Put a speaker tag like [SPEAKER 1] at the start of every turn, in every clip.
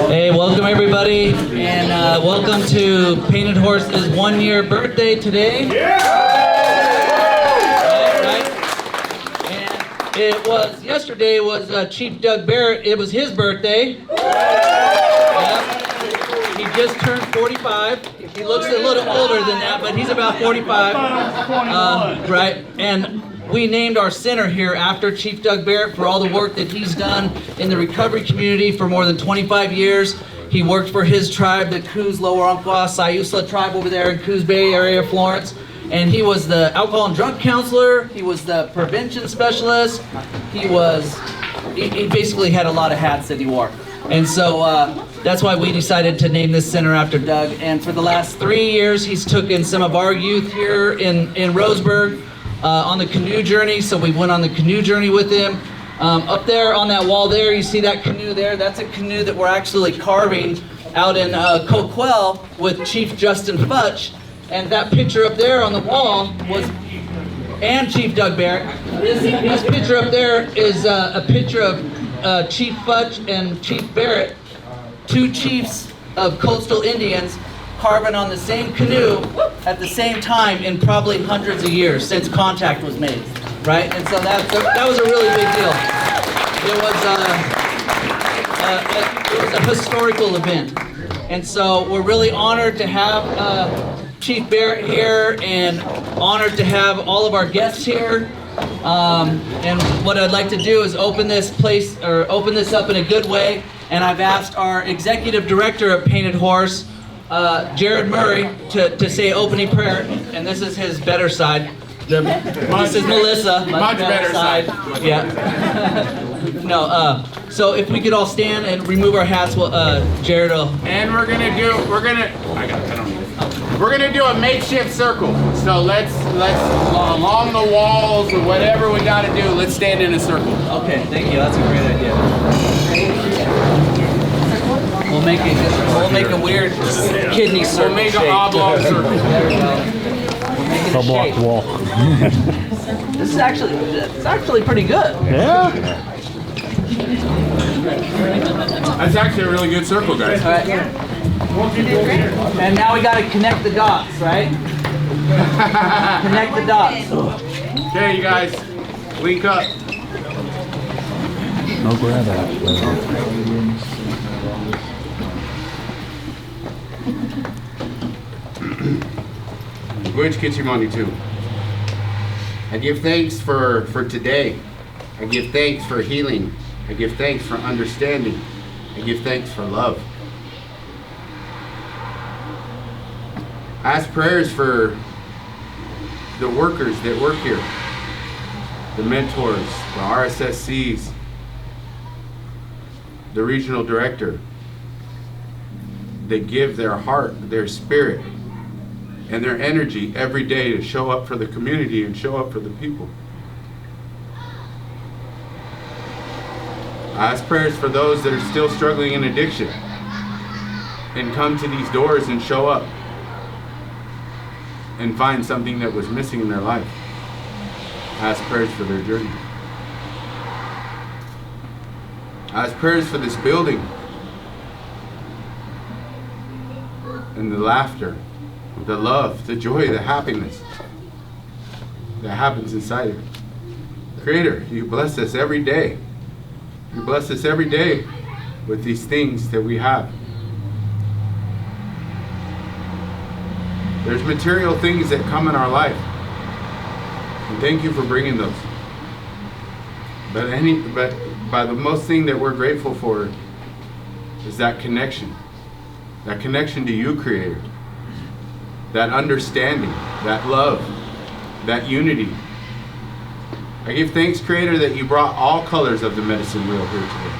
[SPEAKER 1] Hey, welcome everybody, and welcome to Painted Horse's 1-year birthday today. Right. And yesterday was Chief Doug Barrett. It was his birthday. He just turned 45. He looks a little older than that, but he's about 45. Right, and we named our center here after Chief Doug Barrett for all the work that he's done in the recovery community for more than 25 years. He worked for his tribe, the Coos, Lower Umpqua Siuslaw tribe over there in Coos Bay area, Florence. And he was the alcohol and drug counselor. He was the prevention specialist. He basically had a lot of hats that he wore. And so that's why we decided to name this center after Doug. And for the last 3 years, he's taken some of our youth here in Roseburg on the canoe journey. So we went on the canoe journey with him. Up there on that wall there, you see that canoe there? That's a canoe that we're actually carving out in Coquel with Chief Justin Futch. And that picture up there on the wall and Chief Doug Barrett. This picture up there is a picture of Chief Futch and Chief Barrett, two chiefs of coastal Indians, carving on the same canoe at the same time in probably hundreds of years since contact was made, right? And so that was a really big deal. It was a historical event, and so we're really honored to have Chief Barrett here, and honored to have all of our guests here. And what I'd like to do is open this up in a good way. And I've asked our executive director of Painted Horse, Jarrod Murray, to say opening prayer. And this is his better side. This is Melissa, much better side. Yeah. No. So if we could all stand and remove our hats, Jarrod will.
[SPEAKER 2] And we're gonna do a makeshift circle. So let's along the walls or whatever we gotta do, let's stand in a circle.
[SPEAKER 1] Okay, thank you. That's a great idea. We'll make a weird kidney circle.
[SPEAKER 2] We'll make an oblong circle.
[SPEAKER 1] There we go. We'll make it a
[SPEAKER 3] wall.
[SPEAKER 1] This is actually pretty good.
[SPEAKER 3] Yeah.
[SPEAKER 2] That's actually a really good circle, guys.
[SPEAKER 1] All right. And now we got to connect the dots, right? Connect the dots.
[SPEAKER 2] Okay, you guys, link up.
[SPEAKER 3] No grab out.
[SPEAKER 2] Which gets your money too. I give thanks for today. I give thanks for healing. I give thanks for understanding. I give thanks for love. I ask prayers for the workers that work here, the mentors, the RSSCs, the regional director. They give their heart, their spirit, and their energy every day to show up for the community and show up for the people. I ask prayers for those that are still struggling in addiction and come to these doors and show up and find something that was missing in their life. I ask prayers for their journey. I ask prayers for this building and the laughter, the love, the joy, the happiness that happens inside it. Creator, you bless us every day. You bless us every day with these things that we have. There's material things that come in our life, and thank you for bringing those. But by the most thing that we're grateful for is that connection to you, Creator, that understanding, that love, that unity. I give thanks, Creator, that you brought all colors of the medicine wheel here today.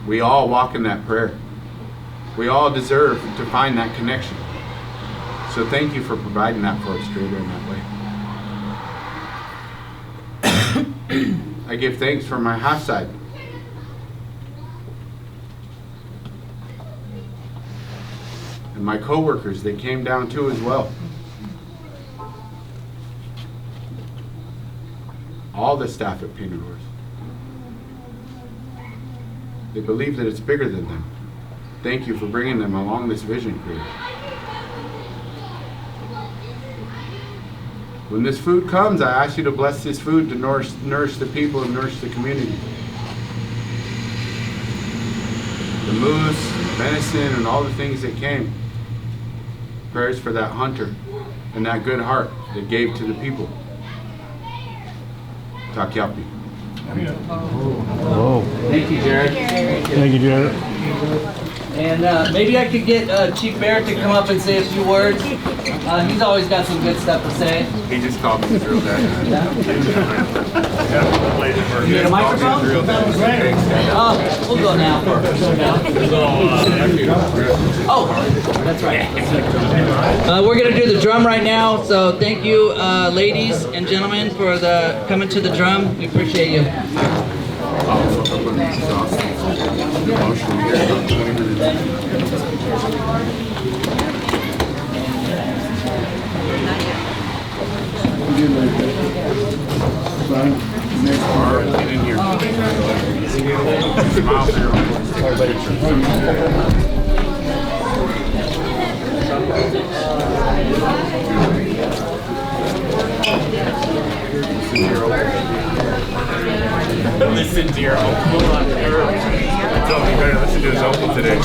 [SPEAKER 2] We all walk in that prayer. We all deserve to find that connection. So thank you for providing that for us, Creator, in that way. I give thanks for my half side. And my co-workers, they came down too as well. All the staff at Painted Horse. They believe that it's bigger than them. Thank you for bringing them along this vision, crew. When this food comes, I ask you to bless this food to nourish the people and nourish the community. The moose, venison, and all the things that came. Prayers for that hunter and that good heart that gave to the people. Takyapi.
[SPEAKER 3] Whoa.
[SPEAKER 1] Thank you, Jarrod.
[SPEAKER 3] Thank you, Jarrod.
[SPEAKER 1] And maybe I could get Chief Barrett to come up and say a few words. He's always got some good stuff to say.
[SPEAKER 2] He just called me the drill dad.
[SPEAKER 1] You need a microphone? We'll go now. Oh, that's right. We're going to do the drum right now. So thank you, ladies and gentlemen, for coming to the drum. We appreciate you.
[SPEAKER 4] Listen to your uncle on the earth. I told him you better listen to his uncle today.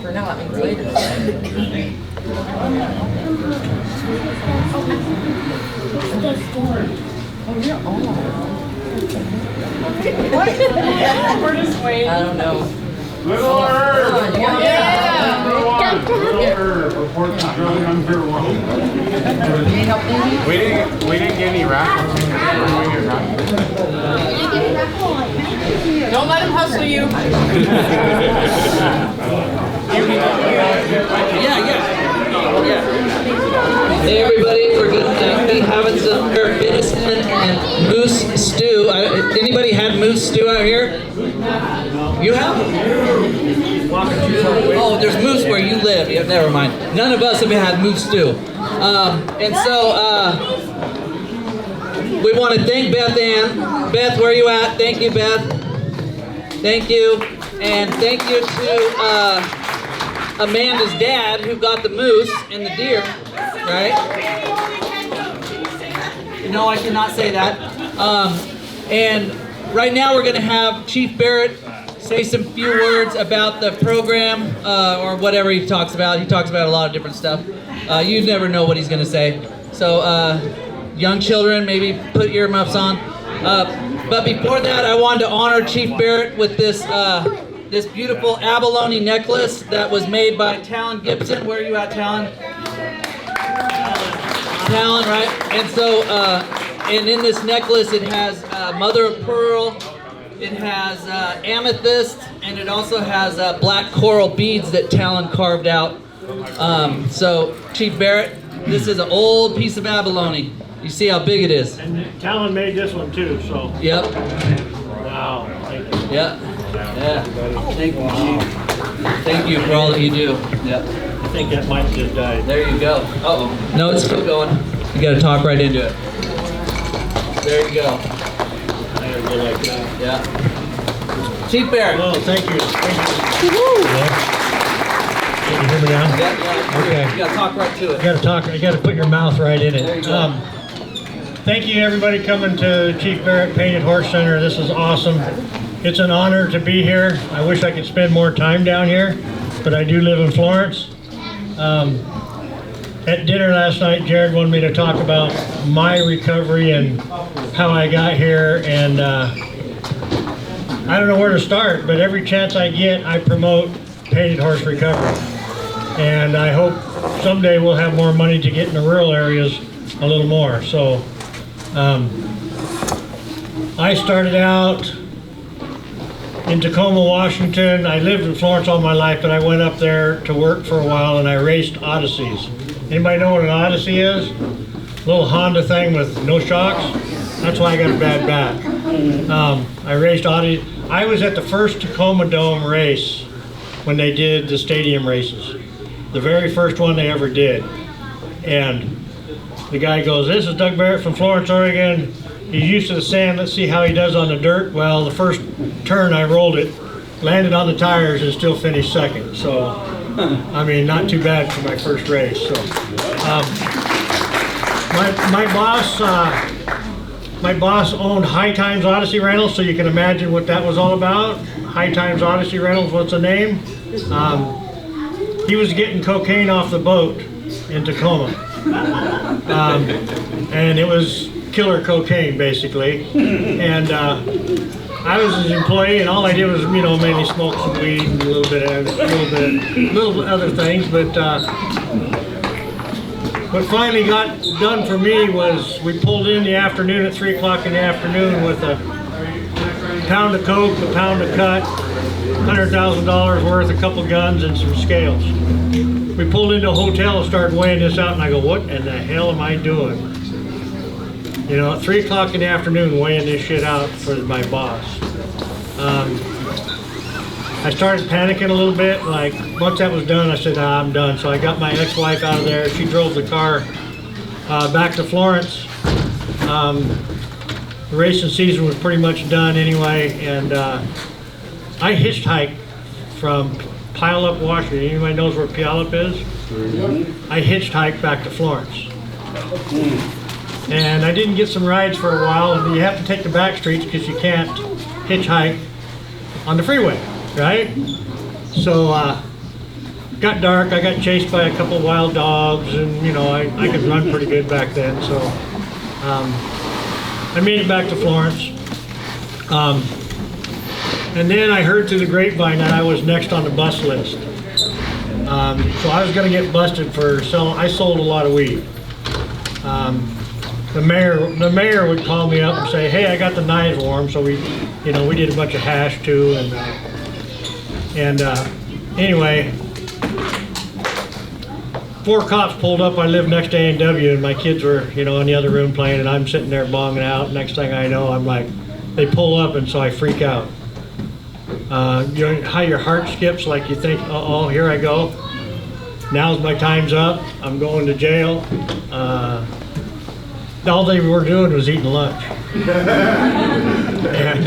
[SPEAKER 3] For now, that means later. Oh, you're We're just waiting. I don't know.
[SPEAKER 4] Little Herb!
[SPEAKER 3] Yeah.
[SPEAKER 4] Little Herb reports on really under one. We didn't get any raffles.
[SPEAKER 3] Don't let him hustle you.
[SPEAKER 1] Yeah. Hey everybody, we're gonna be having some venison and moose stew. Anybody had moose stew out here? You have? Oh, there's moose where you live. Yeah, never mind. None of us have had moose stew. And so we want to thank Beth Ann. Beth, where are you at? Thank you, Beth. Thank you. And thank you to Amanda's dad who got the moose and the deer, right? No, I cannot say that. And right now we're going to have Chief Barrett say some few words about the program or whatever he talks about. He talks about a lot of different stuff. You never know what he's going to say. So young children, maybe put earmuffs on. But before that, I wanted to honor Chief Barrett with this this beautiful abalone necklace that was made by Talon Gibson. Where are you at, Talon? Talon, right? And so, and in this necklace, it has mother of pearl, it has amethyst, and it also has black coral beads that Talon carved out. So, Chief Barrett, this is an old piece of abalone. You see how big it is.
[SPEAKER 5] And Talon made this one too, so.
[SPEAKER 1] Yep.
[SPEAKER 5] Wow, thank you.
[SPEAKER 1] Yep. Yeah. Thank you, Chief. Thank you for all that you do. Yep.
[SPEAKER 5] I think that might just died.
[SPEAKER 1] There you go. Uh-oh. No, it's still going. You gotta talk right into it. There you go.
[SPEAKER 5] I gotta go like that.
[SPEAKER 1] Yeah. Chief Barrett.
[SPEAKER 5] Oh, thank you. Thank you. Can you hear me now?
[SPEAKER 1] Yeah.
[SPEAKER 5] Okay.
[SPEAKER 1] You gotta talk right to it.
[SPEAKER 5] You gotta talk, you gotta put your mouth right in
[SPEAKER 1] There you
[SPEAKER 5] it.
[SPEAKER 1] go.
[SPEAKER 5] Thank you everybody coming to Chief Barrett Painted Horse Center. This is awesome. It's an honor to be here. I wish I could spend more time down here, but I do live in Florence. At dinner last night, Jarrod wanted me to talk about my recovery and how I got here, and I don't know where to start, but every chance I get, I promote painted horse recovery. And I hope someday we'll have more money to get in the rural areas a little more. So I started out in Tacoma, Washington. I lived in Florence all my life, but I went up there to work for a while and I raced Odysseys. Anybody know what an Odyssey is? A little Honda thing with no shocks. That's why I got a bad back. I raced Odyssey. I was at the first Tacoma Dome race when they did the stadium races. The very first one they ever did. And the guy goes, "This is Doug Barrett from Florence, Oregon. He's used to the sand. Let's see how he does on the dirt." Well, the first turn I rolled it, landed on the tires, and still finished second. So, I mean, not too bad for my first race. So, my boss owned High Times Odyssey Rentals, so you can imagine what that was all about. High Times Odyssey Rentals, what's the name? He was getting cocaine off the boat in Tacoma. And it was killer cocaine, basically. And I was his employee, and all I did was, you know, mainly smoke some weed and a little other things. But what finally got done for me was we pulled in the afternoon at 3 o'clock in the afternoon with a pound of coke, a pound of cut, $100,000 worth, a couple guns, and some scales. We pulled into a hotel and started weighing this out, and I go, "What in the hell am I doing?" You know, at 3 o'clock in the afternoon, weighing this shit out for my boss. I started panicking a little bit. Like, once that was done, I said, "I'm done." So I got my ex-wife out of there. She drove the car back to Florence. The racing season was pretty much done anyway, and I hitchhiked from Puyallup, Washington. Anybody knows where Puyallup is? I hitchhiked back to Florence. And I didn't get some rides for a while. You have to take the back streets because you can't hitchhike on the freeway, right? So got dark, I got chased by a couple wild dogs, and you know, I could run pretty good back then, so I made it back to Florence. And then I heard through the grapevine that I was next on the bus list. So I was gonna get busted for selling, I sold a lot of weed. The mayor would call me up and say, hey, I got the knives warm, so we did a bunch of hash too, and anyway, 4 cops pulled up. I lived next to A&W, and my kids were, in the other room playing, and I'm sitting there bonging out. Next thing I know, I'm like, they pull up, and so I freak out. You know how your heart skips, like you think, uh-oh, here I go. Now's my time's up. I'm going to jail. All they were doing was eating lunch. And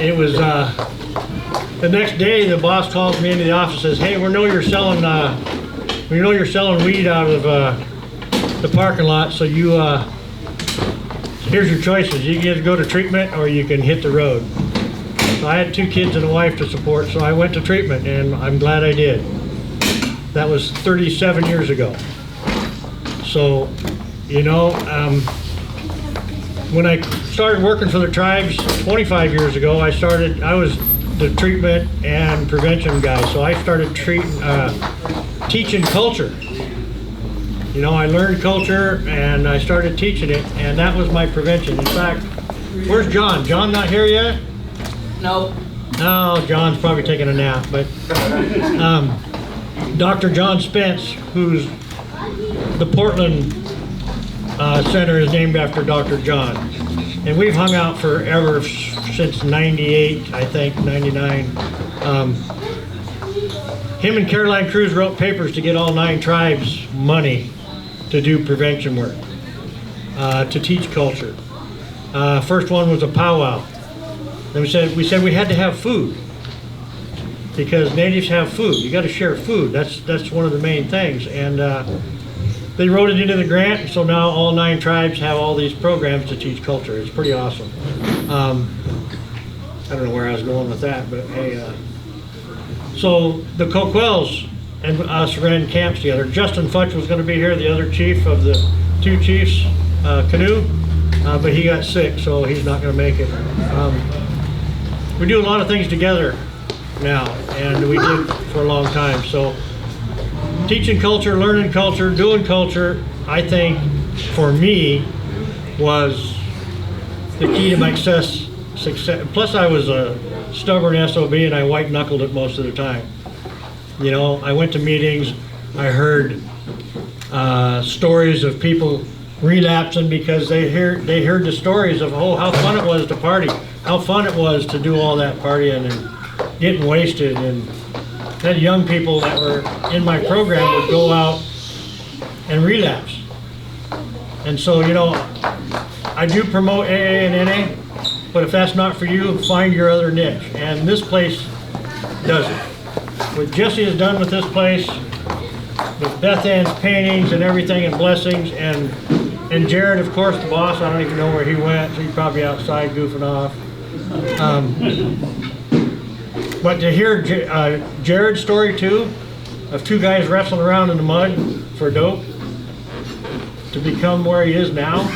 [SPEAKER 5] it was, the next day, the boss calls me into the office and says, hey, we know you're selling weed out of the parking lot, so here's your choices. You can either go to treatment or you can hit the road. So I had 2 kids and a wife to support, so I went to treatment, and I'm glad I did. That was 37 years ago. So, when I started working for the tribes 25 years ago, I was the treatment and prevention guy. So I started teaching culture. I learned culture and I started teaching it, and that was my prevention. In fact, where's John? John not here yet?
[SPEAKER 1] No.
[SPEAKER 5] No, John's probably taking a nap, but Dr. John Spence, who's the Portland Center is named after Dr. John. And we've hung out forever since 98, I think, 99. Him and Caroline Cruz wrote papers to get all 9 tribes money to do prevention work, to teach culture. First one was a powwow. Then we said we had to have food because natives have food. You got to share food. That's one of the main things. And they wrote it into the grant, so now all 9 tribes have all these programs to teach culture. It's pretty awesome. I don't know where I was going with that, but hey, so the Coquels and us ran camps together. Justin Futch was going to be here, the other chief of the 2 chiefs, Canoe, but he got sick, so he's not going to make it. We do a lot of things together now, and we did for a long time. So teaching culture, learning culture, doing culture, I think, for me, was the key to my success. Plus, I was a stubborn SOB, and I white-knuckled it most of the time. I went to meetings, I heard stories of people relapsing because they heard the stories of, how fun it was to party, how fun it was to do all that partying and getting wasted, and that young people that were in my program would go out and relapse. And so, I do promote AA and NA, but if that's not for you, find your other niche. And this place does it. What Jesse has done with this place, with Beth Ann's paintings and everything and blessings, and Jarrod, of course, the boss, I don't even know where he went, so he's probably outside goofing off. But to hear Jarrod's story too, of 2 guys wrestling around in the mud for dope, to become where he is now,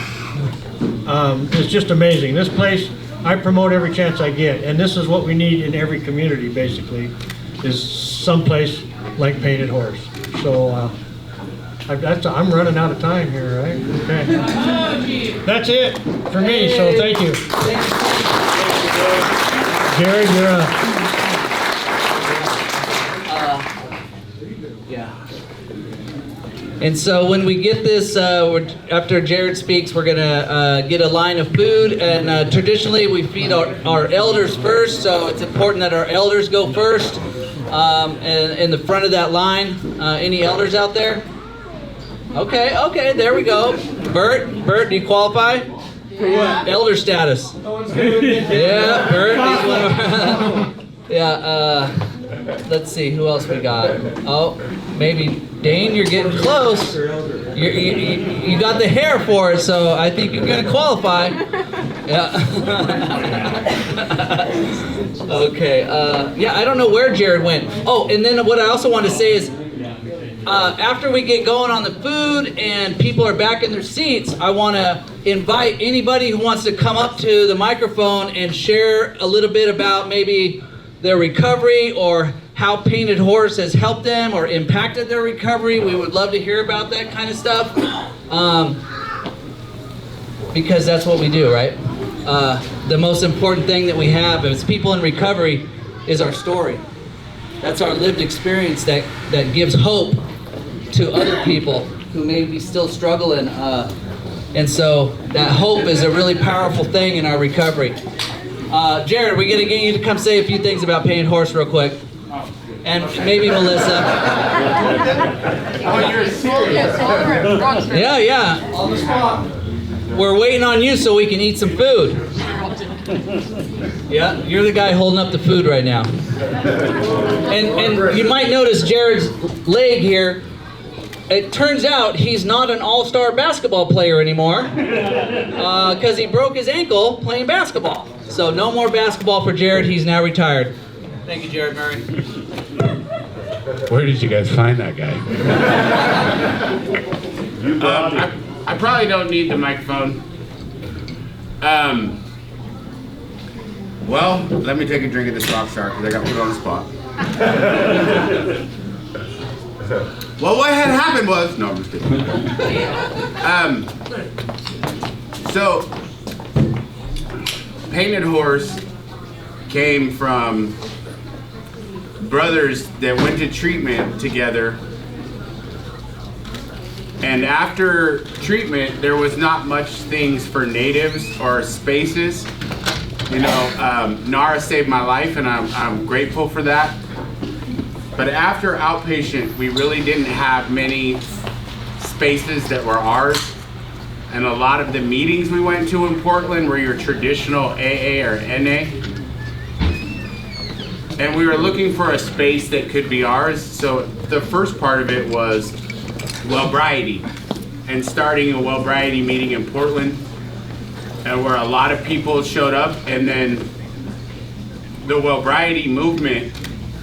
[SPEAKER 5] it's just amazing. This place, I promote every chance I get, and this is what we need in every community, basically, is someplace like Painted Horse. So I'm running out of time here, right? Okay. That's it for me, so thank you. Jarrod, you're up.
[SPEAKER 1] Yeah. And so when we get this, after Jarrod speaks, we're gonna get a line of food, and traditionally we feed our elders first, so it's important that our elders go first. And in the front of that line, any elders out there? Okay, there we go. Bert, do you qualify? For what? Elder status. Yeah, Bert, he's one of our yeah, let's see, who else we got? Oh, maybe Dane, you're getting close. You got the hair for it, so I think you're gonna qualify. Yeah. Okay, yeah, I don't know where Jarrod went. Oh, and then what I also want to say is, after we get going on the food and people are back in their seats, I want to invite anybody who wants to come up to the microphone and share a little bit about maybe their recovery or how Painted Horse has helped them or impacted their recovery. We would love to hear about that kind of stuff, because that's what we do, right? The most important thing that we have as people in recovery is our story. That's our lived experience that gives hope to other people who may be still struggling. And so that hope is a really powerful thing in our recovery. Jarrod, we're gonna get you to come say a few things about Painted Horse real quick. And maybe Melissa.
[SPEAKER 2] Oh, you're serious?
[SPEAKER 1] Yeah. On the spot. We're waiting on you so we can eat some food. Yeah, you're the guy holding up the food right now. And you might notice Jarrod's leg here. It turns out he's not an all-star basketball player anymore because he broke his ankle playing basketball. So no more basketball for Jarrod. He's now retired. Thank you, Jarrod Murray.
[SPEAKER 2] Where did you guys find that guy?
[SPEAKER 4] I probably don't need the microphone. Well, let me take a drink of this Rockstar because I got put on the spot. Well, what had happened was, no, I'm just kidding. So, Painted Horse came from brothers that went to treatment together. And after treatment, there was not much things for natives or spaces. You know, Nara saved my life, and I'm grateful for that. But after outpatient, we really didn't have many spaces that were ours. And a lot of the meetings we went to in Portland were your traditional AA or NA. And we were looking for a space that could be ours. So the first part of it was wellbriety, and starting a wellbriety meeting in Portland, and where a lot of people showed up. And then the wellbriety movement,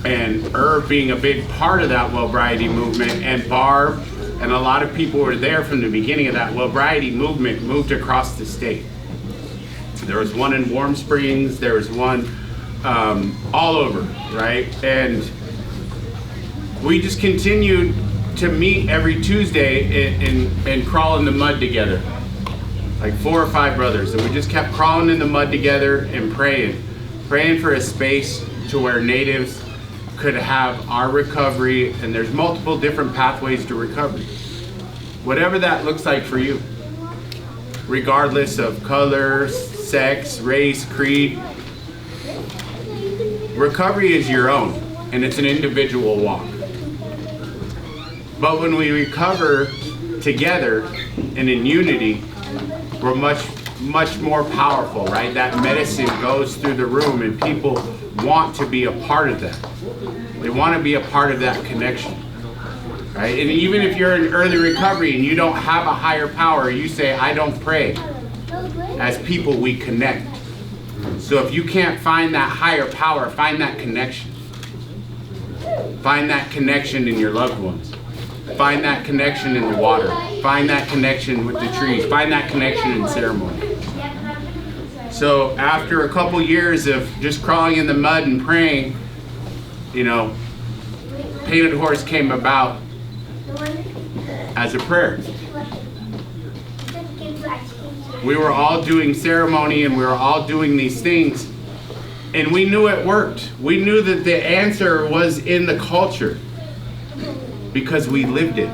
[SPEAKER 4] and Irv being a big part of that wellbriety movement, and Barb, and a lot of people were there from the beginning of that wellbriety movement, moved across the state. There was one in Warm Springs, there was one all over, right? And we just continued to meet every Tuesday and crawl in the mud together, like 4 or 5 brothers, and we just kept crawling in the mud together and praying for a space to where natives could have our recovery. And there's multiple different pathways to recovery, whatever that looks like for you, regardless of color, sex, race, creed. Recovery is your own, and it's an individual walk. But when we recover together and in unity, we're much more powerful, right? That medicine goes through the room, and people want to be a part of that. They want to be a part of that connection, right? And even if you're in early recovery and you don't have a higher power, you say, I don't pray. As people, we connect. So if you can't find that higher power, find that connection. Find that connection in your loved ones. Find that connection in the water. Find that connection with the trees. Find that connection in ceremony. So after a couple years of just crawling in the mud and praying, you know, Painted Horse came about as a prayer. We were all doing ceremony, and we were all doing these things, and we knew it worked. We knew that the answer was in the culture because we lived it.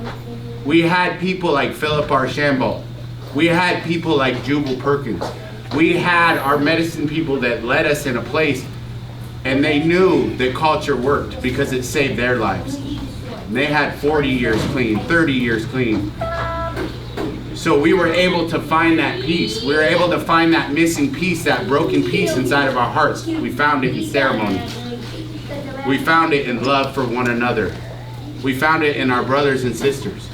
[SPEAKER 4] We had people like Philip Archambault. We had people like Jubal Perkins. We had our medicine people that led us in a place, and they knew that culture worked because it saved their lives. And they had 40 years clean, 30 years clean. So we were able to find that peace. We were able to find that missing piece, that broken piece inside of our hearts. We found it in ceremony. We found it in love for one another. We found it in our brothers and sisters.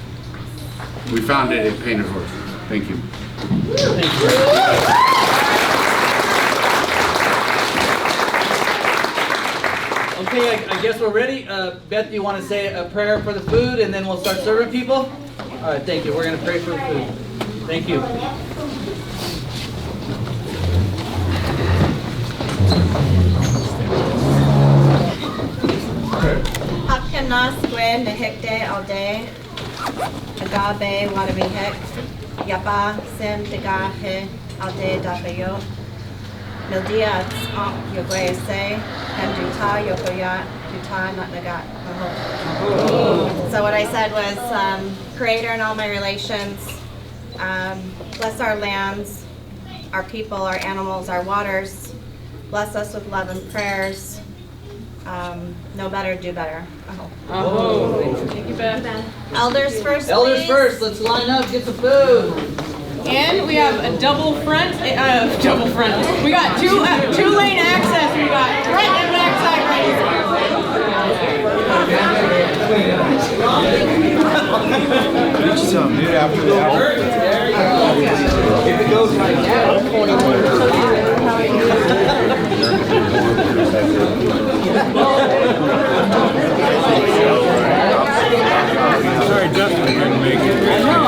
[SPEAKER 4] We found it in Painted Horse. Thank you.
[SPEAKER 1] Okay, I guess we're ready. Beth, do you want to say a prayer for the food and then we'll start serving people? All right, thank you. We're going to pray for the food. Thank you.
[SPEAKER 6] Hakana squid nahikde all day. Agabe wadabihek. Yapa sim dagahe all day dapayo. Mildia yogwe se. And duta yokoya duta not nagat. So what I said was, Creator in all my relations, bless our lands, our people, our animals, our waters. Bless us with love and prayers. Know better, do better.
[SPEAKER 3] Thank you, Beth.
[SPEAKER 6] Elders first,
[SPEAKER 1] Elders
[SPEAKER 6] please.
[SPEAKER 1] first, let's line up, get some food.
[SPEAKER 3] And we have a double front. We got two-lane access. We got front and back side right
[SPEAKER 2] Get you some, dude, after the
[SPEAKER 1] If it goes like that, I'm 21.
[SPEAKER 2] Sorry, Justin couldn't make it.
[SPEAKER 1] I know.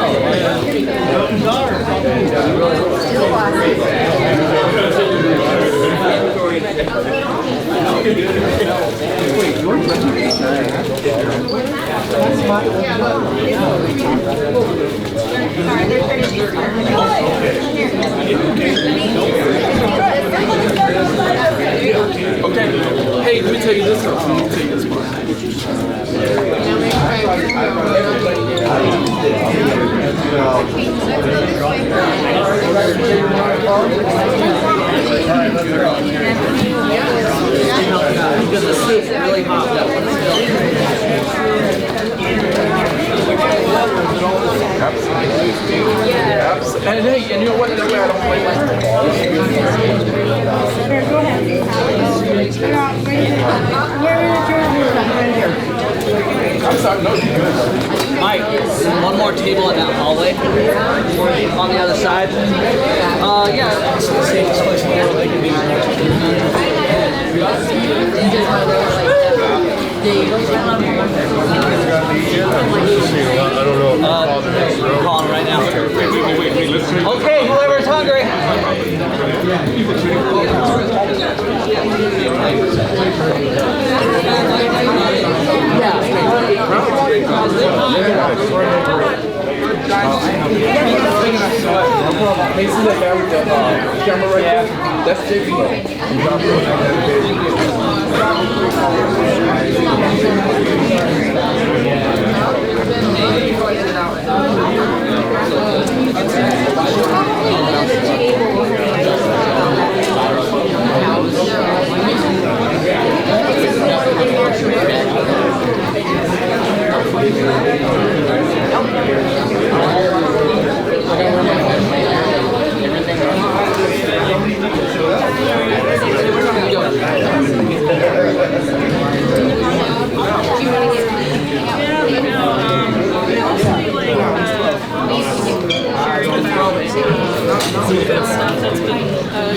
[SPEAKER 7] Okay. Hey, let me tell you this. Let me tell you this part.
[SPEAKER 1] Because the soup's really hot. That one's
[SPEAKER 7] And hey, and you know what? That way I don't play like I'm sorry, no, you're good.
[SPEAKER 1] Mike, one more table in that hallway on the other side. Yeah, it's the safest place in the world. They can be calling right now. Okay, whoever's hungry.
[SPEAKER 7] Hey, see that guy with the camera right there? That's JP.
[SPEAKER 3] stuff that's been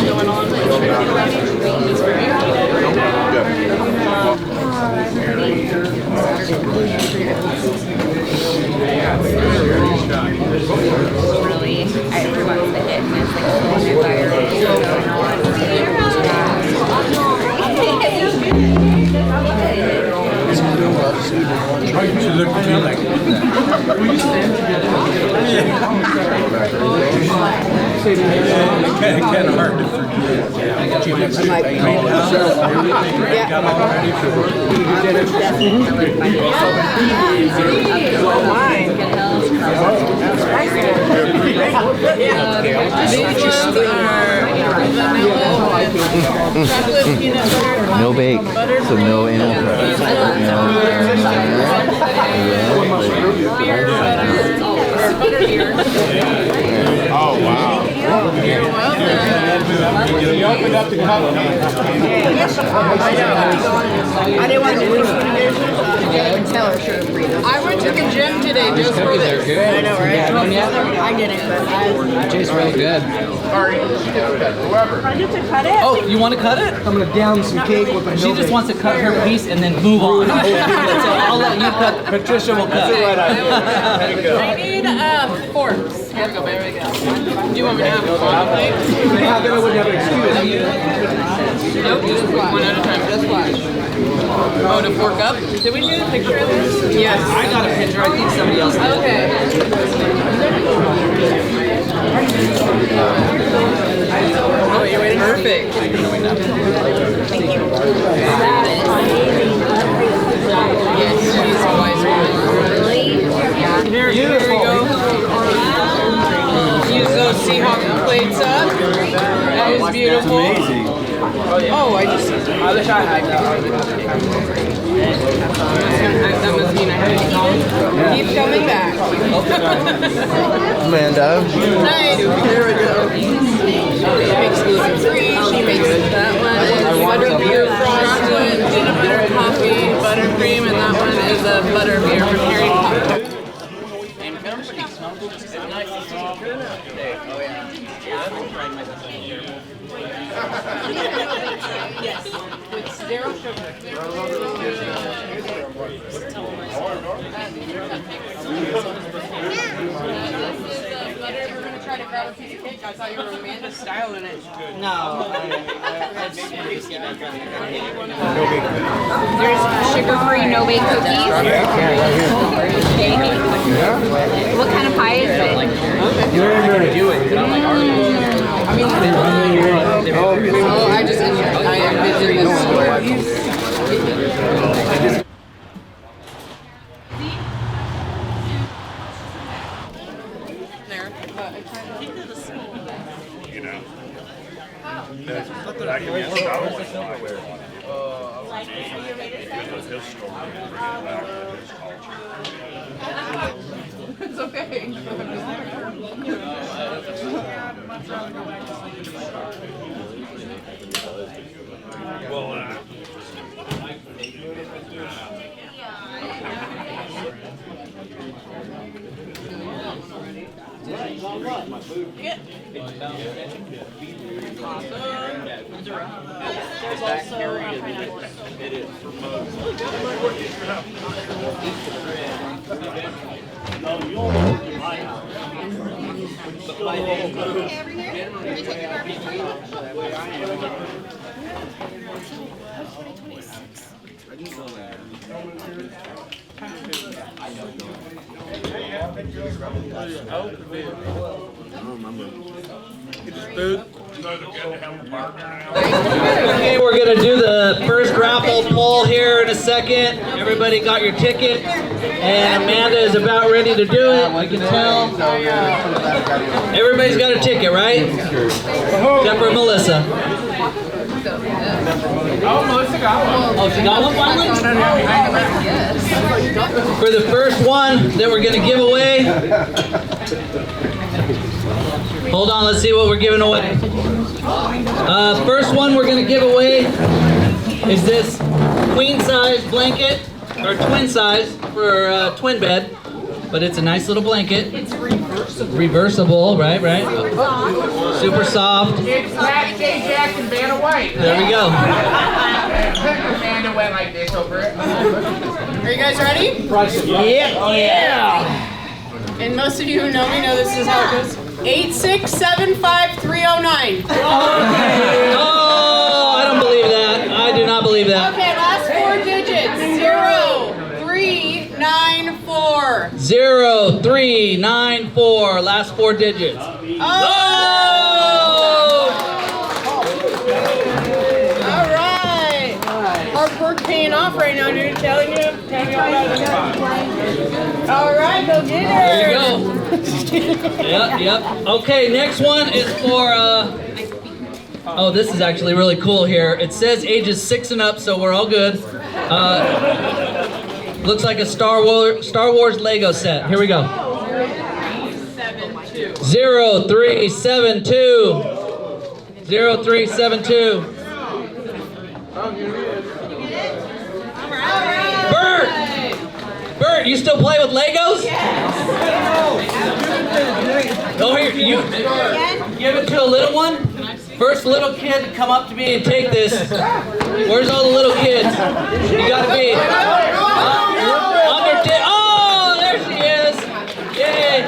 [SPEAKER 3] going on lately. It's very
[SPEAKER 8] really, everyone's the hit, and it's like
[SPEAKER 2] She looked at me like, will you stand together? Kind of hard to forget. She went to the main house, everything got all ready for it.
[SPEAKER 9] No bake, so no animal products.
[SPEAKER 2] Oh, wow. You opened up the cup.
[SPEAKER 3] I didn't want to
[SPEAKER 8] Stellar should have breathed.
[SPEAKER 3] I went to the gym today just for this.
[SPEAKER 8] I know, right? I didn't, but
[SPEAKER 9] It tastes real good.
[SPEAKER 6] I get to cut it?
[SPEAKER 1] Oh, you want to cut it?
[SPEAKER 7] I'm gonna down some cake with a
[SPEAKER 1] She just wants to cut her piece and then move on. So I'll let you cut. Patricia will cut.
[SPEAKER 3] I need forks. Here we go, baby. Do you want me to have a photo plate?
[SPEAKER 7] Yeah, then I wouldn't have an excuse.
[SPEAKER 3] Nope, just one at a time. Just watch. Oh, to fork up? Did we get a picture of this? Yes.
[SPEAKER 1] I got a picture. I think somebody else did.
[SPEAKER 3] Okay. Oh, you're waiting? Perfect.
[SPEAKER 6] Thank you.
[SPEAKER 3] Yes, she's a wise woman. Here we go. Use those Seahawk plates up. That was beautiful. Oh, I wish I had that. That must mean I have to call. Keep coming back.
[SPEAKER 9] Amanda.
[SPEAKER 3] Nice. There we go. She makes gluten-free. She makes that one is butterbeer chocolate, peanut butter coffee, buttercream, and that one is a butterbeer from Harry Potter. Yes, with zero sugar. We're gonna try to grab a piece of cake. I thought you were Amanda styling it.
[SPEAKER 1] No.
[SPEAKER 8] there's sugar-free no-bake cookies. Cake. What kind of pie is it?
[SPEAKER 3] Oh, I envision this store. There. It's okay. There's also pineapple.
[SPEAKER 1] Okay, we're gonna do the first raffle poll here in a second. Everybody got your ticket, and Amanda is about ready to do it. I can tell. Everybody's got a ticket, right? Except for Melissa.
[SPEAKER 4] Oh, Melissa got one.
[SPEAKER 1] Oh, she got one finally? For the first one that we're gonna give away. Hold on, let's see what we're giving away. First one we're gonna give away is this queen size blanket, or twin size for a twin bed, but it's a nice little blanket.
[SPEAKER 3] It's reversible.
[SPEAKER 1] Reversible, right? Super soft.
[SPEAKER 4] It's Pat J. Jackson, Vanna White.
[SPEAKER 1] There we go.
[SPEAKER 4] Amanda went like this over it.
[SPEAKER 3] Are you guys ready?
[SPEAKER 1] Yeah.
[SPEAKER 3] And most of you who know me know this is how it goes. 8675309.
[SPEAKER 1] Oh, I don't believe that. I do not believe that.
[SPEAKER 3] Okay, last four digits. 0394.
[SPEAKER 1] 0394, last four digits.
[SPEAKER 3] Oh! All right. Hard work paying off right now, dude. Telling you all about it. All right, go get her.
[SPEAKER 1] There you go. Yep. Okay, next one is for, oh, this is actually really cool here. It says ages 6 and up, so we're all good. Looks like a Star Wars Lego set. Here we go. 0372. 0372. Bert, you still play with Legos? Oh, here, you give it to a little one. First little kid to come up to me and take this. Where's all the little kids? You gotta be under 10. Oh, there she is. Yay.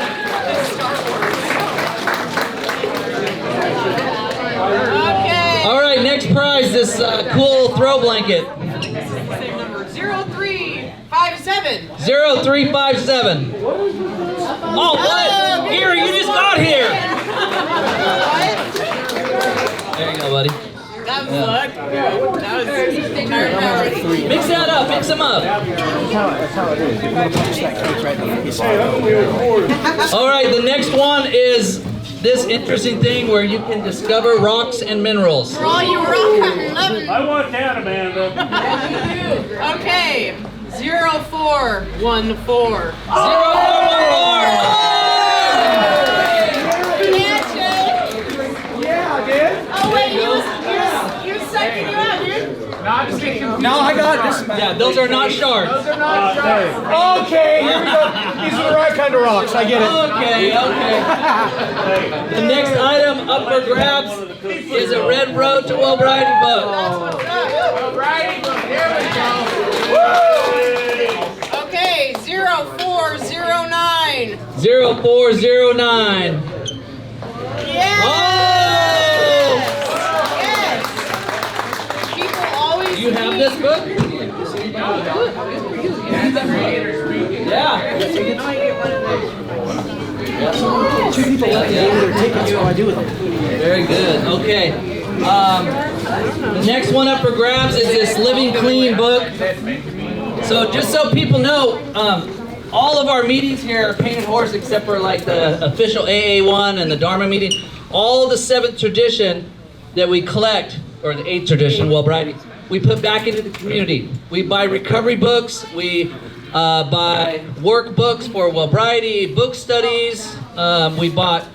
[SPEAKER 3] Okay.
[SPEAKER 1] All right, next prize, this cool throw blanket.
[SPEAKER 3] Same number. 0357.
[SPEAKER 1] 0357. Oh, what? Gary, you just got here. There you go, buddy.
[SPEAKER 3] That was luck. That was
[SPEAKER 1] Mix that up, mix them up. All right, the next one is this interesting thing where you can discover rocks and minerals.
[SPEAKER 3] For all you rock hunting loving.
[SPEAKER 5] I want that, Amanda.
[SPEAKER 3] Okay. 0414.
[SPEAKER 1] 0414.
[SPEAKER 3] Oh wait, he was psyching you out, dude.
[SPEAKER 7] No, I got this.
[SPEAKER 1] Yeah, those are not sharks.
[SPEAKER 7] Okay, here we go. These are the right kind of rocks. I get it.
[SPEAKER 1] Okay. The next item up for grabs is a Red Road to Wellbriety book.
[SPEAKER 3] Okay, 0409.
[SPEAKER 1] 0409.
[SPEAKER 3] Yeah.
[SPEAKER 1] Oh!
[SPEAKER 3] Yes. People always.
[SPEAKER 1] Do you have this book? Yeah.
[SPEAKER 7] Two people let me over their tickets. What do I do with them?
[SPEAKER 1] Very good. Okay. The next one up for grabs is this Living Clean book. So just so people know, all of our meetings here are painted horse except for like the official AA one and the Dharma meeting. All the 7th tradition that we collect, or the 8th tradition, wellbriety, we put back into the community. We buy recovery books, we buy workbooks for wellbriety, book studies, we bought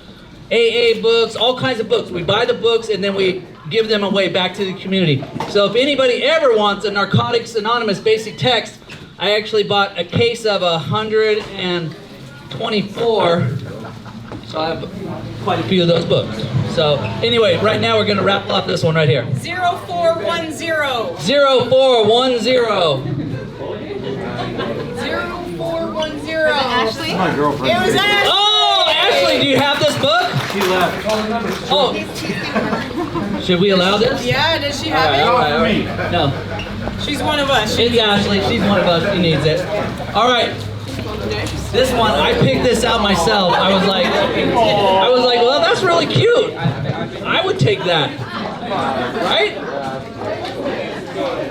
[SPEAKER 1] AA books, all kinds of books. We buy the books and then we give them away back to the community. So if anybody ever wants a Narcotics Anonymous basic text, I actually bought a case of 124. So I have quite a few of those books. So anyway, right now we're going to wrap up this one right here.
[SPEAKER 3] 0410.
[SPEAKER 1] 0410.
[SPEAKER 3] 0410.
[SPEAKER 8] Ashley?
[SPEAKER 7] My girlfriend.
[SPEAKER 3] It was Ashley.
[SPEAKER 1] Oh, Ashley, do you have this book?
[SPEAKER 7] She left.
[SPEAKER 1] Oh, should we allow this?
[SPEAKER 3] Yeah, does she have it?
[SPEAKER 1] All right. No.
[SPEAKER 3] She's one of us.
[SPEAKER 1] It's Ashley. She's one of us. She needs it. All right. This one, I picked this out myself. I was like, well, that's really cute. I would take that. Right?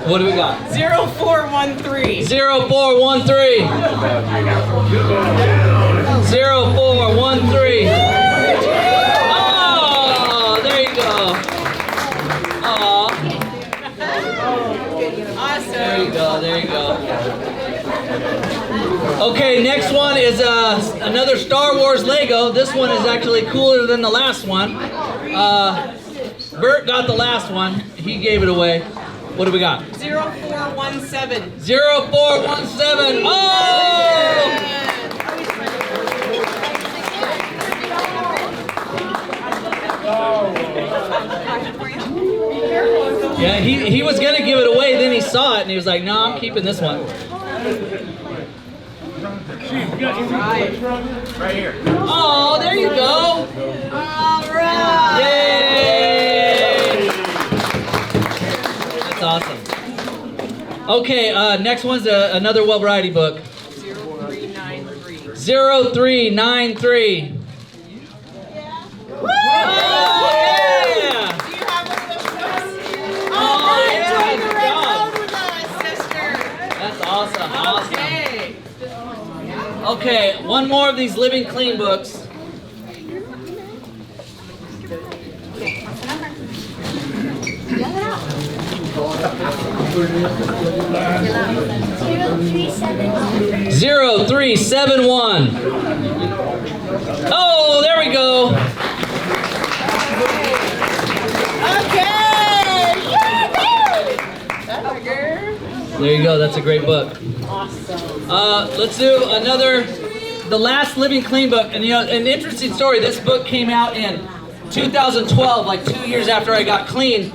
[SPEAKER 1] What do we got?
[SPEAKER 3] 0413.
[SPEAKER 1] 0413. 0413. Oh, there you go. Oh.
[SPEAKER 3] Awesome.
[SPEAKER 1] There you go, there you go. Okay, next one is another Star Wars Lego. This one is actually cooler than the last one. Bert got the last one. He gave it away. What do we got?
[SPEAKER 3] 0417.
[SPEAKER 1] 0417. Oh! Yeah, he was gonna give it away, then he saw it and he was like, no, I'm keeping this one.
[SPEAKER 4] Right here.
[SPEAKER 1] Oh, there you go.
[SPEAKER 3] All right.
[SPEAKER 1] Yay! That's awesome. Okay, next one's another wellbriety book.
[SPEAKER 3] 0393.
[SPEAKER 1] 0393.
[SPEAKER 3] Woo!
[SPEAKER 1] Oh, yeah!
[SPEAKER 3] Do you have one of those books?
[SPEAKER 1] Oh,
[SPEAKER 3] Alright,
[SPEAKER 1] yeah,
[SPEAKER 3] join the
[SPEAKER 1] good
[SPEAKER 3] red
[SPEAKER 1] job.
[SPEAKER 3] road with us, sister.
[SPEAKER 1] That's awesome, awesome.
[SPEAKER 3] Okay.
[SPEAKER 1] Okay, one more of these Living Clean books. Zero 0371. Oh, there we go.
[SPEAKER 3] Okay. Yeah, that's a girl.
[SPEAKER 1] There you go. That's a great book. Let's do another, The Last Living Clean book. And you know, an interesting story. This book came out in 2012, like 2 years after I got clean.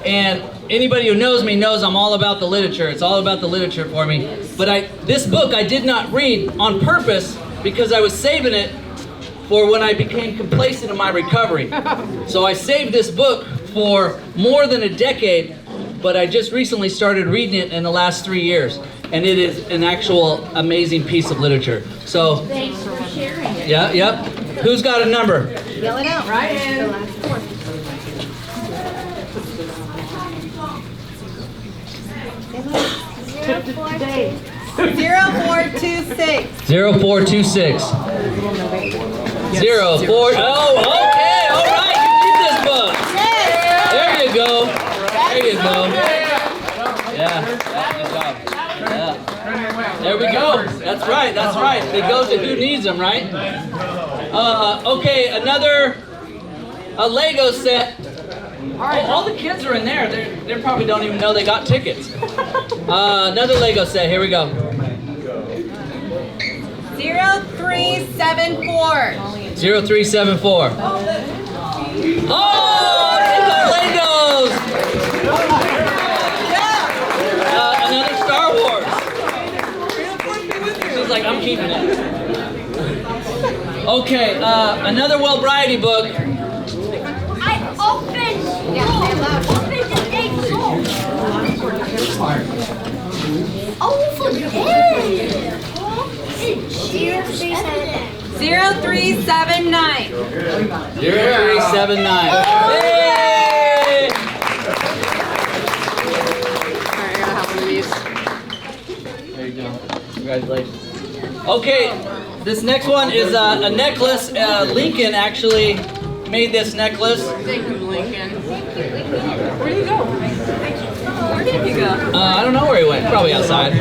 [SPEAKER 1] And anybody who knows me knows I'm all about the literature. It's all about the literature for me. But this book I did not read on purpose because I was saving it for when I became complacent in my recovery. So I saved this book for more than a decade, but I just recently started reading it in the last 3 years. And it is an actual amazing piece of literature. So,
[SPEAKER 8] Thanks for sharing it.
[SPEAKER 1] yeah, yep. Who's got a number?
[SPEAKER 6] Yell it out.
[SPEAKER 3] Ryan.
[SPEAKER 6] 0426.
[SPEAKER 1] 0426. 04. Oh, okay. All right. You read this book. There you go. There you go. Yeah. Good job. Yeah. There we go. That's right. That's right. It goes to who needs them, right? Okay. Another Lego set. All the kids are in there. They probably don't even know they got tickets. Another Lego set. Here we go.
[SPEAKER 6] 0374.
[SPEAKER 1] 0374. Oh, they got Legos! Another Star Wars. She's like, I'm keeping it. Okay, another wellbriety book.
[SPEAKER 8] I opened the egg roll. Oh, for egg.
[SPEAKER 6] 0379.
[SPEAKER 1] 0379. Hey!
[SPEAKER 3] Alright, I got half of these.
[SPEAKER 1] There you go. Congratulations. Okay, this next one is a necklace. Lincoln actually made this necklace.
[SPEAKER 3] Thank you, Lincoln. Where did you go? Where did you go?
[SPEAKER 1] I don't know where he went. Probably outside.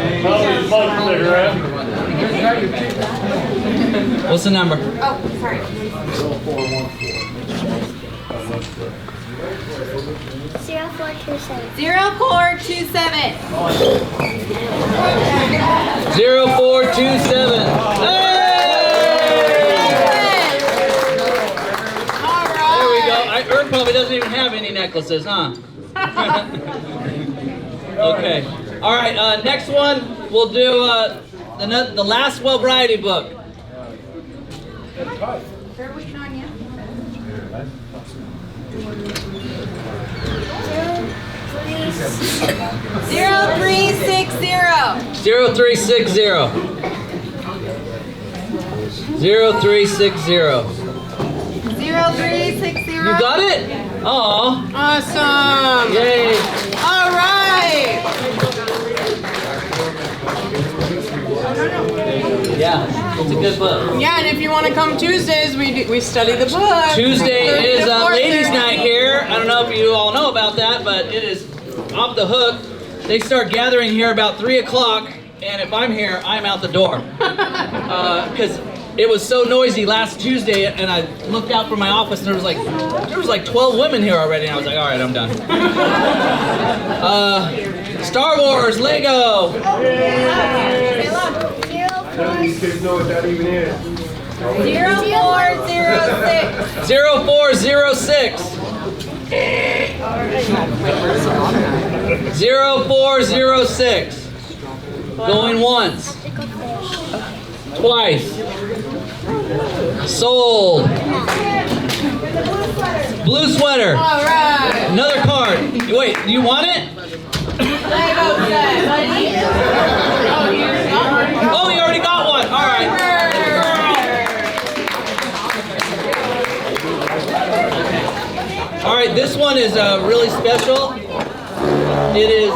[SPEAKER 1] What's the number?
[SPEAKER 8] Oh, sorry. 0427.
[SPEAKER 6] 0427.
[SPEAKER 1] 0427. Hey! There we go. Earth probably doesn't even have any necklaces, huh? Okay. All right. Next one, we'll do the last wellbriety book.
[SPEAKER 6] 0360.
[SPEAKER 1] 0360. 0360.
[SPEAKER 6] 0360.
[SPEAKER 1] You got it? Oh.
[SPEAKER 3] Awesome.
[SPEAKER 1] Yay.
[SPEAKER 3] All right.
[SPEAKER 1] Yeah, it's a good book.
[SPEAKER 3] Yeah, and if you want to come Tuesdays, we study the book.
[SPEAKER 1] Tuesday is ladies'
[SPEAKER 3] 4:30.
[SPEAKER 1] night here. I don't know if you all know about that, but it is off the hook. They start gathering here about 3 o'clock, and if I'm here, I'm out the door. Because it was so noisy last Tuesday, and I looked out from my office, and there was like 12 women here already, and I was like, all right, I'm done. Star Wars, Lego.
[SPEAKER 2] These kids know what that even is.
[SPEAKER 6] 0406.
[SPEAKER 1] 0406. 0406. Going once. Twice. Sold. Blue sweater.
[SPEAKER 3] All right.
[SPEAKER 1] Another card. Wait, do you want it? Oh, you already got one. All right. All right, this one is really special. It is,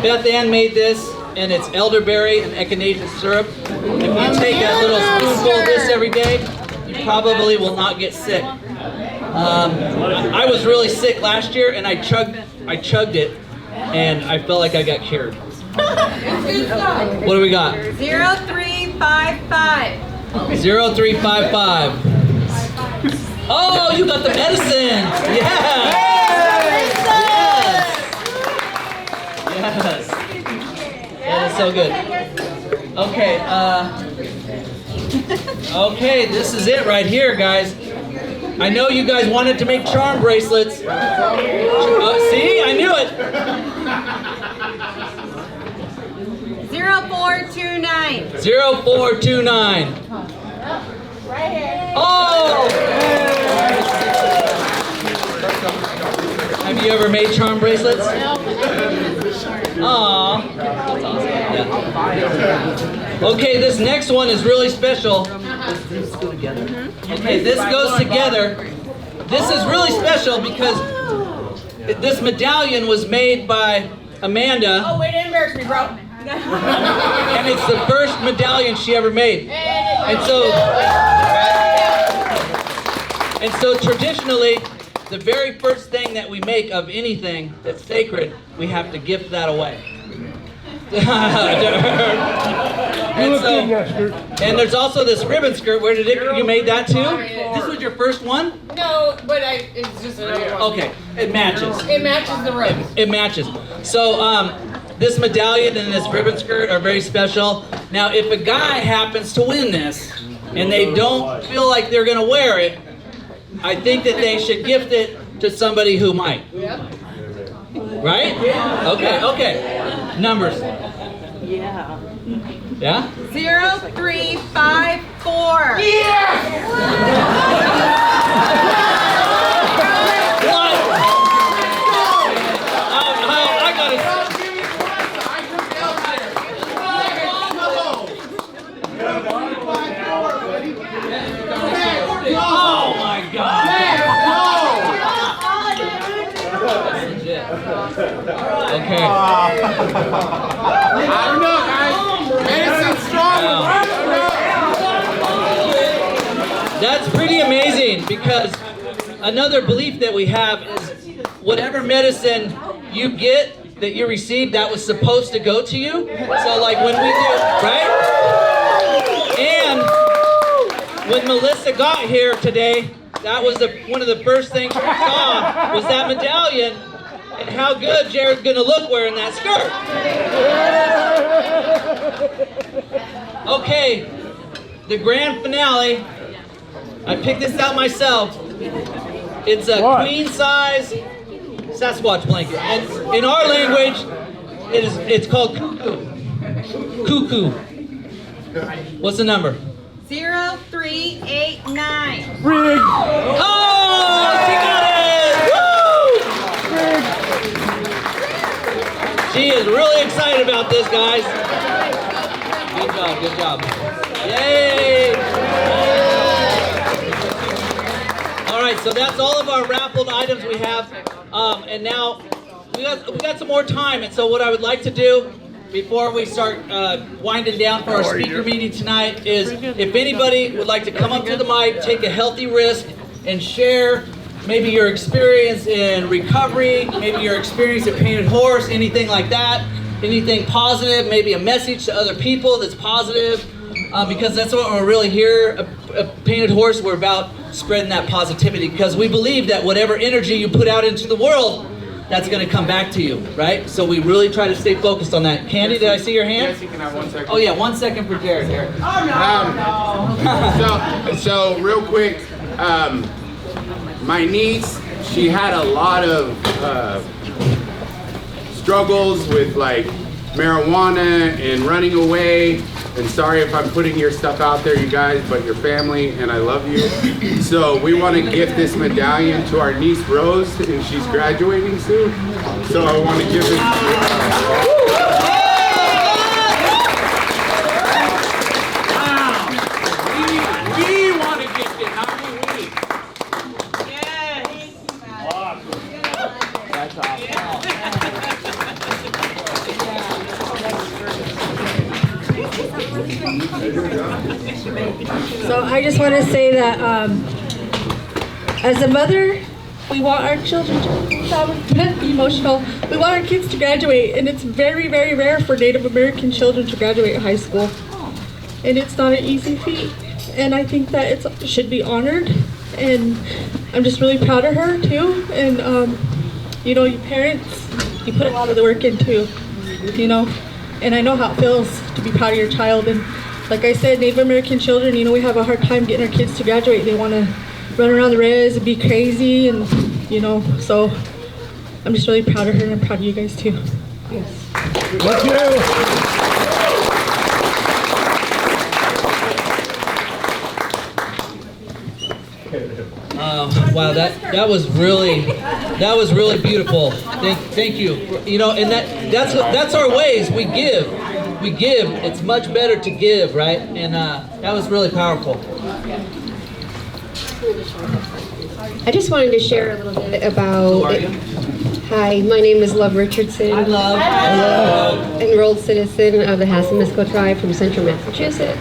[SPEAKER 1] Beth Ann made this, and it's elderberry and echinacea syrup. If you take a little spoonful of this every day, you probably will not get sick. I was really sick last year, and I chugged it, and I felt like I got cured. What do we got?
[SPEAKER 6] 0355.
[SPEAKER 1] 0355. Oh, you got the medicine! Yeah! Yes! That's so good. Okay, okay, this is it right here, guys. I know you guys wanted to make charm bracelets. See, I knew it.
[SPEAKER 8] 0429.
[SPEAKER 1] 0429.
[SPEAKER 8] Right here.
[SPEAKER 1] Oh! Have you ever made charm bracelets?
[SPEAKER 8] No.
[SPEAKER 1] Aww. That's awesome. Yeah. Okay, this next one is really special. Okay, this goes together. This is really special because this medallion was made by Amanda.
[SPEAKER 8] Oh, wait, embarrass me, bro.
[SPEAKER 1] And it's the first medallion she ever made. And so traditionally, the very first thing that we make of anything that's sacred, we have to gift that away. And there's also this ribbon skirt. Where did you made that too? This was your first one?
[SPEAKER 3] No, but it's just another one.
[SPEAKER 1] Okay, it matches.
[SPEAKER 3] It matches the rose.
[SPEAKER 1] It matches. So this medallion and this ribbon skirt are very special. Now, if a guy happens to win this and they don't feel like they're going to wear it, I think that they should gift it to somebody who might. Right? Okay. Numbers.
[SPEAKER 6] Yeah.
[SPEAKER 1] Yeah?
[SPEAKER 8] 0354.
[SPEAKER 1] Oh my God! Okay.
[SPEAKER 4] I don't know, guys. Medicine's strong.
[SPEAKER 1] That's pretty amazing because another belief that we have is whatever medicine you get, that you receive, that was supposed to go to you. So like when we do, right? And when Melissa got here today, that was one of the first things we saw was that medallion and how good Jarrod's gonna look wearing that skirt. Okay, the grand finale. I picked this out myself. It's a queen size Sasquatch blanket. And in our language, it's called cuckoo. Cuckoo. What's the number?
[SPEAKER 8] 0389.
[SPEAKER 1] Oh, she got it! Woo! She is really excited about this, guys. Good job. Yay! All right, so that's all of our raffled items we have. And now we got some more time. And so what I would like to do before we start winding down for our speaker meeting tonight is if anybody would like to come up to the mic, take a healthy risk, and share maybe your experience in recovery, maybe your experience at Painted Horse, anything like that, anything positive, maybe a message to other people that's positive, because that's what we're really here at Painted Horse. We're about spreading that positivity because we believe that whatever energy you put out into the world, that's going to come back to you, right? So we really try to stay focused on that. Candy, did I see your hand?
[SPEAKER 4] Yes, you can have 1 second.
[SPEAKER 1] Oh yeah, 1 second for Jarrod here.
[SPEAKER 4] So real quick, my niece, she had a lot of struggles with like marijuana and running away. And sorry if I'm putting your stuff out there, you guys, but your family, and I love you. So we want to gift this medallion to our niece Rose, and she's graduating soon. So I want to give it. We want to gift it, not we. That's awesome.
[SPEAKER 10] So I just want to say that as a mother, we want our children to be emotional. We want our kids to graduate, and it's very, very rare for Native American children to graduate high school. And it's not an easy feat. And I think that it should be honored. And I'm just really proud of her too. And you know, you parents, you put a lot of the work into, you know. and I know how it feels to be proud of your child. And like I said, Native American children, we have a hard time getting our kids to graduate. They want to run around the res and be crazy, and so I'm just really proud of her, and I'm proud of you guys too. Yes.
[SPEAKER 7] Let's go.
[SPEAKER 1] Wow, that was really beautiful. Thank you. And that's our ways. We give. It's much better to give, right? And that was really powerful.
[SPEAKER 11] I just wanted to share a little bit about. Hi, my name is Love Richardson.
[SPEAKER 1] Hi, Love.
[SPEAKER 11] Enrolled citizen of the Hassamisko tribe from Central Massachusetts,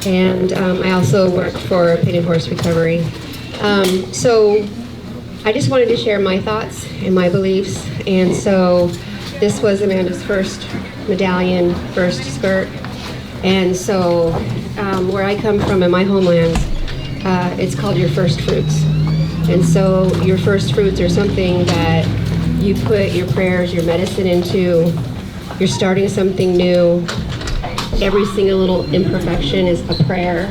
[SPEAKER 11] and I also work for Painted Horse Recovery. So I just wanted to share my thoughts and my beliefs, and so this was Amanda's first medallion, first skirt, and so where I come from in my homeland, it's called your first fruits. And so your first fruits are something that you put your prayers, your medicine into. You're starting something new. Every single little imperfection is a prayer.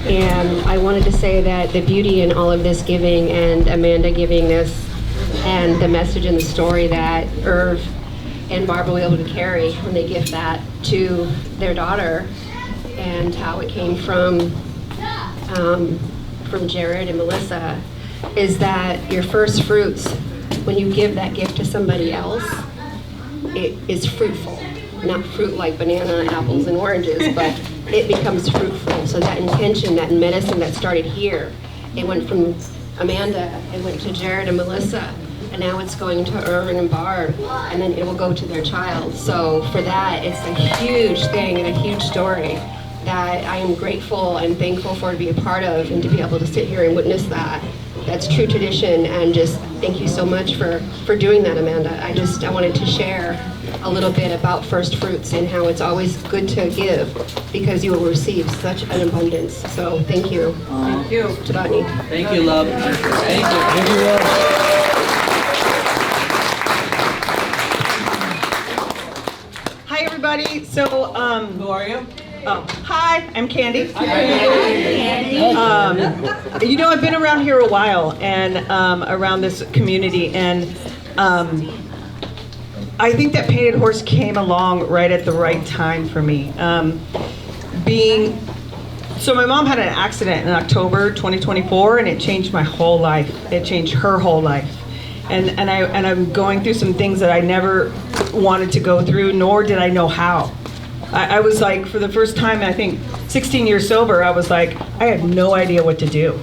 [SPEAKER 11] And I wanted to say that the beauty in all of this giving, and Amanda giving this, and the message and the story that Irv and Barbara were able to carry when they gift that to their daughter, and how it came from Jarrod and Melissa, is that your first fruits, when you give that gift to somebody else, it is fruitful. Not fruit like banana, apples, and oranges, but it becomes fruitful. So that intention, that medicine that started here, it went from Amanda, it went to Jarrod and Melissa, and now it's going to Irvin and Barb, and then it will go to their child. So for that, it's a huge thing and a huge story that I am grateful and thankful for to be a part of, and to be able to sit here and witness that. That's true tradition, and just thank you so much for doing that, Amanda. I wanted to share a little bit about first fruits and how it's always good to give, because you will receive such an abundance. So thank you. Thank you. Tabani.
[SPEAKER 1] Thank you, Love. Thank you.
[SPEAKER 7] Thank you, Love.
[SPEAKER 12] Hi, everybody. So,
[SPEAKER 1] Who are you?
[SPEAKER 12] Oh, hi, I'm Candy. I've been around here a while, and around this community, and I think that Painted Horse came along right at the right time for me. So my mom had an accident in October 2024, and it changed my whole life. It changed her whole life. And I'm going through some things that I never wanted to go through, nor did I know how. I was like, for the first time, I think 16 years sober, I was like, I had no idea what to do.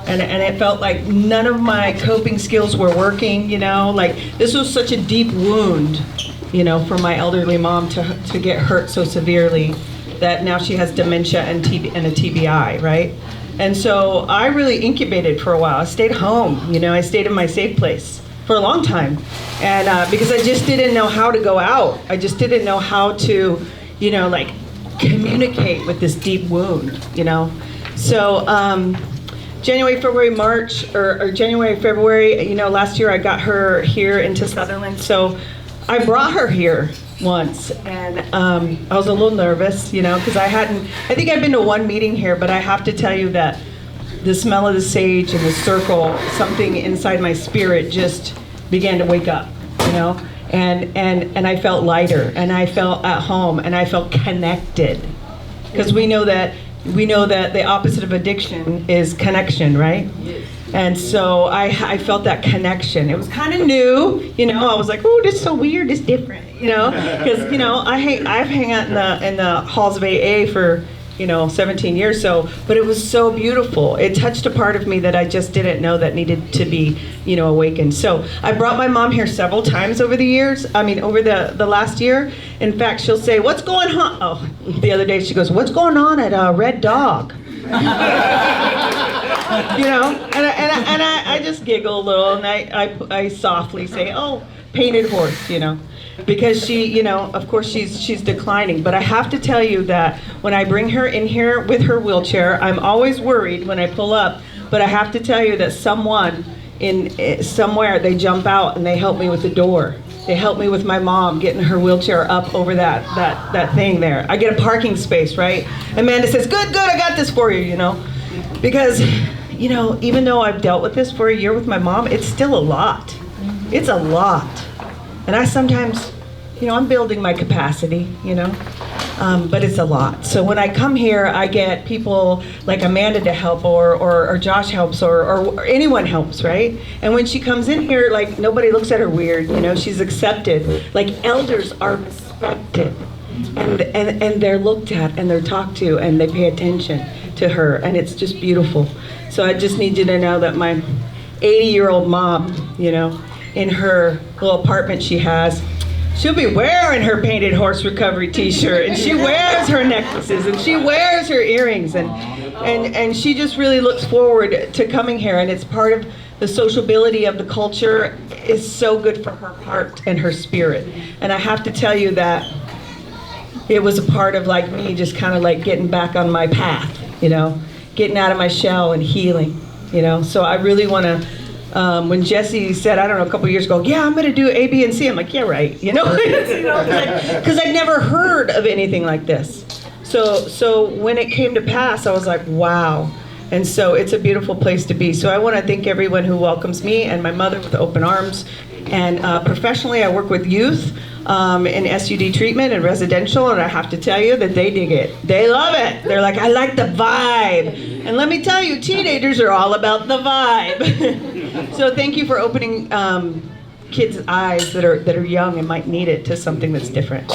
[SPEAKER 12] And it felt like none of my coping skills were working, like this was such a deep wound, for my elderly mom to get hurt so severely that now she has dementia and a TBI, right? And so I really incubated for a while. I stayed home, I stayed in my safe place for a long time. And because I just didn't know how to go out. I just didn't know how to, communicate with this deep wound, So January, February, March, or January, February, last year I got her here into Sutherland. So I brought her here once, and I was a little nervous, because I think I've been to one meeting here, but I have to tell you that the smell of the sage and the circle, something inside my spirit just began to wake up, and I felt lighter, and I felt at home, and I felt connected, because we know that the opposite of addiction is connection, right? Yes. And so I felt that connection. It was kind of new, I was like, oh, this is so weird, it's different, because I've hung out in the halls of AA for 17 years, but it was so beautiful. It touched a part of me that I just didn't know that needed to be, awakened. So I brought my mom here several times over the years. over the last year. In fact, she'll say, what's going on? Oh, the other day she goes, what's going on at Red Dog? And I just giggle a little, and I softly say, oh, Painted Horse, because she, of course she's declining. But I have to tell you that when I bring her in here with her wheelchair, I'm always worried when I pull up, but I have to tell you that someone somewhere, they jump out and they help me with the door. They help me with my mom getting her wheelchair up over that thing there. I get a parking space, right? Amanda says, good, I got this for you, you know? Because, you know, even though I've dealt with this for a year with my mom, it's still a lot. It's a lot. And I sometimes, you know, I'm building my capacity, you know? But it's a lot. So when I come here, I get people like Amanda to help, or Josh helps, or anyone helps, right? And when she comes in here, like, nobody looks at her weird, you know, she's accepted. Like, elders are respected, and they're looked at, and they're talked to, and they pay attention to her, and it's just beautiful. So I just need you to know that my 80-year-old mom, you know, in her little apartment she has, she'll be wearing her Painted Horse Recovery t-shirt, and she wears her necklaces, and she wears her earrings, and she just really looks forward to coming here, and it's part of the sociability of the culture is so good for her heart and her spirit. And I have to tell you that it was a part of like me just kind of like getting back on my path, you know, getting out of my shell and healing, you know. So I really want to, when Jesse said, I don't know, a couple years ago, yeah, I'm going to do A, B, and C. I'm like, yeah, right. You know, because I'd never heard of anything like this. So when it came to pass, I was like, wow. And so it's a beautiful place to be. So I want to thank everyone who welcomes me and my mother with open arms. And professionally, I work with youth in SUD treatment and residential, and I have to tell you that they dig it. They love it. They're like, I like the vibe. And let me tell you, teenagers are all about the vibe. So thank you for opening kids' eyes that are young and might need it to something that's different.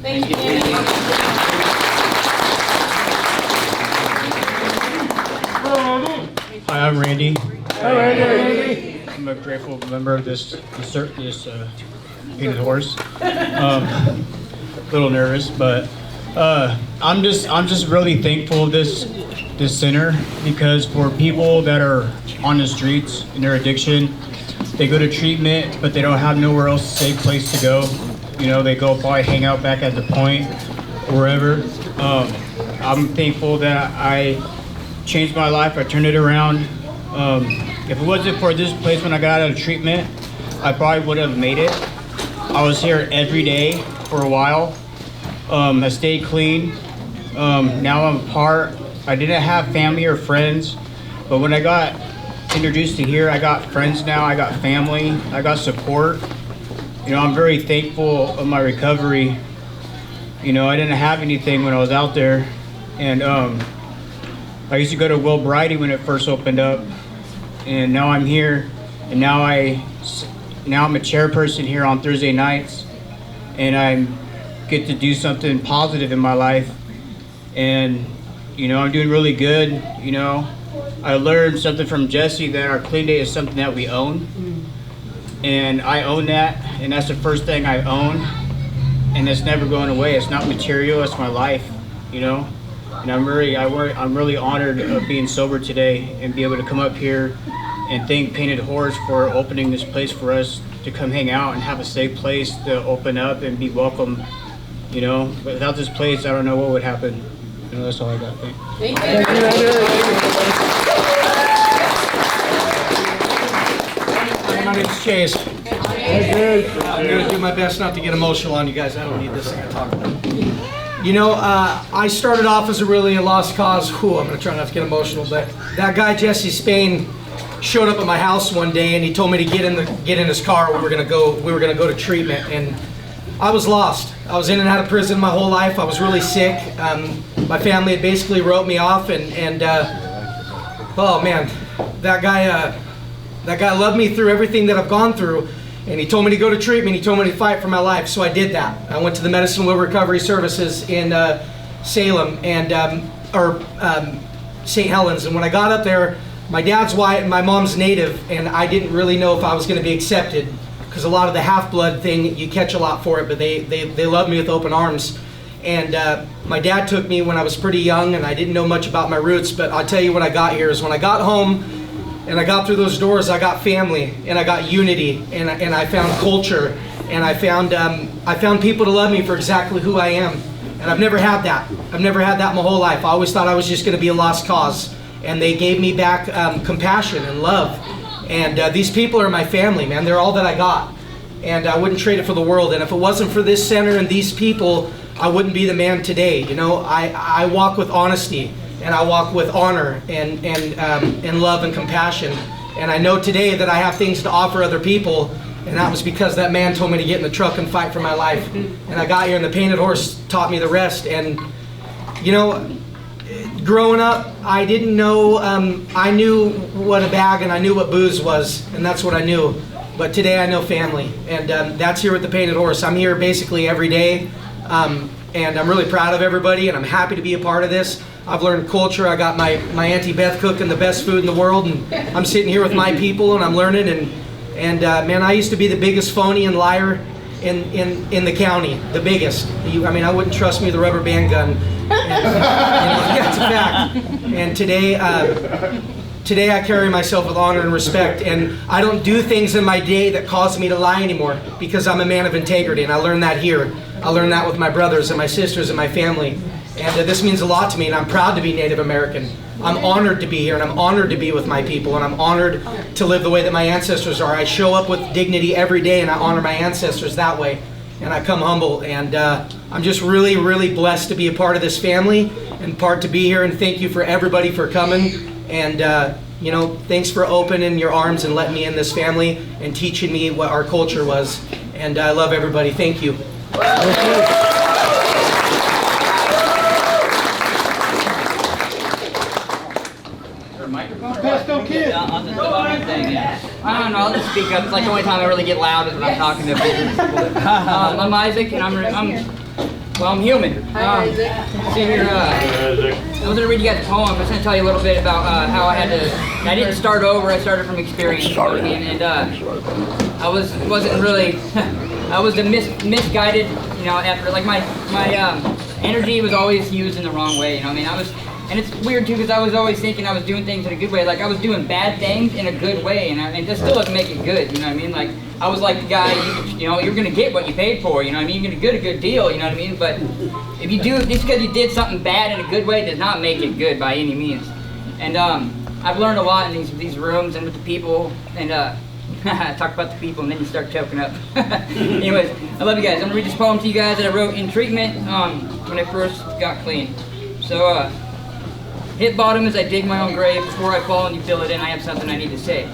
[SPEAKER 6] Thank you.
[SPEAKER 13] Hi, I'm Randy. Hi, Randy. I'm a grateful member of this Painted Horse. A little nervous, but I'm just really thankful of this center, because for people that are on the streets in their addiction, they go to treatment, but they don't have nowhere else a safe place to go. You know, they go probably hang out back at the point or wherever. I'm thankful that I changed my life. I turned it around. If it wasn't for this place when I got out of treatment, I probably would have made it. I was here every day for a while. I stayed clean. Now I'm a part. I didn't have family or friends, but when I got introduced to here, I got friends now. I got family. I got support. You know, I'm very thankful of my recovery. You know, I didn't have anything when I was out there, and I used to go to Wellbriety when it first opened up, and now I'm here, and now I'm a chairperson here on Thursday nights, and I get to do something positive in my life, and you know, I'm doing really good. You know, I learned something from Jesse that our clean day is something that we own, and I own that, and that's the first thing I own, and it's never going away. It's not material, it's my life, you know. And I'm really honored of being sober today and be able to come up here and thank Painted Horse for opening this place for us to come hang out and have a safe place to open up and be welcome. You know, but without this place, I don't know what would happen. You know, that's all I got. Thank you.
[SPEAKER 7] My name's Chase. I'm going to do my best not to get emotional on you guys. I don't need this thing to talk about. You know, I started off as a lost cause. I'm going to try not to get emotional, but that guy Jesse Spain showed up at my house one day, and he told me to get in his car. We were going to go to treatment, and I was lost. I was in and out of prison my whole life. I was really sick. My family had basically wrote me off, and oh man, that guy loved me through everything that I've gone through. And he told me to go to treatment. He told me to fight for my life, so I did that. I went to the Medicine Wheel Recovery Services in Salem and St. Helens. And when I got up there, my dad's white and my mom's native, and I didn't really know if I was going to be accepted, because a lot of the half-blood thing, you catch a lot for it, but they love me with open arms. And my dad took me when I was pretty young, and I didn't know much about my roots, but I'll tell you when I got here is when I got home, and I got through those doors, I got family, and I got unity, and I found culture, and I found people to love me for exactly who I am. And I've never had that. I've never had that my whole life. I always thought I was just going to be a lost cause. And they gave me back compassion and love. And these people are my family, man. They're all that I got. and I wouldn't trade it for the world. And if it wasn't for this center and these people, I wouldn't be the man today. You know, I walk with honesty, and I walk with honor and love and compassion. And I know today that I have things to offer other people, and that was because that man told me to get in the truck and fight for my life. And I got here, and the Painted Horse taught me the rest. And you know, growing up, I didn't know, I knew what a bag and I knew what booze was, and that's what I knew. But today I know family, and that's here with the Painted Horse. I'm here basically every day, and I'm really proud of everybody, and I'm happy to be a part of this. I've learned culture. I got my Auntie Beth cooking the best food in the world, and I'm sitting here with my people, and I'm learning. And man, I used to be the biggest phony and liar in the county, the biggest. I mean, I wouldn't trust me with a rubber band gun. And, that's a fact. And today I carry myself with honor and respect, and I don't do things in my day that cause me to lie anymore, because I'm a man of integrity, and I learned that here. I learned that with my brothers and my sisters and my family. And this means a lot to me, and I'm proud to be Native American. I'm honored to be here, and I'm honored to be with my people, and I'm honored to live the way that my ancestors are. I show up with dignity every day, and I honor my ancestors that way. And I come humble, and I'm just really, really blessed to be a part of this family and part to be here. And thank you for everybody for coming. And you know, thanks for opening your arms and letting me in this family and teaching me what our culture was. And I love everybody. Thank you.
[SPEAKER 14] I don't know, I'll just speak up. It's like the only time I really get loud is when I'm talking to people. I'm Isaac, and I'm human. See here, I was going to read you guys a poem. I'm just going to tell you a little bit about how I didn't start over, I started from experience. And I wasn't really, I was misguided, you know, after, like my energy was always used in the wrong way, you know what I mean? And it's weird too, because I was always thinking I was doing things in a good way. Like I was doing bad things in a good way, and that still doesn't make it good, you know what I mean? Like I was like the guy, you know, you're gonna get what you paid for, you know what I mean? You're gonna get a good deal, you know what I mean? But if you do, just because you did something bad in a good way does not make it good by any means. And I've learned a lot in these rooms and with the people, and talk about the people and then you start choking up. Anyways, I love you guys. I'm gonna read this poem to you guys that I wrote in treatment when I first got clean. So, hit bottom as I dig my own grave. Before I fall and you fill it in, I have something I need to say.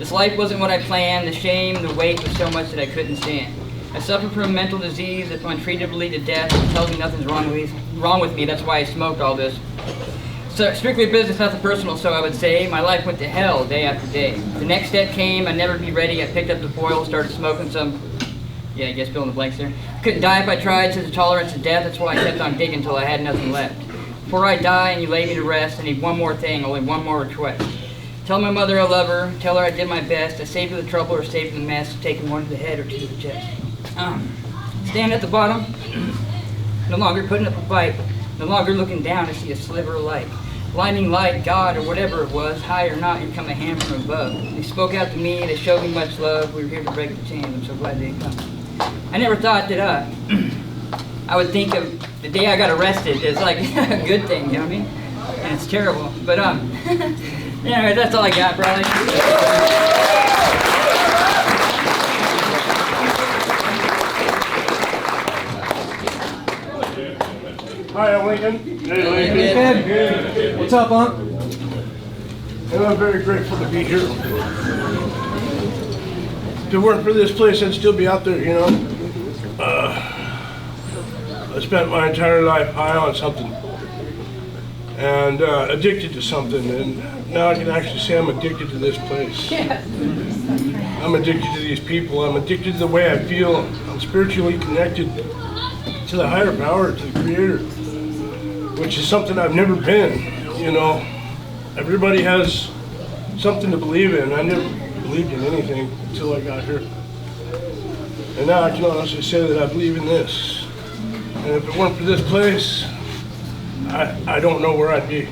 [SPEAKER 14] This life wasn't what I planned. The shame, the weight was so much that I couldn't stand. I suffer from a mental disease that untreated will lead to death. It tells me nothing's wrong with me. That's why I smoked all this. So strictly business, nothing personal, so I would say. My life went to hell day after day. The next step came. I'd never be ready. I picked up the foil, started smoking some. Yeah, I guess fill in the blanks there. Couldn't die if I tried, since the tolerance to death. That's why I kept on digging until I had nothing left. Before I die and you lay me to rest, I need one more thing, only one more request. Tell my mother I love her, tell her I did my best. I saved her the trouble or saved her the mess, taking one to the head or two to the chest. Stand at the bottom, no longer putting up a fight, no longer looking down to see a sliver of light. Blinding light, God, or whatever it was, high or not, here come a hand from above. They spoke out to me, they showed me much love. We were here to break the chains, I'm so glad they come. I never thought that I would think of the day I got arrested as like a good thing, you know what I mean? And it's terrible, but anyway, that's all I got, probably.
[SPEAKER 15] Hi, I'm Lincoln. Hey,
[SPEAKER 7] Lincoln. What's up, Unc?
[SPEAKER 15] And I'm very grateful to be here. If it weren't for this place, I'd still be out there, you know. I spent my entire life high on something and addicted to something, and now I can actually say I'm addicted to this place. I'm addicted to these people. I'm addicted to the way I feel. I'm spiritually connected to the higher power, to the Creator, which is something I've never been. You know, everybody has something to believe in. I never believed in anything until I got here. And now I can honestly say that I believe in this. And if it weren't for this place, I don't know where I'd be.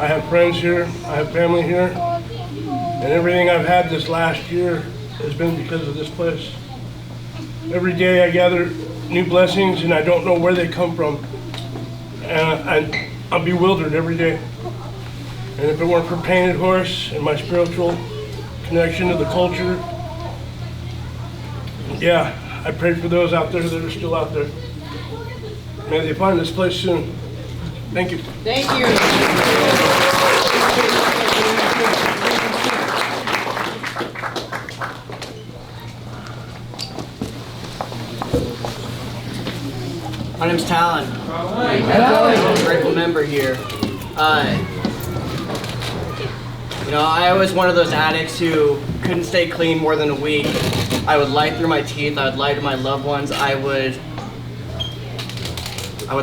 [SPEAKER 15] I have friends here, I have family here, and everything I've had this last year has been because of this place. Every day I gather new blessings and I don't know where they come from. And I'm bewildered every day. And if it weren't for Painted Horse and my spiritual connection to the culture, yeah, I prayed for those out there that are still out there. May they find this place soon. Thank you.
[SPEAKER 3] Thank you.
[SPEAKER 14] My name's Talon. I'm a grateful member here. You know, I was one of those addicts who couldn't stay clean more than a week. I would lie through my teeth. I would lie to my loved ones. I would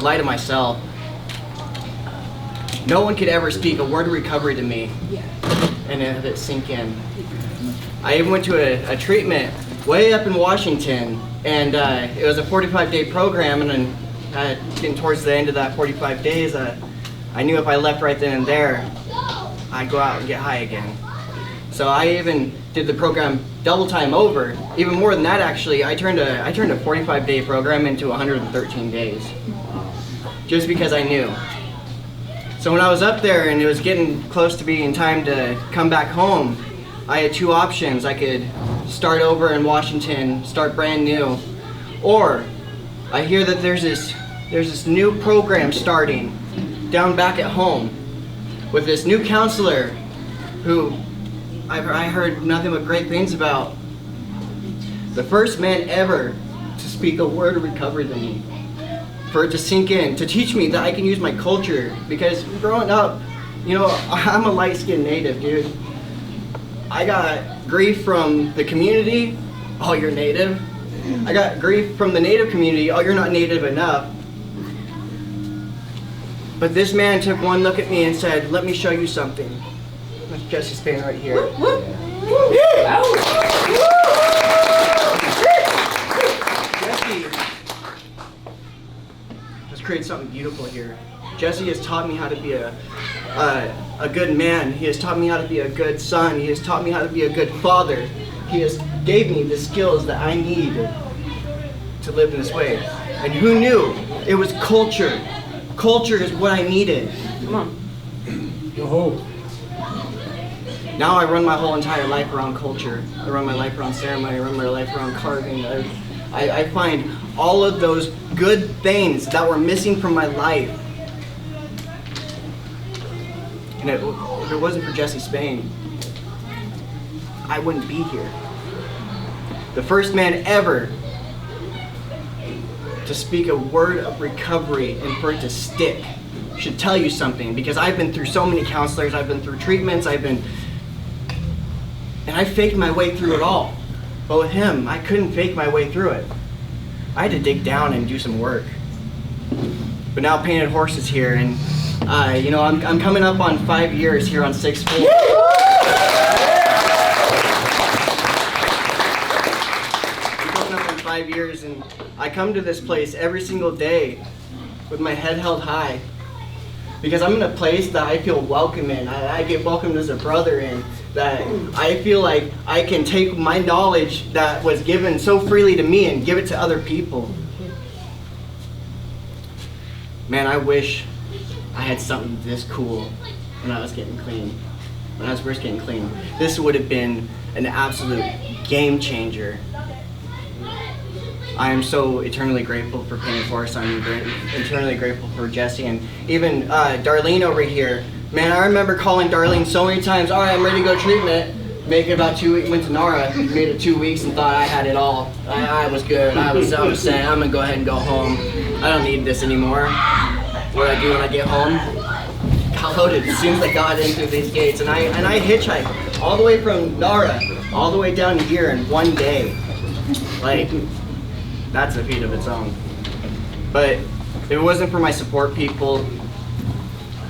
[SPEAKER 14] lie to myself. No one could ever speak a word of recovery to me and have it sink in. I even went to a treatment way up in Washington, and it was a 45-day program, and then getting towards the end of that 45 days, I knew if I left right then and there, I'd go out and get high again. So I even did the program double time over. Even more than that, actually, I turned a 45-day program into 113 days, just because I knew. So when I was up there and it was getting close to being time to come back home, I had two options. I could start over in Washington, start brand new, or I hear that there's this new program starting down back at home with this new counselor who I heard nothing but great things about. The first man ever to speak a word of recovery to me, for it to sink in, to teach me that I can use my culture. Because growing up, you know, I'm a light-skinned native, dude. I got grief from the community, oh, you're native. I got grief from the native community, oh, you're not native enough. But this man took one look at me and said, let me show you something. That's Jesse Spain right here. Jesse has created something beautiful here. Jesse has taught me how to be a good man. He has taught me how to be a good son. He has taught me how to be a good father. He has gave me the skills that I need to live in this way. And who knew? It was culture. Culture is what I needed. Come on. Yo-ho. Now I run my whole entire life around culture. I run my life around ceremony. I run my life around carving. I find all of those good things that were missing from my life. And if it wasn't for Jesse Spain, I wouldn't be here. The first man ever to speak a word of recovery and for it to stick should tell you something, because I've been through so many counselors, I've been through treatments, and I faked my way through it all. But with him, I couldn't fake my way through it. I had to dig down and do some work. But now Painted Horse is here, and you know, I'm coming up on 5 years here on 6th Floor. I'm coming up on 5 years, and I come to this place every single day with my head held high, because I'm in a place that I feel welcome in. I get welcomed as a brother in, that I feel like I can take my knowledge that was given so freely to me and give it to other people. Man, I wish I had something this cool when I was getting clean. When I was first getting clean. This would have been an absolute game changer. I am so eternally grateful for Painted Horse. I'm eternally grateful for Jesse, and even Darlene over here. Man, I remember calling Darlene so many times, all right, I'm ready to go treatment. Make it about 2 weeks, went to Nara, made it 2 weeks and thought I had it all. I was good, I was saying, I'm gonna go ahead and go home. I don't need this anymore. What I do when I get home? Got loaded as soon as I got in through these gates, and I hitchhiked all the way from Nara, all the way down here in one day. Like, that's a feat of its own. But if it wasn't for my support people,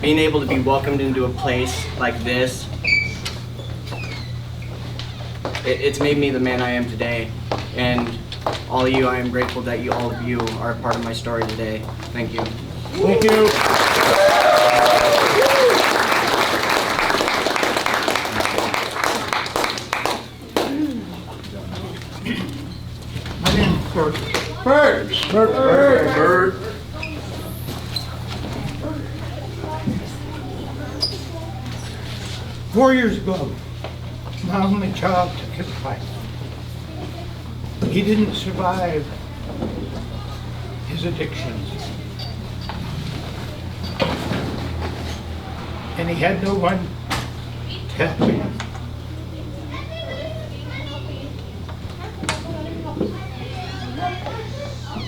[SPEAKER 14] being able to be welcomed into a place like this, it's made me the man I am today. And all of you, I am grateful that all of you are a part of my story today. Thank you.
[SPEAKER 15] Thank you.
[SPEAKER 5] My name's Bert.
[SPEAKER 15] Bert.
[SPEAKER 5] 4 years ago, my only child took his life.
[SPEAKER 15] He didn't survive his addictions. And he had no one to help him.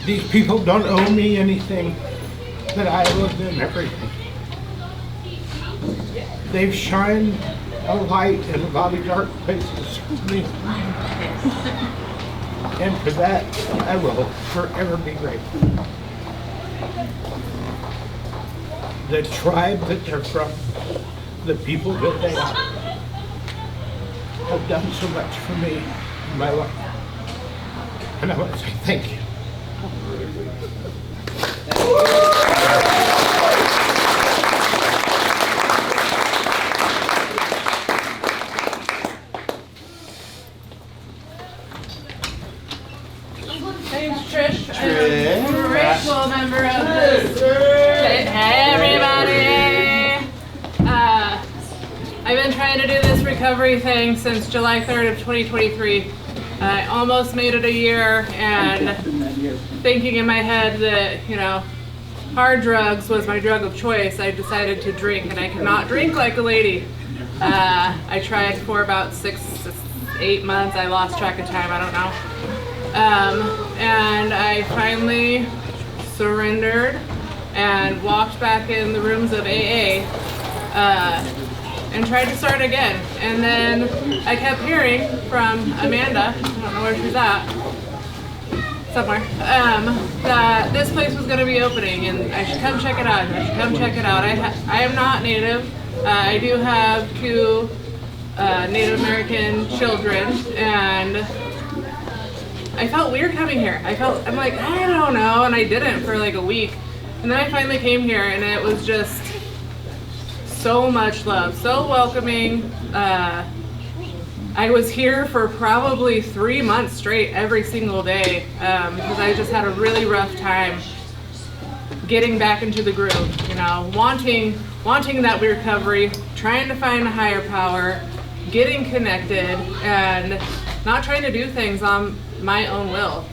[SPEAKER 15] These people don't owe me anything, but I owe them everything. They've shined a light in a lot of dark places for me. And for that, I will forever be grateful. The tribe that they're from, the people that they are, have done so much for me in my life. And I want to say thank you.
[SPEAKER 3] Name's Trish. I'm a grateful member of this. Hey everybody! I've been trying to do this recovery thing since July 3rd of 2023. I almost made it a year, and thinking in my head that, you know, hard drugs was my drug of choice, I decided to drink, and I cannot drink like a lady. I tried for about 6 to 8 months. I lost track of time, I don't know. And I finally surrendered and walked back in the rooms of AA and tried to start again. And then I kept hearing from Amanda, I don't know where she's at, somewhere, that this place was going to be opening and I should come check it out. I should come check it out. I am not Native. I do have 2 Native American children, and I felt weird coming here. I'm like, I don't know, and I didn't for like a week. And then I finally came here, and it was just so much love, so welcoming. I was here for probably 3 months straight every single day because I just had a really rough time getting back into the groove, you know, wanting that recovery, trying to find a higher power, getting connected, and not trying to do things on my own will.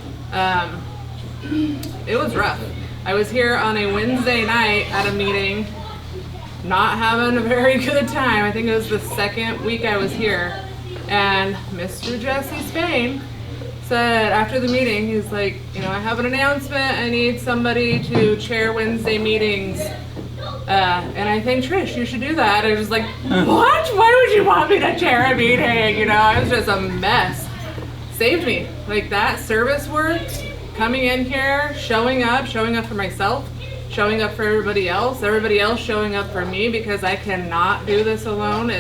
[SPEAKER 3] It was rough. I was here on a Wednesday night at a meeting, not having a very good time. I think it was the 2nd week I was here, and Mr. Jesse Spain said after the meeting, he's like, you know, I have an announcement. I need somebody to chair Wednesday meetings. And I think, Trish, you should do that. I was like, what? Why would you want me to chair a meeting? You know, I was just a mess. Saved me. Like that service work, coming in here, showing up for myself, showing up for everybody else showing up for me, because I cannot do this alone.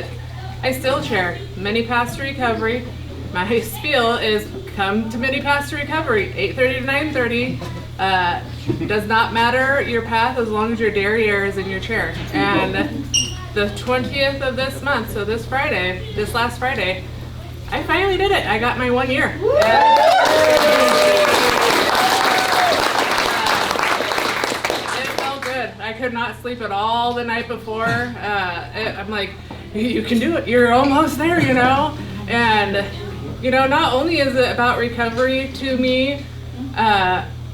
[SPEAKER 3] I still chair Mini Paths to Recovery. My spiel is come to Mini Paths to Recovery, 8:30 to 9:30. Does not matter your path as long as your derriere is in your chair. And the 20th of this month, so this last Friday, I finally did it. I got my 1 year. It felt good. I could not sleep at all the night before. I'm like, you can do it. You're almost there, you know? And, you know, not only is it about recovery to me,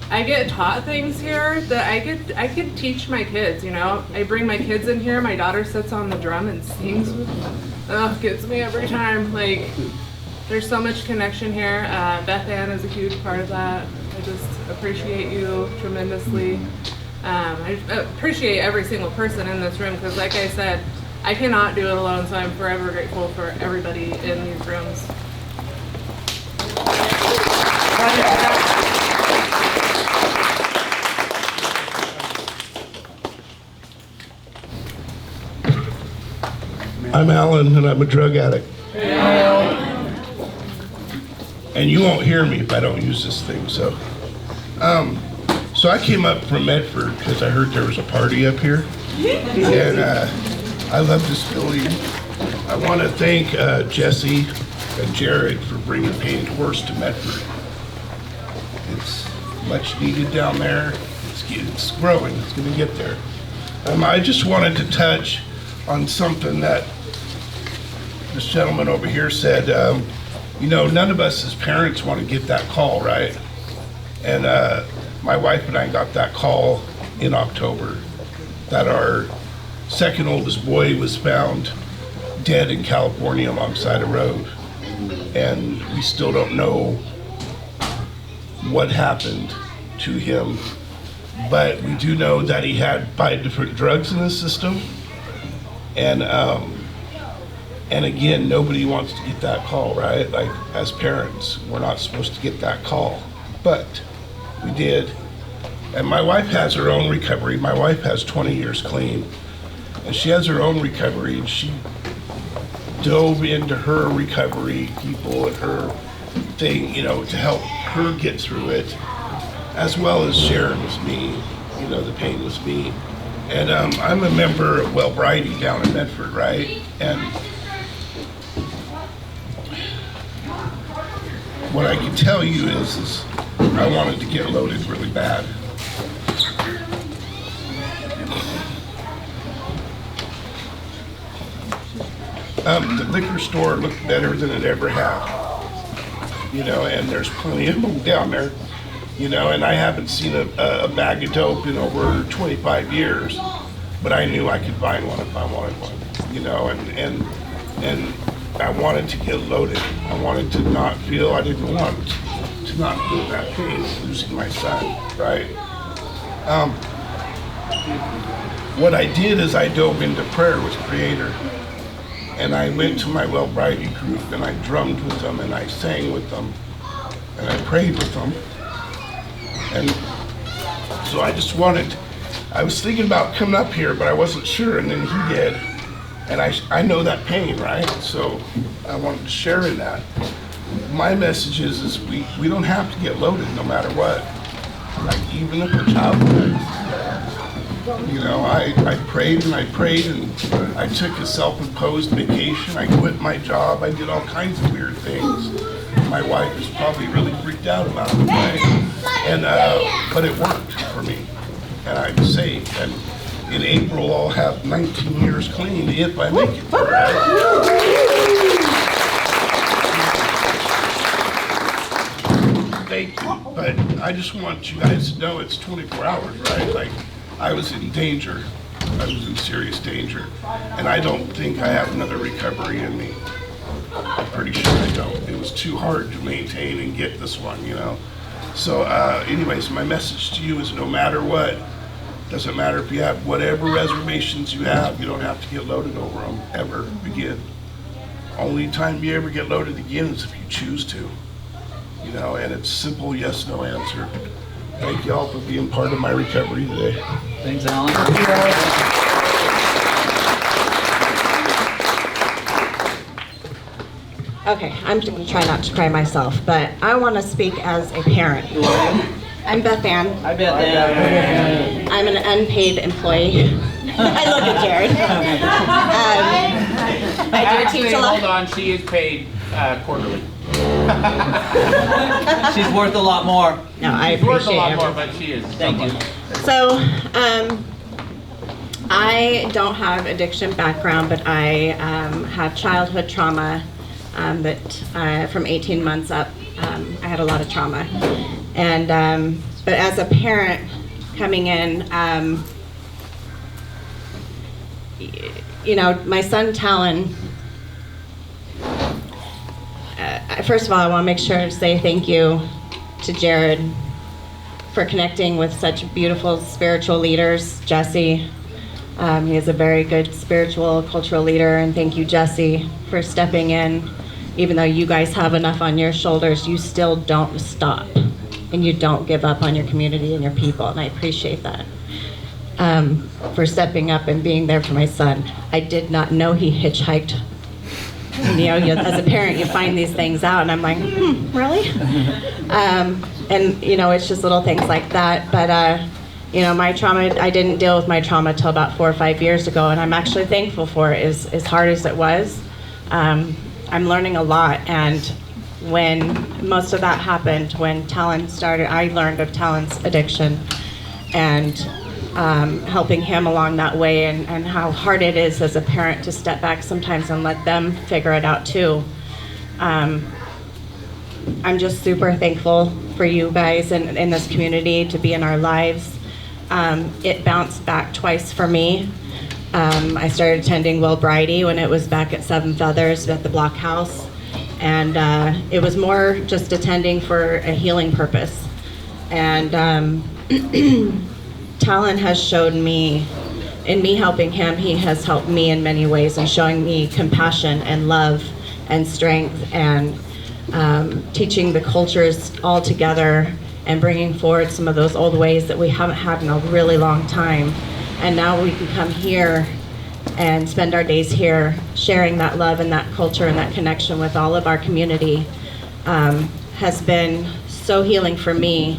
[SPEAKER 3] I get taught things here that I could teach my kids, you know? I bring my kids in here. My daughter sits on the drum and sings. Gets me every time. Like, there's so much connection here. Beth Ann is a huge part of that. I just appreciate you tremendously. I appreciate every single person in this room, because like I said, I cannot do it alone, so I'm forever grateful for everybody in these rooms.
[SPEAKER 16] I'm Alan, and I'm a drug addict. And you won't hear me if I don't use this thing, so. So I came up from Medford because I heard there was a party up here. And I love this building. I want to thank Jesse and Jarrod for bringing Painted Horse to Medford. It's much needed down there. It's growing, it's going to get there. I just wanted to touch on something that this gentleman over here said. you know, none of us as parents want to get that call, right? And my wife and I got that call in October that our second oldest boy was found dead in California alongside a road. And we still don't know what happened to him, but we do know that he had 5 different drugs in his system. And again, nobody wants to get that call, right? Like, as parents, we're not supposed to get that call, but we did. And my wife has her own recovery. My wife has 20 years clean, and she has her own recovery, and she dove into her recovery people and her thing, you know, to help her get through it, as well as sharing with me, you know, the pain with me. And I'm a member of Wellbriety down in Medford, right? And what I can tell you is I wanted to get loaded really bad. The liquor store looked better than it ever had, you know, and there's plenty of them down there, you know, and I haven't seen a bag of dope in over 25 years, but I knew I could find one if I wanted one, you know, and I wanted to get loaded. I wanted to not feel, I didn't want to not feel that pain of losing my son, right? What I did is I dove into prayer with Creator. And I went to my wellbriety group and I drummed with them and I sang with them and I prayed with them. And so I was thinking about coming up here, but I wasn't sure, and then he did. And I know that pain, right? So I wanted to share in that. My message is we don't have to get loaded no matter what. Like, even if a child dies. You know, I prayed and I I took a self-imposed vacation. I quit my job. I did all kinds of weird things. My wife was probably really freaked out about it, right? And but it worked for me, and I'm safe. And in April, I'll have 19 years clean if I make it through, right? Thank you, but I just want you guys to know it's 24 hours, right? Like, I was in danger. I was in serious danger. And I don't think I have another recovery in me. I'm pretty sure I don't. It was too hard to maintain and get this one, you know? So anyways, my message to you is no matter what, doesn't matter if you have whatever reservations you have, you don't have to get loaded over them ever again. Only time you ever get loaded again is if you choose to. You know, and it's simple yes, no answer. Thank you all for being part of my recovery today.
[SPEAKER 1] Thanks, Alan.
[SPEAKER 6] Okay, I'm going to try not to cry myself, but I want to speak as a parent. I'm Beth Ann.
[SPEAKER 1] Hi, Beth Ann.
[SPEAKER 6] I'm an unpaid employee. I look at Jarrod. I do teach a lot.
[SPEAKER 4] Hold on, she is paid quarterly.
[SPEAKER 1] She's worth a lot more.
[SPEAKER 6] No, I
[SPEAKER 4] She's worth a
[SPEAKER 6] appreciate
[SPEAKER 4] lot
[SPEAKER 6] it.
[SPEAKER 4] more, but she is.
[SPEAKER 1] Thank you.
[SPEAKER 6] So, I don't have addiction background, but I have childhood trauma that from 18 months up, I had a lot of trauma. And, but as a parent coming in, you know, my son Talon, first of all, I want to make sure to say thank you to Jarrod for connecting with such beautiful spiritual leaders. Jesse, he is a very good spiritual, cultural leader, and thank you, Jesse, for stepping in. Even though you guys have enough on your shoulders, you still don't stop, and you don't give up on your community and your people, and I appreciate that. For stepping up and being there for my son. I did not know he hitchhiked. You know, as a parent, you find these things out, and I'm like, really? And, you know, it's just little things like that. But, you know, my trauma, I didn't deal with my trauma till about 4 or 5 years ago, and I'm actually thankful for it, as hard as it was. I'm learning a lot, and when most of that happened, when Talon started, I learned of Talon's addiction, and helping him along that way, and how hard it is as a parent to step back sometimes and let them figure it out too.
[SPEAKER 17] I'm just super thankful for you guys and in this community to be in our lives. It bounced back twice for me. I started attending wellbriety when it was back at Seven Feathers at the Block House. And it was more just attending for a healing purpose. And Talon has shown me, in me helping him, he has helped me in many ways and showing me compassion and love and strength and teaching the cultures all together and bringing forward some of those old ways that we haven't had in a really long time. And now we can come here and spend our days here sharing that love and that culture and that connection with all of our community has been so healing for me.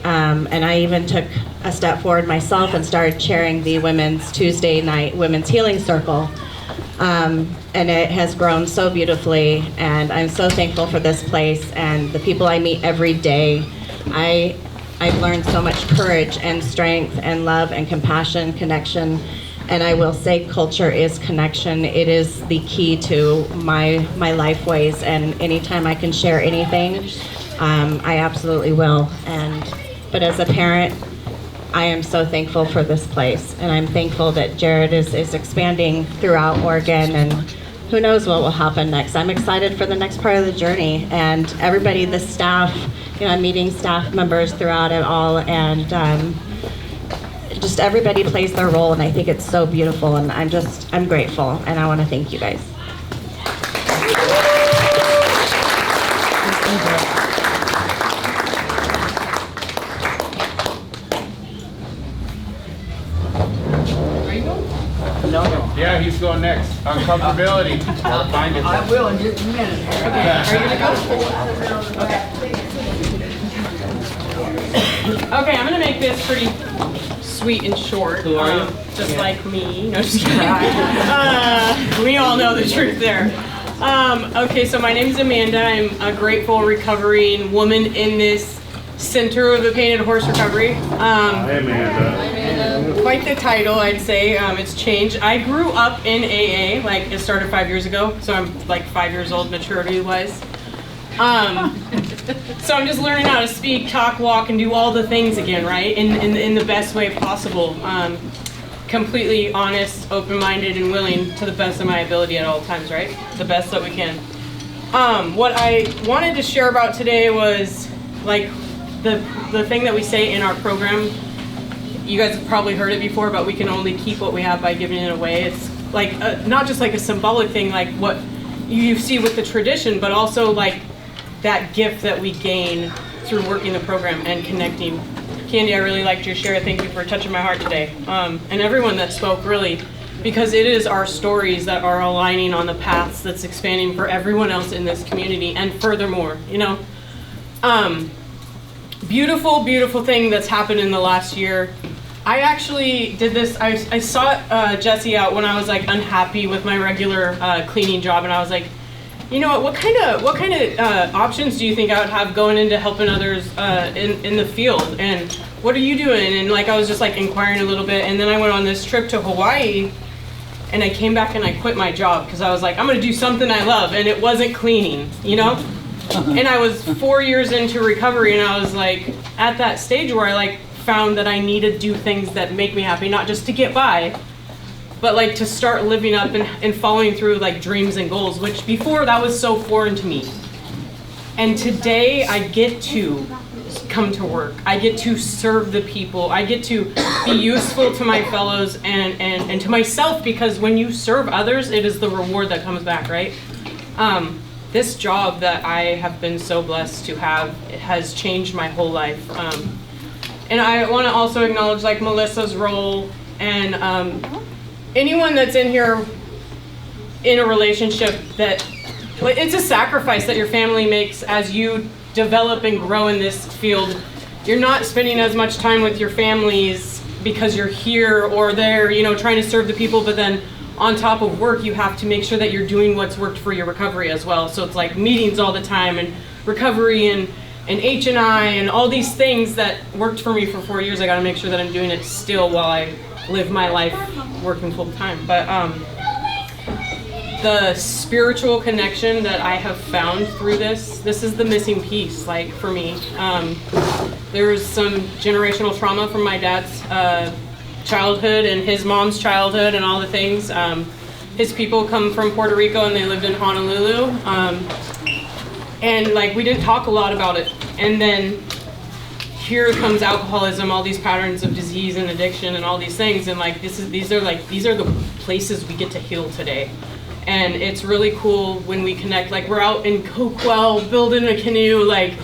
[SPEAKER 17] And I even took a step forward myself and started chairing the Women's Tuesday night Women's Healing Circle. And it has grown so beautifully, and I'm so thankful for this place and the people I meet every day. I've learned so much courage and strength and love and compassion, connection, and I will say culture is connection. It is the key to my life ways, and anytime I can share anything, I absolutely will. But as a parent, I am so thankful for this place, and I'm thankful that Jarrod is expanding throughout Oregon, and who knows what will happen next. I'm excited for the next part of the journey, and everybody, the staff, I'm meeting staff members throughout it all, and just everybody plays their role, and I think it's so beautiful, and I'm grateful, and I want to thank you guys.
[SPEAKER 2] Yeah, he's going next. Uncomfortability. Gotta find it.
[SPEAKER 14] I will in just a minute. Okay, are you gonna go?
[SPEAKER 18] Okay, I'm gonna make this pretty sweet and short.
[SPEAKER 1] Who are you?
[SPEAKER 18] Just like me. No, just kidding. We all know the truth there. Okay, so my name is Amanda. I'm a grateful, recovering woman in this center of the Painted Horse Recovery.
[SPEAKER 2] Hi, Amanda.
[SPEAKER 18] Quite the title, I'd say. It's changed. I grew up in AA, like it started 5 years ago, so I'm like 5 years old maturity-wise. So I'm just learning how to speak, talk, walk, and do all the things again, right? In the best way possible. Completely honest, open-minded, and willing to the best of my ability at all times, right? The best that we can. What I wanted to share about today was like the thing that we say in our program. You guys have probably heard it before, but we can only keep what we have by giving it away. It's like not just like a symbolic thing like what you see with the tradition, but also like that gift that we gain through working the program and connecting. Candy, I really liked your share. Thank you for touching my heart today. And everyone that spoke, really, because it is our stories that are aligning on the paths that's expanding for everyone else in this community. And furthermore, beautiful, beautiful thing that's happened in the last year. I actually did this, I sought Jesse out when I was like unhappy with my regular cleaning job, and I was like, you know what kind of options do you think I would have going into helping others in the field, and what are you doing? And like I was just like inquiring a little bit, and then I went on this trip to Hawaii, and I came back and I quit my job because I was like, I'm gonna do something I love, and it wasn't cleaning, And I was 4 years into recovery, and I was like at that stage where I like found that I need to do things that make me happy, not just to get by, but like to start living up and following through like dreams and goals, which before that was so foreign to me. And today I get to come to work. I get to serve the people. I get to be useful to my fellows and to myself, because when you serve others, it is the reward that comes back, right? This job that I have been so blessed to have, it has changed my whole life. And I want to also acknowledge like Melissa's role, and anyone that's in here in a relationship that, it's a sacrifice that your family makes as you develop and grow in this field. You're not spending as much time with your families because you're here or there, trying to serve the people, but then on top of work, you have to make sure that you're doing what's worked for your recovery as well. So it's like meetings all the time, and recovery, and H&I, and all these things that worked for me for 4 years. I got to make sure that I'm doing it still while I live my life working full time. But the spiritual connection that I have found through this is the missing piece, like, for me. There's some generational trauma from my dad's childhood and his mom's childhood and all the things. His people come from Puerto Rico and they lived in Honolulu. And like, we didn't talk a lot about it. And then here comes alcoholism, all these patterns of disease and addiction and all these things. And like, these are the places we get to heal today. And it's really cool when we connect. Like, we're out in Coquel building a canoe, like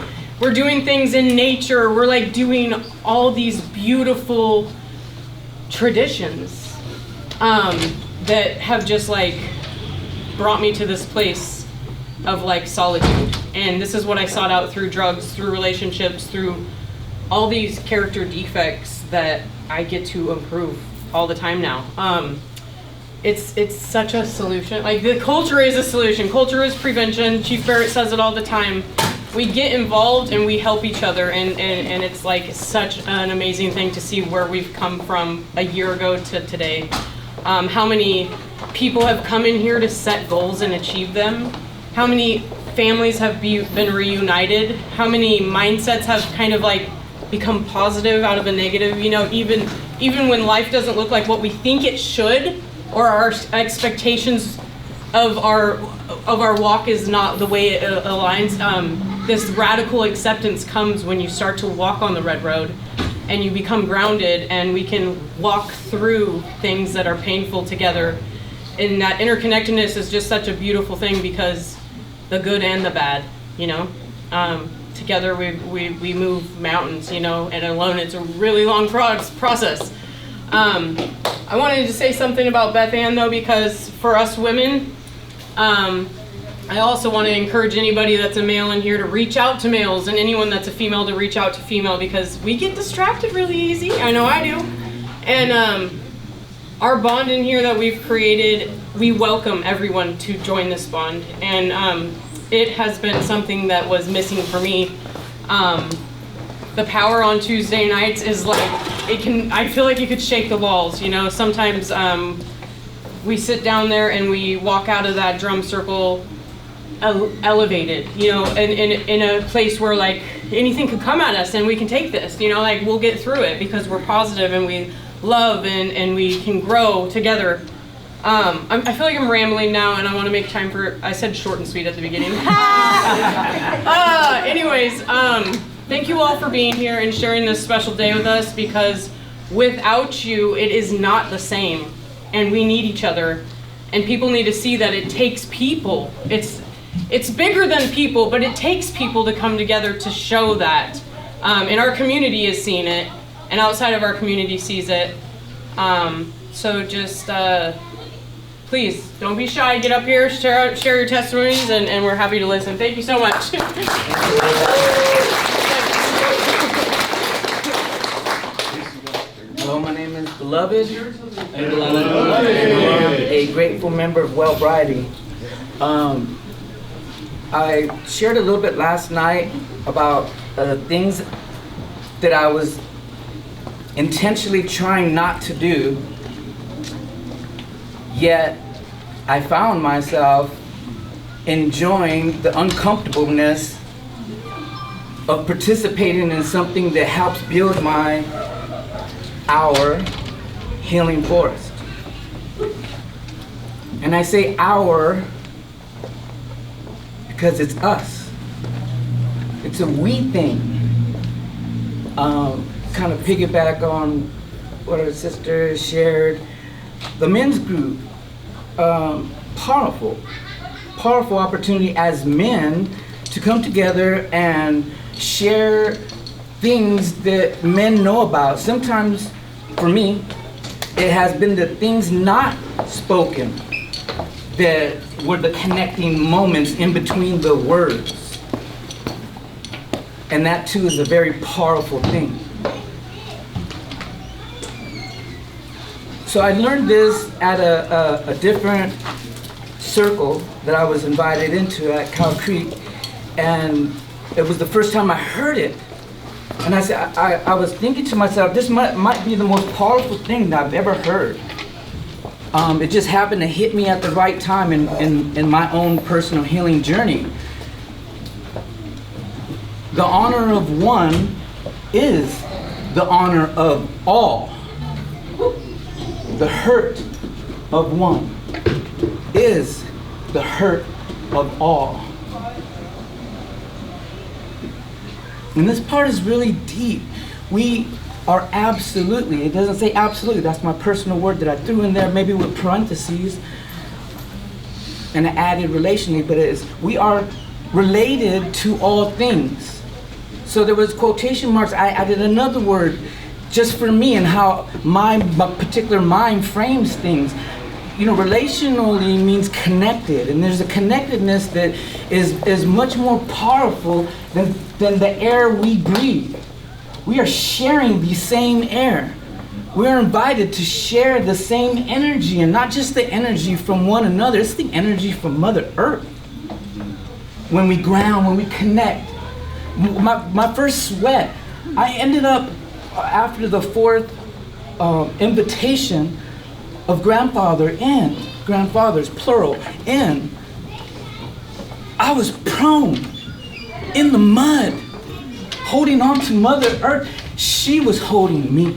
[SPEAKER 18] we're doing things in nature. We're like doing all these beautiful traditions that have just like brought me to this place of like solitude. And this is what I sought out through drugs, through relationships, through all these character defects that I get to improve all the time now. It's such a solution. Like, the culture is a solution. Culture is prevention. Chief Barrett says it all the time. We get involved and we help each other, and it's like such an amazing thing to see where we've come from a year ago to today. How many people have come in here to set goals and achieve them? How many families have been reunited? How many mindsets have kind of like become positive out of a negative? You know, even when life doesn't look like what we think it should, or our expectations of our walk is not the way it aligns. This radical acceptance comes when you start to walk on the red road and you become grounded, and we can walk through things that are painful together. And that interconnectedness is just such a beautiful thing, because the good and the bad, you know, together we move mountains, you know, and alone it's a really long process. I wanted to say something about Beth Ann, though, because for us women, I also want to encourage anybody that's a male in here to reach out to males, and anyone that's a female to reach out to female, because we get distracted really easy. I know I do. And our bond in here that we've created, we welcome everyone to join this bond. And it has been something that was missing for me. The power on Tuesday nights is like, I feel like you could shake the walls, you know. Sometimes we sit down there and we walk out of that drum circle elevated, you know, in a place where like anything could come at us and we can take this, you know, like we'll get through it because we're positive and we love and we can grow together. I feel like I'm rambling now, and I want to make time for, I said short and sweet at the beginning. Anyways, thank you all for being here and sharing this special day with us, because without you, it is not the same, and we need each other, and people need to see that it takes people. It's bigger than people, but it takes people to come together to show that. And our community is seeing it, and outside of our community sees it. So just please don't be shy. Get up here, share your testimonies, and we're happy to listen. Thank you so much.
[SPEAKER 19] Hello, my name is Beloved. I'm a grateful member of wellbriety. I shared a little bit last night about things that I was intentionally trying not to do, yet I found myself enjoying the uncomfortableness of participating in something that helps build our healing forest. And I say our because it's us. It's a we thing. Kind of piggyback on what our sister shared. The men's group, powerful opportunity as men to come together and share things that men know about. Sometimes, for me, it has been the things not spoken that were the connecting moments in between the words. And that too is a very powerful thing. So I learned this at a different circle that I was invited into at Cow Creek, and it was the first time I heard it. And I said, I was thinking to myself, this might be the most powerful thing that I've ever heard. It just happened to hit me at the right time in my own personal healing journey. The honor of one is the honor of all. The hurt of one is the hurt of all. And this part is really deep. We are absolutely, it doesn't say absolutely, that's my personal word that I threw in there, maybe with parentheses and an added relationally, but it is, we are related to all things. So there was quotation marks, I added another word just for me and how my particular mind frames things. You know, relationally means connected, and there's a connectedness that is much more powerful than the air we breathe. We are sharing the same air. We are invited to share the same energy, and not just the energy from one another, it's the energy from Mother Earth. When we ground, when we connect. My first sweat, I ended up, after the fourth invitation of grandfathers, plural, in, I was prone in the mud, holding on to Mother Earth. She was holding me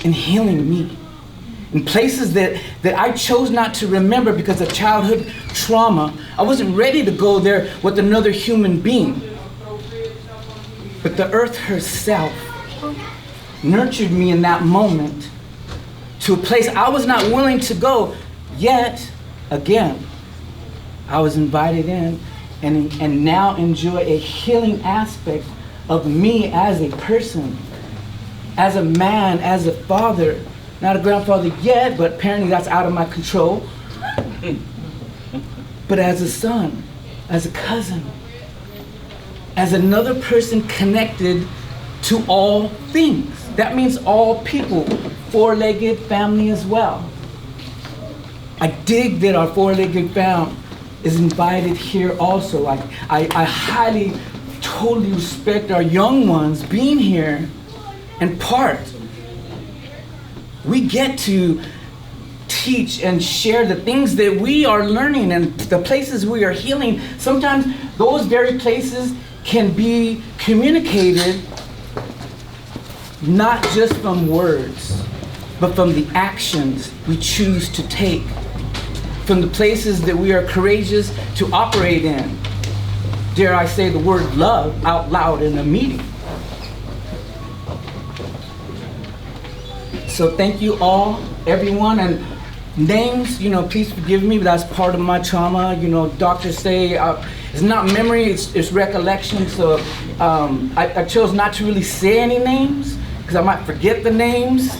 [SPEAKER 19] and healing me in places that I chose not to remember because of childhood trauma. I wasn't ready to go there with another human being. But the earth herself nurtured me in that moment to a place I was not willing to go, yet again, I was invited in and now enjoy a healing aspect of me as a person, as a man, as a father, not a grandfather yet, but apparently that's out of my control, but as a son, as a cousin, as another person connected to all things. That means all people, four-legged family as well. I dig that our four-legged fam is invited here also. I highly, totally respect our young ones being here and part. We get to teach and share the things that we are learning and the places we are healing. Sometimes those very places can be communicated not just from words, but from the actions we choose to take, from the places that we are courageous to operate in. Dare I say the word love out loud in a meeting. So thank you all, everyone, and names, you know, please forgive me, but that's part of my trauma. You know, doctors say it's not memory, it's recollection. So I chose not to really say any names because I might forget the names.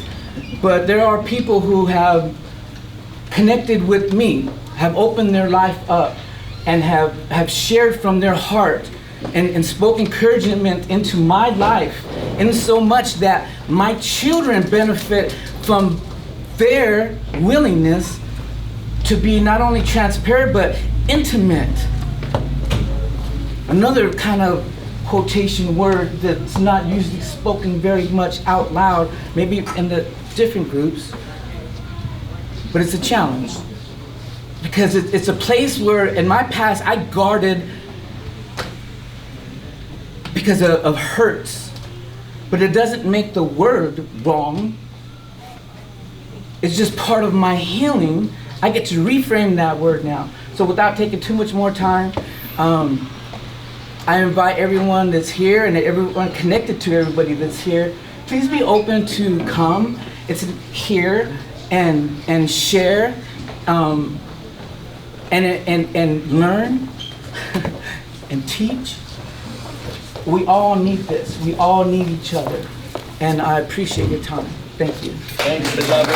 [SPEAKER 19] But there are people who have connected with me, have opened their life up, and have shared from their heart and spoken encouragement into my life, in so much that my children benefit from their willingness to be not only transparent but intimate. Another kind of quotation word that's not usually spoken very much out loud, maybe in the different groups, but it's a challenge because it's a place where in my past I guarded because of hurts, but it doesn't make the word wrong. It's just part of my healing. I get to reframe that word now. So without taking too much more time, I invite everyone that's here and everyone connected to everybody that's here, please be open to come. It's here and share and learn and teach. We all need this. We all need each other. And I appreciate your time. Thank you.
[SPEAKER 14] Thanks, beloved.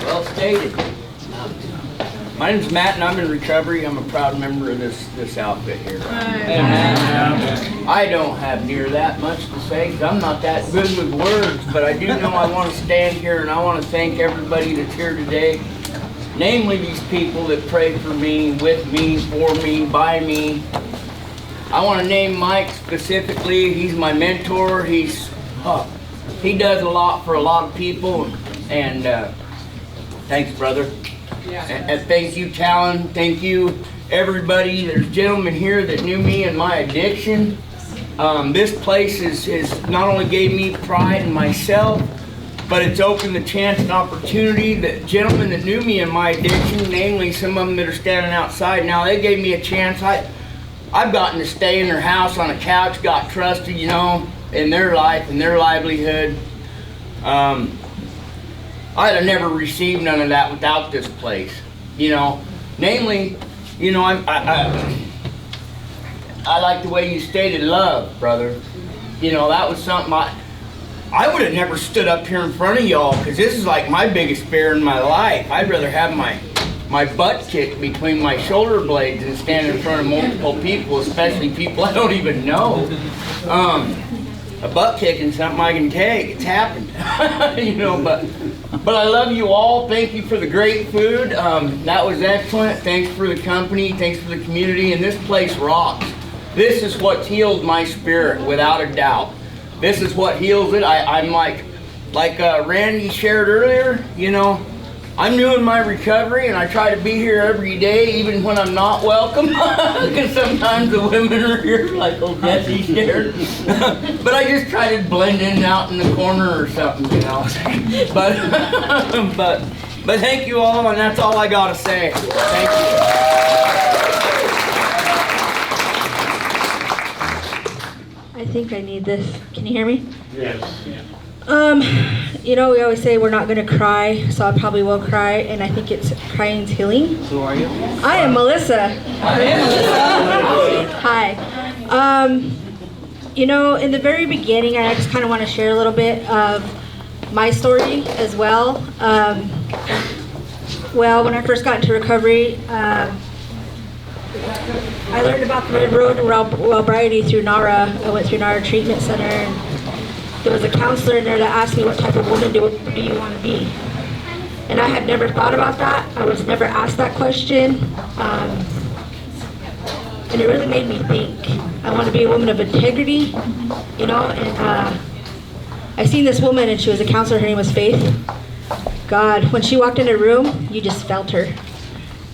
[SPEAKER 14] Well stated. My name's Matt, and I'm in recovery. I'm a proud member of this outfit here. And I don't have near that much to say, 'cause I'm not that good with words, but I do know I want to stand here, and I want to thank everybody that's here today. Namely, these people that pray for me, with me, for me, by me. I want to name Mike specifically. He's my mentor. He's he does a lot for a lot of people, and thanks, brother. And thank you, Talon. Thank you, everybody. There's gentlemen here that knew me and my addiction. This place is not only gave me pride in myself, but it's opened the chance and opportunity that gentlemen that knew me in my addiction, namely some of them that are standing outside now, they gave me a chance. I've gotten to stay in their house on a couch, got trusted, you know, in their life and their livelihood. I'd have never received none of that without this place, you know. Namely, you know, I like the way you stated love, brother. You know, that was something I would have never stood up here in front of y'all, because this is like my biggest fear in my life. I'd rather have my butt kicked between my shoulder blades than stand in front of multiple people, especially people I don't even know. A butt kicking something I can take. It's happened. You know, but I love you all. Thank you for the great food. That was excellent. Thanks for the company. Thanks for the community. And this place rocks. This is what's healed my spirit, without a doubt. This is what heals it. I'm like Randy shared earlier, you know, I'm new in my recovery, and I try to be here every day, even when I'm not welcome, because sometimes the women are here, like old Jesse shared. But I just try to blend in out in the corner or something, you know. But thank you all, and that's all I gotta say. Thank you.
[SPEAKER 10] I think I need this. Can you hear me?
[SPEAKER 15] Yes.
[SPEAKER 10] You know, we always say we're not going to cry, so I probably will cry, and I think it's crying's healing.
[SPEAKER 14] Who are you?
[SPEAKER 10] I am Melissa. Hi. You know, in the very beginning, I just kind of want to share a little bit of my story as well. Well, when I first got into recovery, I learned about the Red Road and wellbriety through NARA. I went through NARA Treatment Center, and there was a counselor in there that asked me, what type of woman do you want to be? And I had never thought about that. I was never asked that question. And it really made me think. I want to be a woman of integrity, you know, and I seen this woman, and she was a counselor. Her name was Faith. God, when she walked in a room, you just felt her.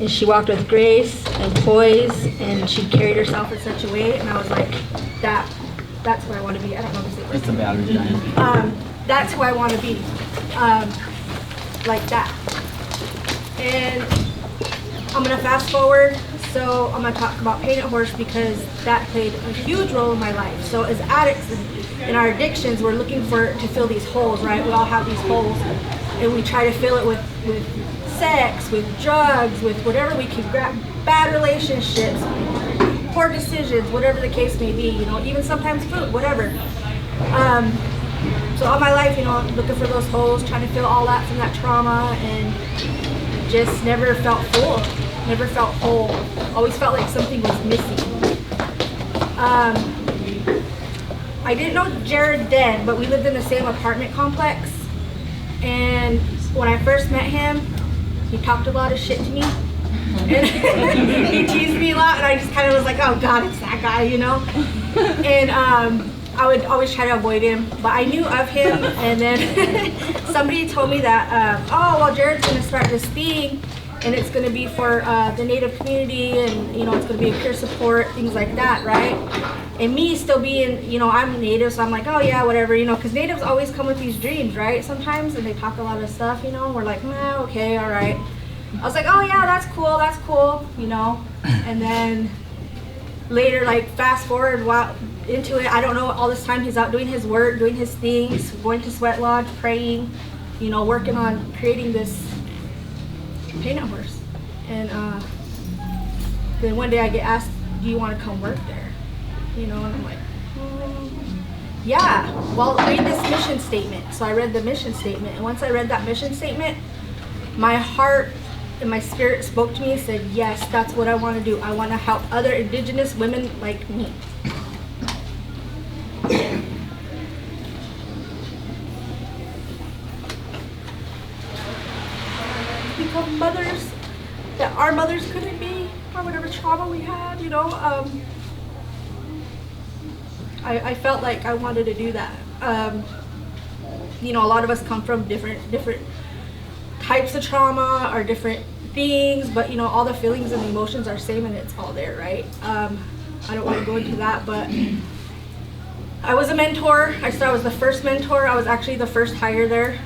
[SPEAKER 10] And she walked with grace and poise, and she carried herself in such a way, and I was like, that's who I want to be. I don't know if it's
[SPEAKER 14] It's a battery giant.
[SPEAKER 10] That's who I want to be, like that. And I'm gonna fast forward, so I'm gonna talk about Painted Horse, because that played a huge role in my life. So as addicts in our addictions, we're looking to fill these holes, right? We all have these holes, and we try to fill it with sex, with drugs, with whatever we can grab, bad relationships, poor decisions, whatever the case may be, you know, even sometimes food, whatever. So all my life, you know, I'm looking for those holes, trying to fill all that from that trauma, and just never felt full, never felt whole. Always felt like something was missing. I didn't know Jarrod then, but we lived in the same apartment complex. And when I first met him, he talked a lot of shit to me. And he teased me a lot, and I just kind of was like, oh God, it's that guy, you know? And I would always try to avoid him, but I knew of him, and then somebody told me that, oh, well, Jarrod's gonna start this thing, and it's gonna be for the Native community, and you know, it's gonna be a peer support, things like that, right? And me still being, you know, I'm Native, so I'm like, oh yeah, whatever, you know, because Natives always come with these dreams, right? Sometimes, and they talk a lot of stuff, you know, we're like, nah, okay, all right. I was like, oh yeah, that's cool, you know, and then later, like fast forward into it, I don't know, all this time he's out doing his work, doing his things, going to Sweat Lodge, praying, you know, working on creating this Painted Horse. And then one day I get asked, do you want to come work there? You know, and I'm like, yeah, well, read this mission statement. So I read the mission statement, and once I read that mission statement, my heart and my spirit spoke to me and said, yes, that's what I want to do. I want to help other Indigenous women like me. Become mothers that our mothers couldn't be, or whatever trauma we had, you know. I felt like I wanted to do that. you know, a lot of us come from different types of trauma or different things, but you know, all the feelings and emotions are same, and it's all there, right? I don't want to go into that, but I was a mentor. I was the first mentor. I was actually the first hire there,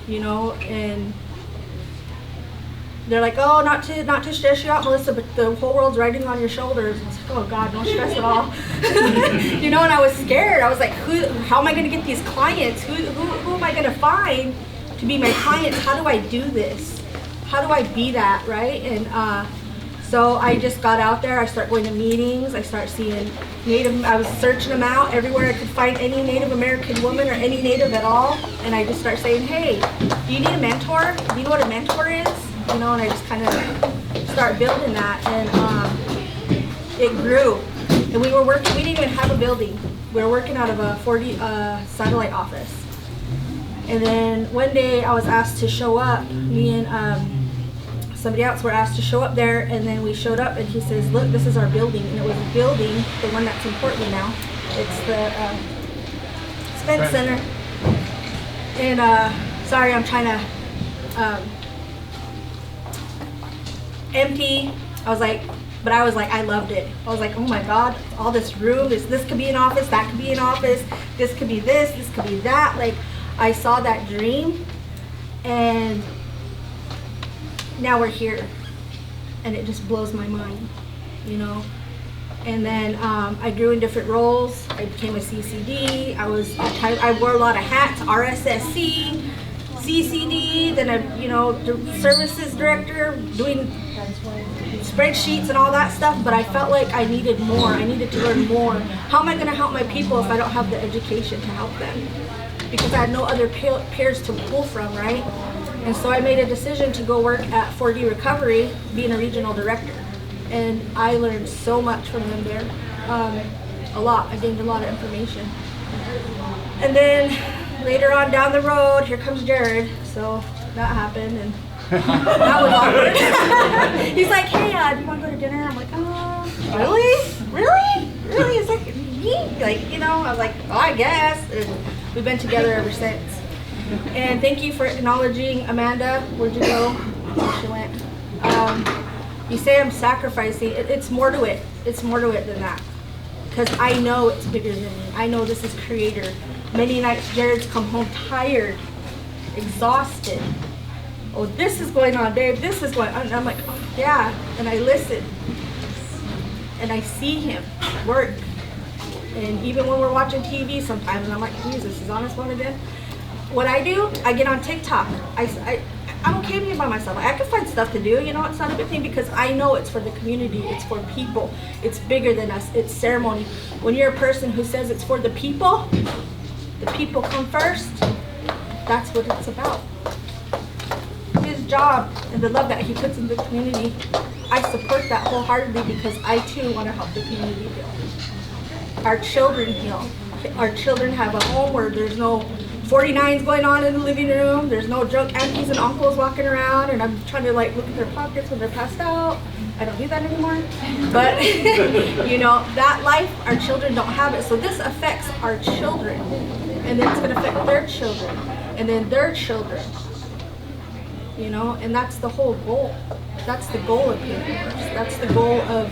[SPEAKER 10] you know, and they're like, oh, not to stress you out, Melissa, but the whole world's riding on your shoulders. I was like, oh God, no stress at all. You know, and I was scared. I was like, how am I gonna get these clients? Who am I gonna find to be my clients? How do I do this? How do I be that, right? And so I just got out there. I started going to meetings. I started seeing I was searching them out everywhere I could find any Native American woman or any Native at all. And I just started saying, hey, do you need a mentor? Do you know what a mentor is? You know, and I just kind of started building that, and it grew. And we didn't even have a building. We were working out of a 4D satellite office. And then one day I was asked to show up. Me and somebody else were asked to show up there, and then we showed up, and he says, look, this is our building. And it was a building, the one that's in Portland now. It's the Spence Center. And sorry, I'm trying to empty. I was like, I loved it. I was like, oh my God, all this room, this could be an office, that could be an office, this could be this could be that. Like, I saw that dream, and now we're here, and it just blows my mind, you know. And then I grew in different roles. I became a CCD. I wore a lot of hats, RSSC, CCD, then services director, doing spreadsheets and all that stuff, but I felt like I needed more. I needed to learn more. How am I going to help my people if I don't have the education to help them? Because I had no other peers to pull from, right? And so I made a decision to go work at 4D Recovery, being a regional director. And I learned so much from them there, a lot. I gained a lot of information. And then later on down the road, here comes Jarrod. So that happened, and that was awkward. He's like, hey, do you want to go to dinner? I'm like, really? It's like, me? Like, you know, I was like, oh, I guess. And we've been together ever since. And thank you for acknowledging Amanda. Where'd you go? She went. You say I'm sacrificing. It's more to it. It's more to it than that. Because I know it's bigger than me. I know this is Creator. Many nights Jarrod's come home tired, exhausted. Oh, this is going on, babe. This is going on. And I'm like, oh, yeah. And I listen. And I see him work. And even when we're watching TV sometimes, and I'm like, Jesus, is on this one again? What I do, I get on TikTok. I'm okay being by myself. I can find stuff to do, you know, it's not a big thing because I know it's for the community, it's for people, it's bigger than us, it's ceremony. When you're a person who says it's for the people come first, that's what it's about. His job and the love that he puts in the community, I support that wholeheartedly because I too want to help the community heal. Our children heal. Our children have a home where there's no 49s going on in the living room. There's no drunk aunties and uncles walking around, and I'm trying to like look at their pockets when they're passed out. I don't do that anymore. But you know, that life, our children don't have it. So this affects our children, and then it's going to affect their children, and then their children. You know, and that's the whole goal. That's the goal of Universe. That's the goal of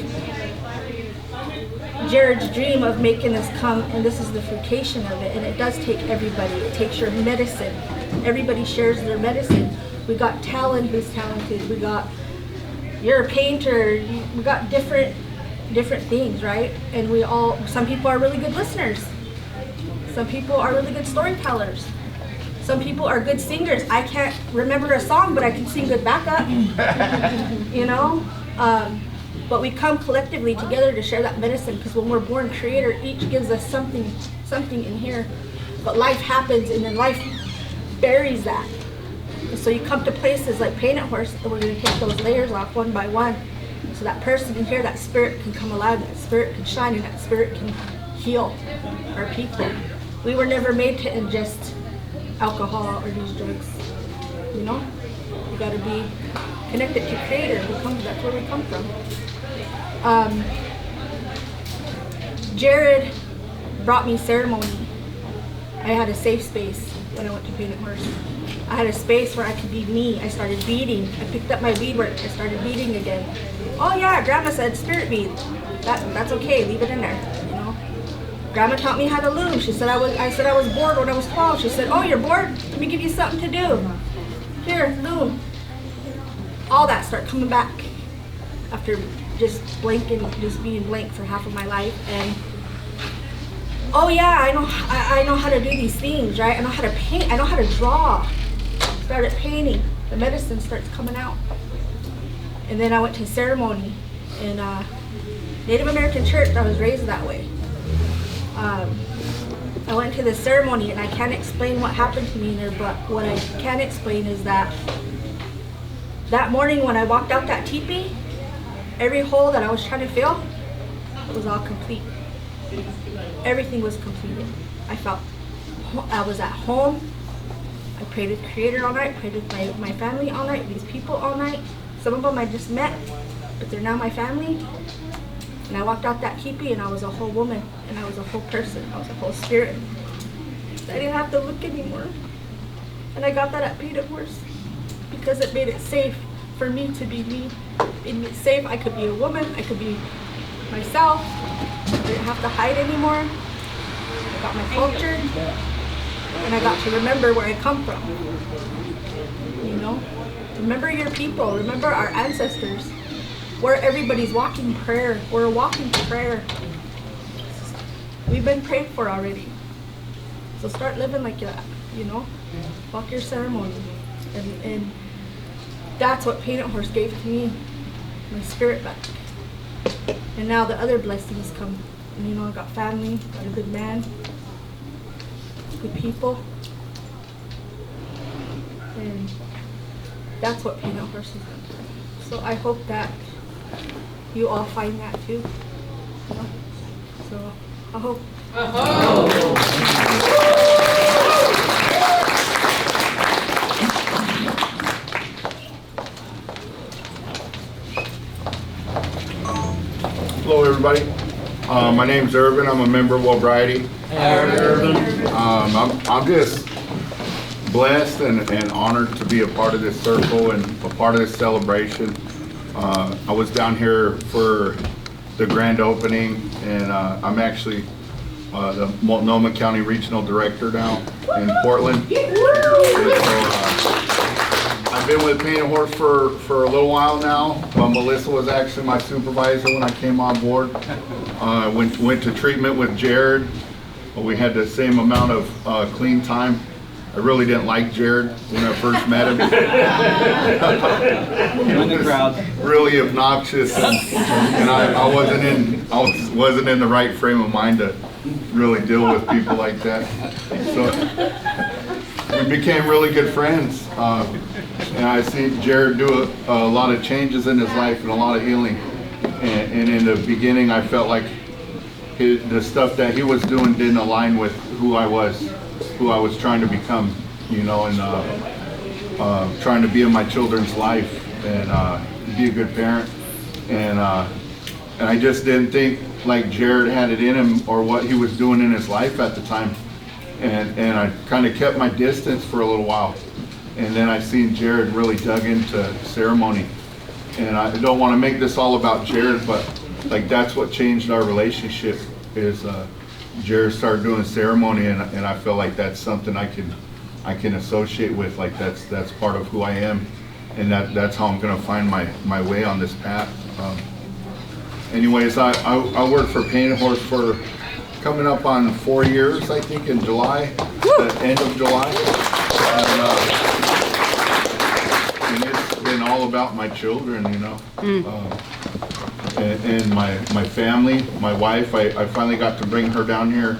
[SPEAKER 10] Jarrod's dream of making this come, and this is the fruition of it. And it does take everybody. It takes your medicine. Everybody shares their medicine. We got Talon, who's talented. We got, you're a painter. We got different things, right? And some people are really good listeners. Some people are really good storytellers. Some people are good singers. I can't remember a song, but I can sing good backup. You know? But we come collectively together to share that medicine because when we're born Creator, each gives us something in here. But life happens and then life buries that. And so you come to places like Painted Horse and we're going to take those layers off one by one. So that person in here, that spirit can come alive, that spirit can shine, and that spirit can heal our people. We were never made to ingest alcohol or use drugs. You know? You got to be connected to Creator. That's where we come from. Jarrod brought me ceremony. I had a safe space. when I went to Painted Horse. I had a space where I could be me. I started beading. I picked up my beadwork. I started beading again. Oh yeah, Grandma said spirit bead. That's okay. Leave it in there. You know. Grandma taught me how to loom. She said I said I was bored when I was 12. She said, "Oh, you're bored? Let me give you something to do. Here, loom." All that started coming back after just being blank for half of my life. And oh yeah, I know how to do these things, right? I know how to paint. I know how to draw. Started painting. The medicine starts coming out. And then I went to ceremony in Native American church. I was raised that way. I went to the ceremony, and I can't explain what happened to me in there, but what I can explain is that morning when I walked out that teepee, every hole that I was trying to fill, it was all complete. Everything was completed. I was at home. I prayed with Creator all night, prayed with my family all night, these people all night. Some of them I just met, but they're now my family. And I walked out that teepee and I was a whole woman, and I was a whole person, I was a whole spirit. I didn't have to look anymore. And I got that at Painted Horse because it made it safe for me to be me. It made it safe. I could be a woman, I could be myself. I didn't have to hide anymore. I got my culture, and I got to remember where I come from. You know? Remember your people, remember our ancestors. Where everybody's walking prayer. We're walking prayer. We've been prayed for already. So start living like that, you know? Walk your ceremony. And that's what Painted Horse gave to me, my spirit back. And now the other blessings come. And, you know, I got family, got a good man, good people. And that's what Painted Horse has done. So I hope that you all find that too. You know? So I hope.
[SPEAKER 2] Hello, everybody. My name's Irvin. I'm a member of wellbriety. I'm just blessed and honored to be a part of this circle and a part of this celebration. I was down here for the grand opening, and I'm actually the Multnomah County Regional Director now in Portland. And so, I've been with Painted Horse for a little while now. Melissa was actually my supervisor when I came on board. I went to treatment with Jarrod. We had the same amount of clean time. I really didn't like Jarrod when I first met him. He was really obnoxious, and I wasn't in the right frame of mind to really deal with people like that. So we became really good friends, and I see Jarrod do a lot of changes in his life and a lot of healing. And in the beginning, I felt like the stuff that he was doing didn't align with who I was trying to become, you know, and trying to be in my children's life and be a good parent. And I just didn't think like Jarrod had it in him or what he was doing in his life at the time. And I kind of kept my distance for a little while. And then I seen Jarrod really dug into ceremony. And I don't want to make this all about Jarrod, but like that's what changed our relationship is Jarrod started doing ceremony, and I feel like that's something I can associate with. Like that's part of who I am, and that's how I'm going to find my way on this path. Anyways, I worked for Painted Horse for coming up on 4 years, I think, in July, the end of July, and it's been all about my children, you know. And my family, my wife. I finally got to bring her down here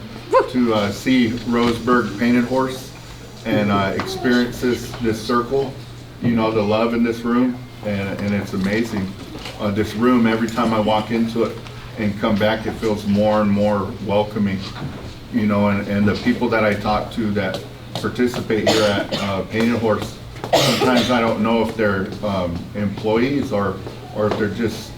[SPEAKER 2] to see Roseburg Painted Horse and experience this circle, you know, the love in this room, and it's amazing. This room, every time I walk into it and come back, it feels more and more welcoming, you know, and the people that I talk to that participate here at Painted Horse, sometimes I don't know if they're employees or if they're just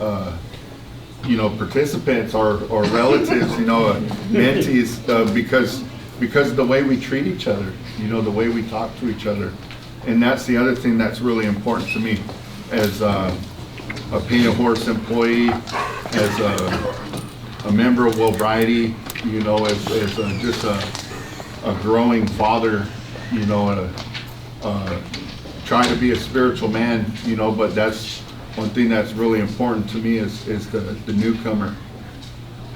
[SPEAKER 2] you know, participants or relatives, you know, mentees, because
[SPEAKER 20] because of the way we treat each other, you know, the way we talk to each other. And that's the other thing that's really important to me as a Painted Horse employee, as a member of wellbriety, you know, as just a growing father, you know, and trying to be a spiritual man, you know. But that's one thing that's really important to me is the newcomer,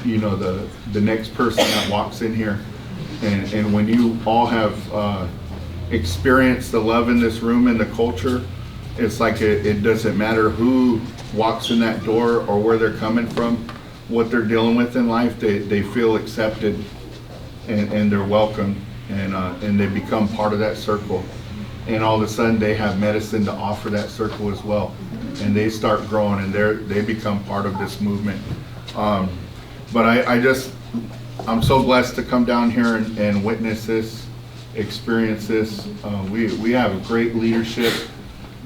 [SPEAKER 20] you know, the next person that walks in here. And when you all have experienced the love in this room and the culture, it's like it doesn't matter who walks in that door or where they're coming from, what they're dealing with in life, they feel accepted and they're welcome, and they become part of that circle. And all of a sudden they have medicine to offer that circle as well. And they start growing and they become part of this movement. But I'm so blessed to come down here and witness this, experience this. We have a great leadership.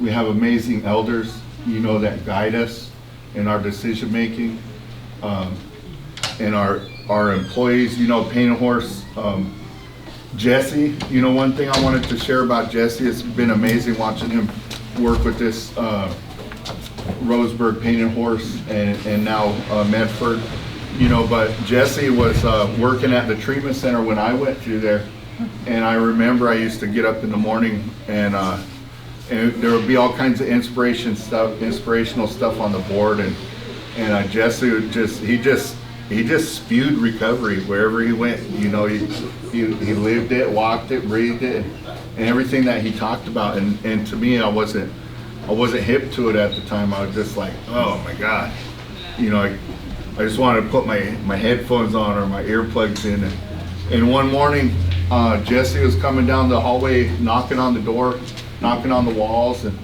[SPEAKER 20] We have amazing elders, you know, that guide us in our decision making. And our employees, you know, Painted Horse, Jesse, you know, one thing I wanted to share about Jesse, it's been amazing watching him work with this Roseburg Painted Horse and now Medford, you know. But Jesse was working at the treatment center when I went through there, and I remember I used to get up in the morning and there would be all kinds of inspirational stuff on the board, and Jesse would he just spewed recovery wherever he went. You know, he lived it, walked it, breathed it, and everything that he talked about. And to me, I wasn't hip to it at the time. I was just like, oh my God, you know, I just wanted to put my headphones on or my earplugs in. And one morning, Jesse was coming down the hallway, knocking on the door, knocking on the walls and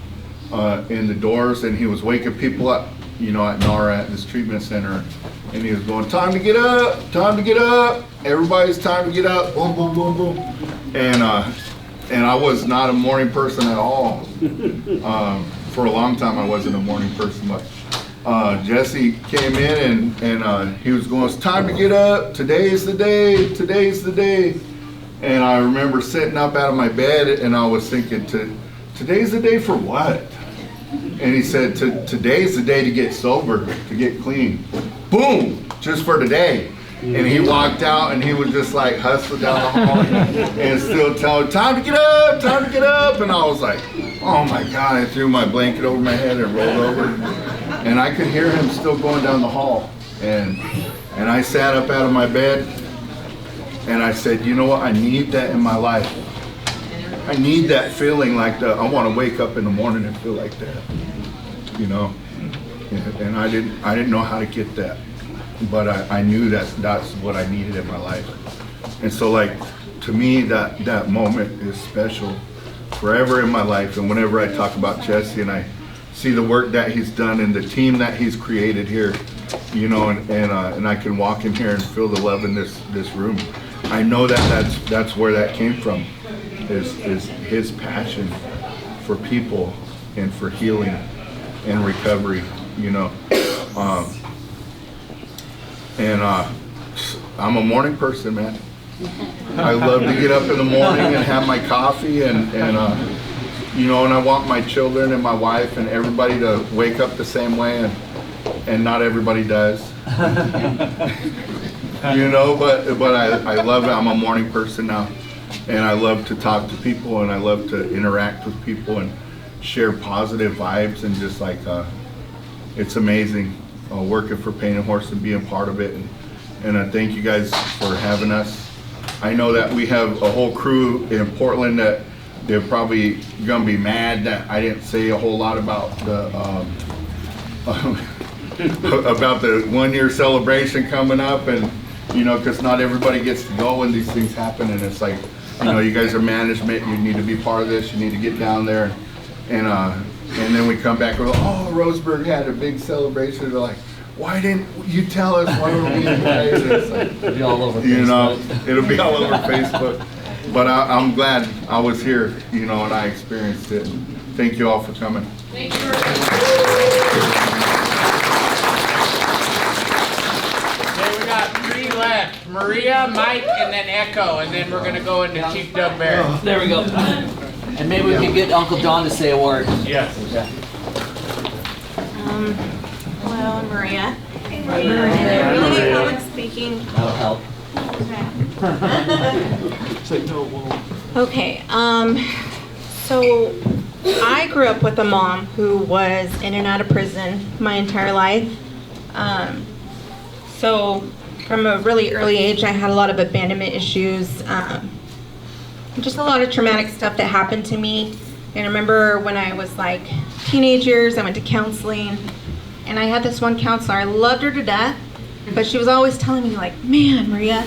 [SPEAKER 20] in the doors, and he was waking people up, you know, at NARA, at this treatment center. And he was going, time to get up, time to get up. Everybody's time to get up, boom, boom, boom, boom. And I was not a morning person at all. For a long time, I wasn't a morning person, but Jesse came in and he was going, it's time to get up. Today's the day, today's the day. And I remember sitting up out of my bed and I was thinking, today's the day for what? And he said, today's the day to get sober, to get clean. Boom, just for today. And he walked out and he was just like hustling down the hall and still telling, time to get up, time to get up. And I was like, oh my God, I threw my blanket over my head and rolled over. And I could hear him still going down the hall. And I sat up out of my bed and I said, you know what, I need that in my life. I need that feeling like I want to wake up in the morning and feel like that, you know. And I didn't know how to get that, but I knew that's what I needed in my life. And so, like, to me, that moment is special forever in my life. And whenever I talk about Jesse and I see the work that he's done and the team that he's created here, you know, and I can walk in here and feel the love in this room, I know that's where that came from, is his passion for people and for healing and recovery, you know. I'm a morning person, man. I love to get up in the morning and have my coffee and you know, and I want my children and my wife and everybody to wake up the same way, and not everybody does. You know, but I love it. I'm a morning person now, and I love to talk to people and I love to interact with people and share positive vibes, and just like it's amazing working for Painted Horse and being part of it, and I thank you guys for having us. I know that we have a whole crew in Portland that they're probably gonna be mad that I didn't say a whole lot about the about the 1 year celebration coming up, and you know, because not everybody gets to go when these things happen, and it's like, you know, you guys are management, you need to be part of this, you need to get down there, and then we come back and we're like, oh, Roseburg had a big celebration. They're like, why didn't you tell us? Why were we invited? It's like, it'll be all over Facebook. You know, it'll be all over Facebook. But I'm glad I was here, you know, and I experienced it. Thank you all for coming.
[SPEAKER 18] Thank you. Okay, we got 3
[SPEAKER 4] left. Maria, Mike, and then Echo, and then we're gonna go into Chief Doug Barrett.
[SPEAKER 1] There we go. And maybe we can get Uncle John to say a word.
[SPEAKER 4] Yes.
[SPEAKER 6] Hello, I'm Maria. Really public speaking.
[SPEAKER 1] That'll help.
[SPEAKER 6] Okay, so I grew up with a mom who was in and out of prison my entire life. So from a really early age, I had a lot of abandonment issues, just a lot of traumatic stuff that happened to me. And I remember when I was like teenage years, I went to counseling, and I had this one counselor. I loved her to death, but she was always telling me like, man, Maria,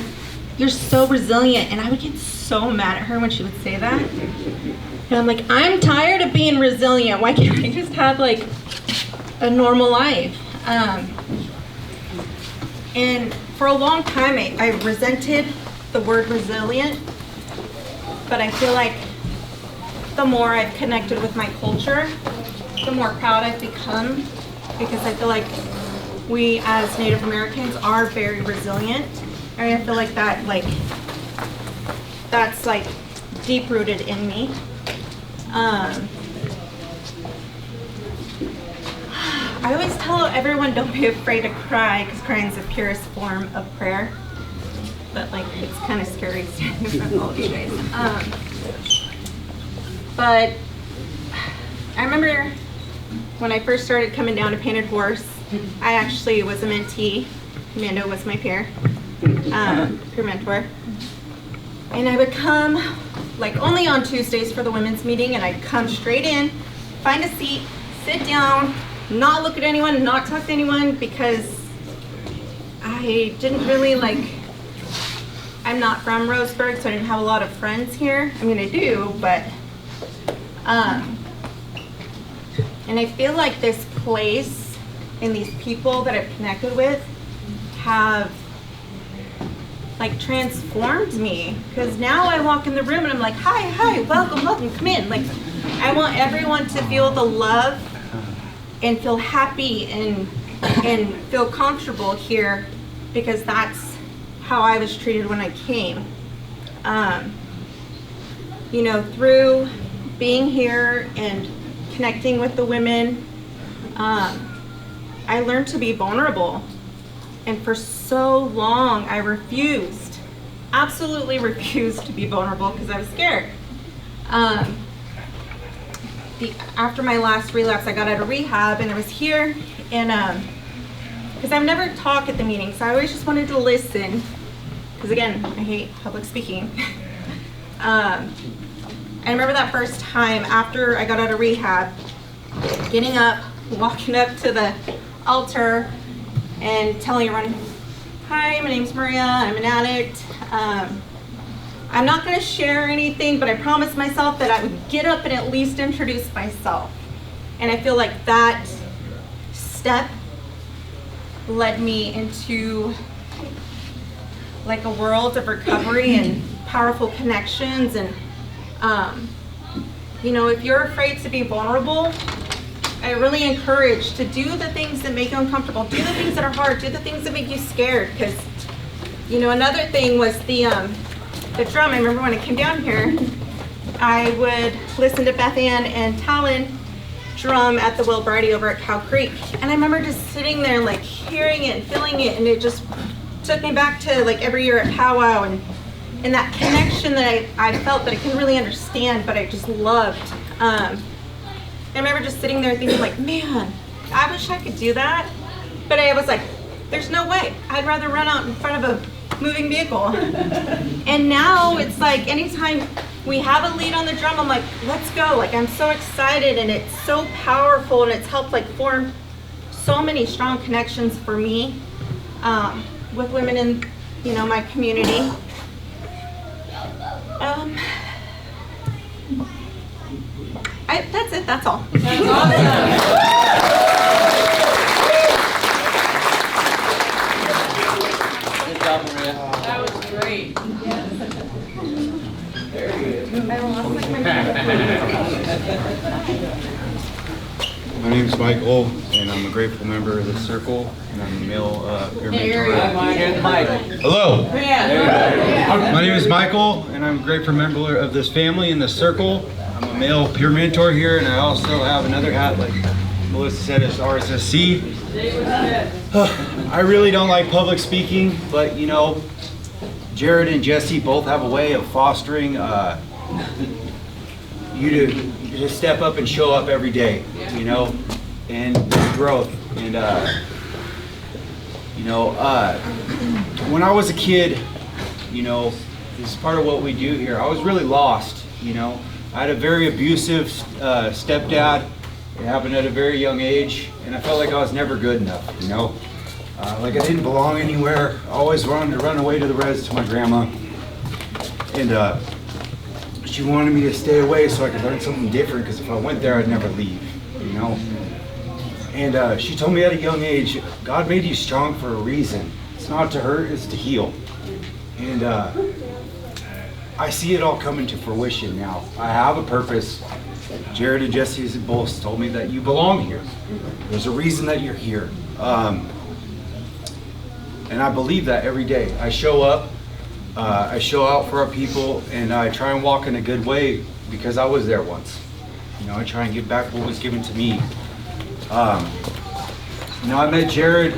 [SPEAKER 6] you're so resilient. And I would get so mad at her when she would say that. And I'm like, I'm tired of being resilient. Why can't I just have like a normal life? And for a long time, I resented the word resilient, but I feel like the more I've connected with my culture, the more proud I've become, because I feel like we as Native Americans are very resilient. And I feel like that's like deep rooted in me. I always tell everyone, don't be afraid to cry, because crying is the purest form of prayer. But like, it's kind of scary standing in front of all of you guys. But I remember when I first started coming down to Painted Horse, I actually was a mentee. Mando was my peer mentor. And I would come like only on Tuesdays for the women's meeting, and I'd come straight in, find a seat, sit down, not look at anyone, not talk to anyone, because I didn't really I'm not from Roseburg, so I didn't have a lot of friends here. I mean, I do, but, and I feel like this place and these people that I've connected with have like transformed me, because now I walk in the room and I'm like, hi, welcome, come in. Like, I want everyone to feel the love and feel happy and feel comfortable here, because that's how I was treated when I came. You know, through being here and connecting with the women, I learned to be vulnerable. And for so long, I absolutely refused to be vulnerable, because I was scared. After my last relapse, I got out of rehab, and I was here, and because I've never talked at the meetings, so I always just wanted to listen, because again, I hate public speaking. I remember that first time after I got out of rehab, getting up, walking up to the altar, and telling everyone, hi, my name's Maria, I'm an addict. I'm not going to share anything, but I promised myself that I would get up and at least introduce myself. And I feel like that step led me into like a world of recovery and powerful connections. And you know, if you're afraid to be vulnerable, I really encourage to do the things that make you uncomfortable, do the things that are hard, do the things that make you scared. Because, you know, another thing was the drum. I remember when I came down here, I would listen to Beth Ann and Talon drum at the wellbriety over at Cow Creek. And I remember just sitting there like hearing it and feeling it, and it just took me back to like every year at powwow, and that connection that I felt that I couldn't really understand, but I just loved. I remember just sitting there thinking like, man, I wish I could do that. But I was like, there's no way. I'd rather run out in front of a moving vehicle. And now it's like anytime we have a lead on the drum, I'm like, let's go. Like, I'm so excited, and it's so powerful, and it's helped like form so many strong connections for me with women in, you know, my community. That's it, that's all. That's awesome.
[SPEAKER 1] Good job, Maria.
[SPEAKER 18] That was great.
[SPEAKER 6] Very good.
[SPEAKER 21] My name is Michael, and I'm a grateful member of the Circle, and I'm a male peer mentor. Hello. My name is Michael, and I'm a grateful member of this family in the Circle. I'm a male peer mentor here, and I also have another hat, like Melissa said, it's RSSC. I really don't like public speaking, but you know, Jarrod and Jesse both have a way of fostering you to step up and show up every day, you know, and growth. And you know, when I was a kid, you know, this is part of what we do here. I was really lost, you know. I had a very abusive stepdad. It happened at a very young age, and I felt like I was never good enough, you know. Like I didn't belong anywhere. I always wanted to run away to the res to my grandma. And she wanted me to stay away so I could learn something different, because if I went there, I'd never leave, you know. And she told me at a young age, God made you strong for a reason. It's not to hurt, it's to heal. And I see it all coming to fruition now. I have a purpose. Jarrod and Jesse both told me that you belong here. There's a reason that you're here. And I believe that every day. I show up, I show out for our people, and I try and walk in a good way because I was there once. You know, I try and give back what was given to me. You know, I met Jarrod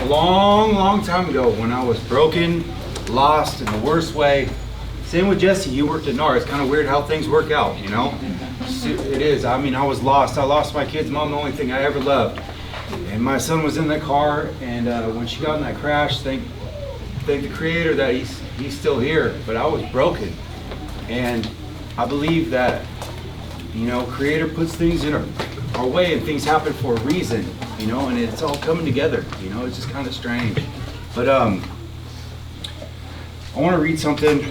[SPEAKER 21] a long time ago when I was broken, lost in the worst way. Same with Jesse, he worked at NAR. It's kind of weird how things work out, you know? It is. I mean, I was lost. I lost my kid's mom, the only thing I ever loved. And my son was in that car, and when she got in that crash, thank the Creator that he's still here. But I was broken. And I believe that, you know, Creator puts things in our way, and things happen for a reason, you know, and it's all coming together, you know? It's just kind of strange. But I want to read something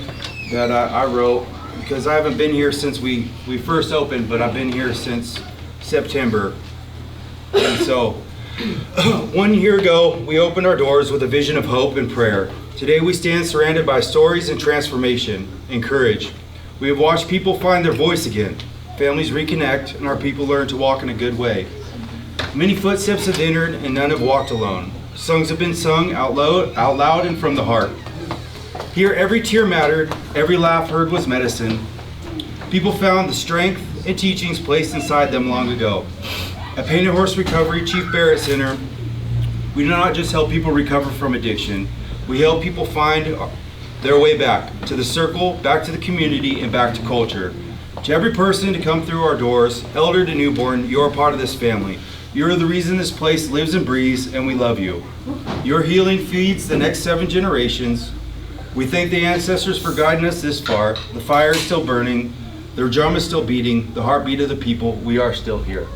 [SPEAKER 21] that I wrote, because I haven't been here since we first opened, but I've been here since September. And so, 1 year ago, we opened our doors with a vision of hope and prayer. Today we stand surrounded by stories and transformation and courage. We have watched people find their voice again, families reconnect, and our people learn to walk in a good way. Many footsteps have entered and none have walked alone. Songs have been sung out loud and from the heart. Here, every tear mattered, every laugh heard was medicine. People found the strength and teachings placed inside them long ago. At Painted Horse Recovery Chief Barrett Center, we do not just help people recover from addiction, we help people find their way back to the circle, back to the community, and back to culture. To every person to come through our doors, elder to newborn, you're a part of this family. You're the reason this place lives and breathes, and we love you. Your healing feeds the next 7 generations. We thank the ancestors for guiding us this far. The fire is still burning. Their drum is still beating. The heartbeat of the people. We are still here.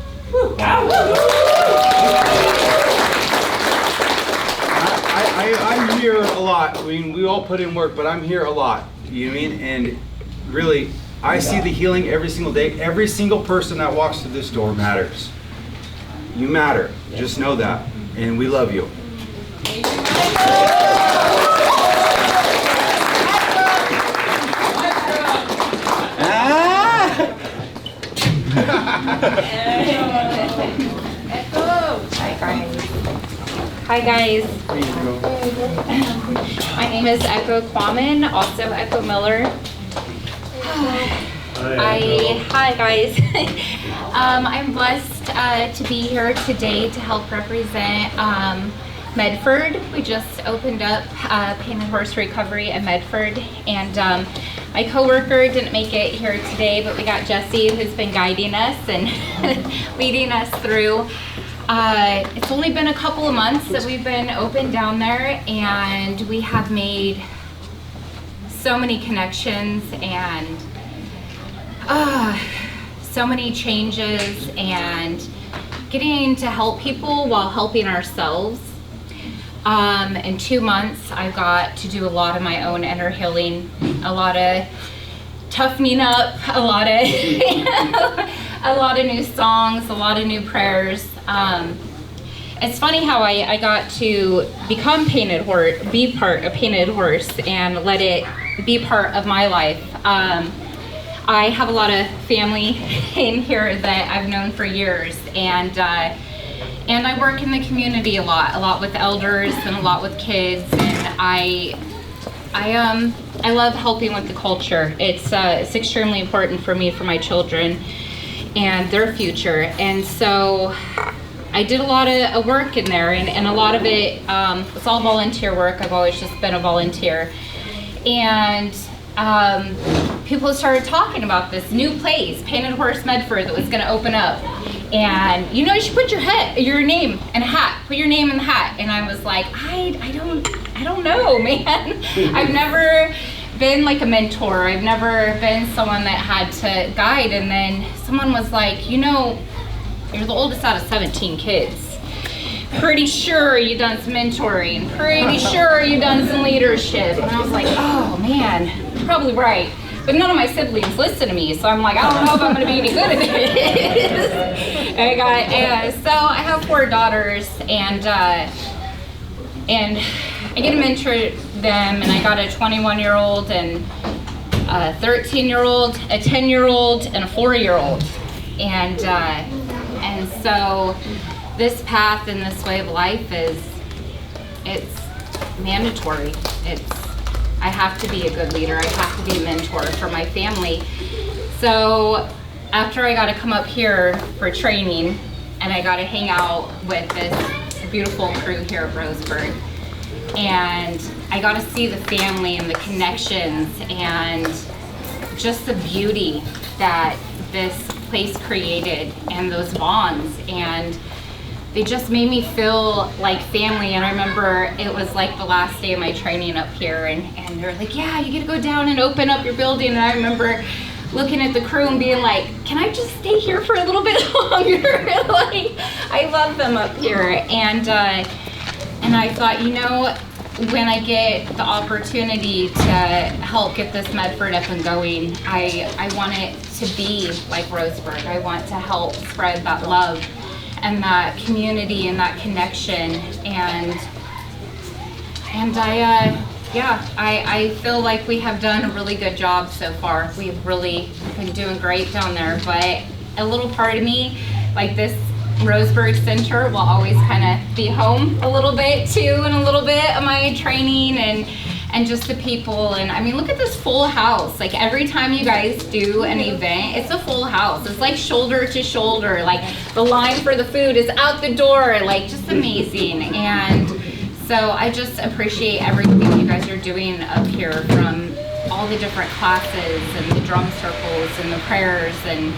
[SPEAKER 21] I'm here a lot. I mean, we all put in work, but I'm here a lot. You know what I mean? And really, I see the healing every single day. Every single person that walks through this door matters. You matter. Just know that. And we love you.
[SPEAKER 8] Hi guys. My name is Echo Quammen, also Echo Miller. Hi guys. I'm blessed to be here today to help represent Medford. We just opened up Painted Horse Recovery in Medford, and my coworker didn't make it here today, but we got Jesse, who's been guiding us and leading us through. It's only been a couple of months that we've been open down there, and we have made so many connections and so many changes, and getting to help people while helping ourselves. In 2 months, I got to do a lot of my own inner healing, a lot of toughening up, a lot of new songs, a lot of new prayers. It's funny how I got to become Painted Horse, be part of Painted Horse, and let it be part of my life. I have a lot of family in here that I've known for years, and I work in the community a lot with elders and a lot with kids, and I love helping with the culture. It's extremely important for me, for my children and their future. And so I did a lot of work in there, and a lot of it was all volunteer work. I've always just been a volunteer. And people started talking about this new place, Painted Horse Medford, that was gonna open up. And you should put your name in a hat, put your name in the hat. And I was like, I don't know, man. I've never been like a mentor. I've never been someone that had to guide. And then someone was like, you're the oldest out of 17 kids. Pretty sure you've done some mentoring. Pretty sure you've done some leadership. And I was like, oh man, you're probably right. But none of my siblings listen to me, so I'm like, I don't know if I'm gonna be any good at this. So I have 4 daughters, and I get to mentor them, and I got a 21-year-old, and a 13-year-old, a 10-year-old, and a 4-year-old. And so this path and this way of life it's mandatory. I have to be a good leader. I have to be a mentor for my family. So after I got to come up here for training, and I got to hang out with this beautiful crew here at Roseburg, and I got to see the family and the connections and just the beauty that this place created, and those bonds, and they just made me feel like family. And I remember it was like the last day of my training up here, and they were like, yeah, you get to go down and open up your building. And I remember looking at the crew and being like, can I just stay here for a little bit longer? Like, I love them up here. And I thought, when I get the opportunity to help get this Medford up and going, I want it to be like Roseburg. I want to help spread that love and that community and that connection, and I feel like we have done a really good job so far. We've really been doing great down there, but a little part of me, like this Roseburg Center, will always kind of be home a little bit too, and a little bit of my training and just the people. And I mean, look at this full house. Like every time you guys do an event, it's a full house. It's like shoulder to shoulder. Like the line for the food is out the door. Like just amazing. And so I just appreciate everything you guys are doing up here, from all the different classes and the drum circles and the prayers and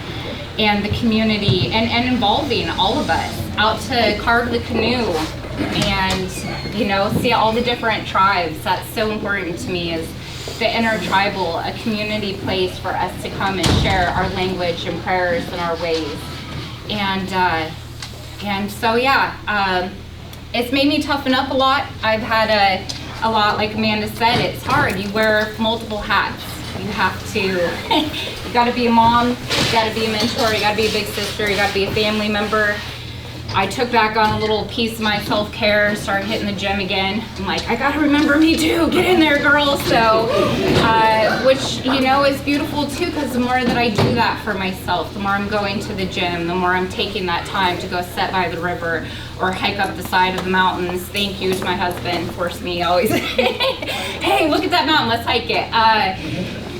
[SPEAKER 8] the community, and involving all of us out to carve the canoe and see all the different tribes. That's so important to me, is the intertribal, a community place for us to come and share our language and prayers and our ways. And so it's made me toughen up a lot. I've had a lot, like Amanda said, it's hard. You wear multiple hats. You have to, you gotta be a mom, you gotta be a mentor, you gotta be a big sister, you gotta be a family member. I took back on a little piece of my self-care, started hitting the gym again. I'm like, I gotta remember me too, get in there, girl. So, which, is beautiful too, because the more that I do that for myself, the more I'm going to the gym, the more I'm taking that time to go sit by the river or hike up the side of the mountains. Thank you to my husband, forced me always, hey, look at that mountain, let's hike it.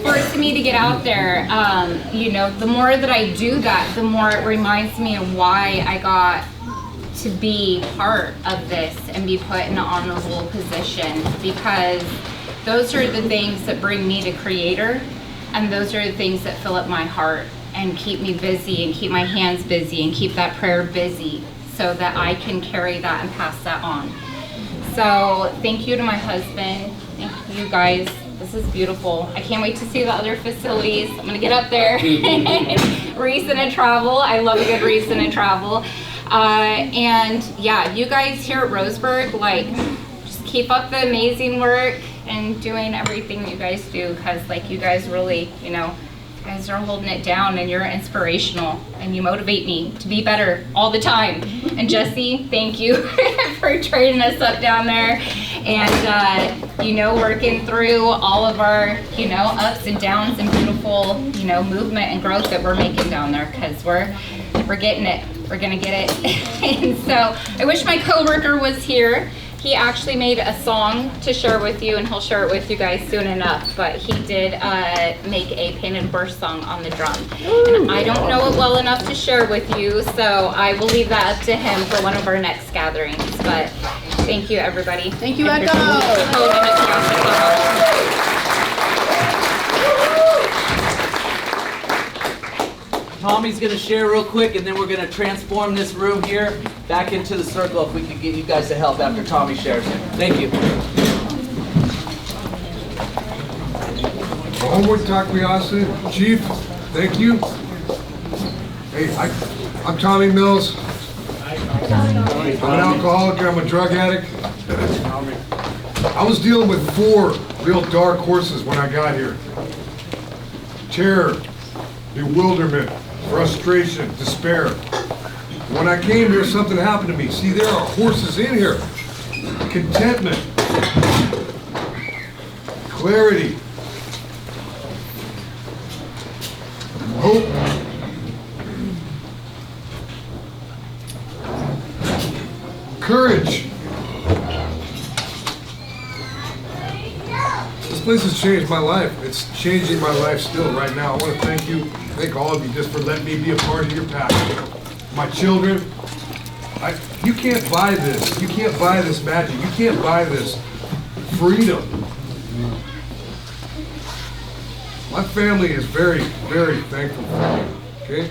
[SPEAKER 8] Forced me to get out there. The more that I do that, the more it reminds me of why I got to be part of this and be put in an honorable position, because those are the things that bring me to Creator, and those are the things that fill up my heart and keep me busy and keep my hands busy and keep that prayer busy, so that I can carry that and pass that on. So thank you to my husband, thank you guys. This is beautiful. I can't wait to see the other facilities. I'm gonna get up there. Reason to travel. I love a good reason to travel. You guys here at Roseburg, just keep up the amazing work and doing everything that you guys do, because you guys really, you guys are holding it down, and you're inspirational, and you motivate me to be better all the time. And Jesse, thank you for for training us up down there. And, working through all of our, ups and downs and beautiful, movement and growth that we're making down there, because we're getting it. We're gonna get it. And so I wish my coworker was here. He actually made a song to share with you, and he'll share it with you guys soon enough. But he did make a painted horse song on the drum. And I don't know it well enough to share with you, so I will leave that up to him for one of our next gatherings. But thank you, everybody.
[SPEAKER 3] Thank you,
[SPEAKER 8] And
[SPEAKER 3] Echo.
[SPEAKER 8] for holding it down.
[SPEAKER 1] Tommy's gonna share real quick, and then we're gonna transform this room here back into the circle if we can get you guys to help after Tommy shares. Thank you.
[SPEAKER 9] Homeward Taquiasa, Chief, thank you. Hey, I'm Tommy Mills. I'm an alcoholic, I'm a drug addict. I was dealing with 4 real dark horses when I got here. Terror, bewilderment, frustration, despair. When I came here, something happened to me. See, there are horses in here. Contentment, clarity, hope, courage. This place has changed my life. It's changing my life still right now. I want to thank all of you just for letting me be a part of your pack. My children, you can't buy this. You can't buy this magic. You can't buy this freedom. My family is very, very thankful for you, okay?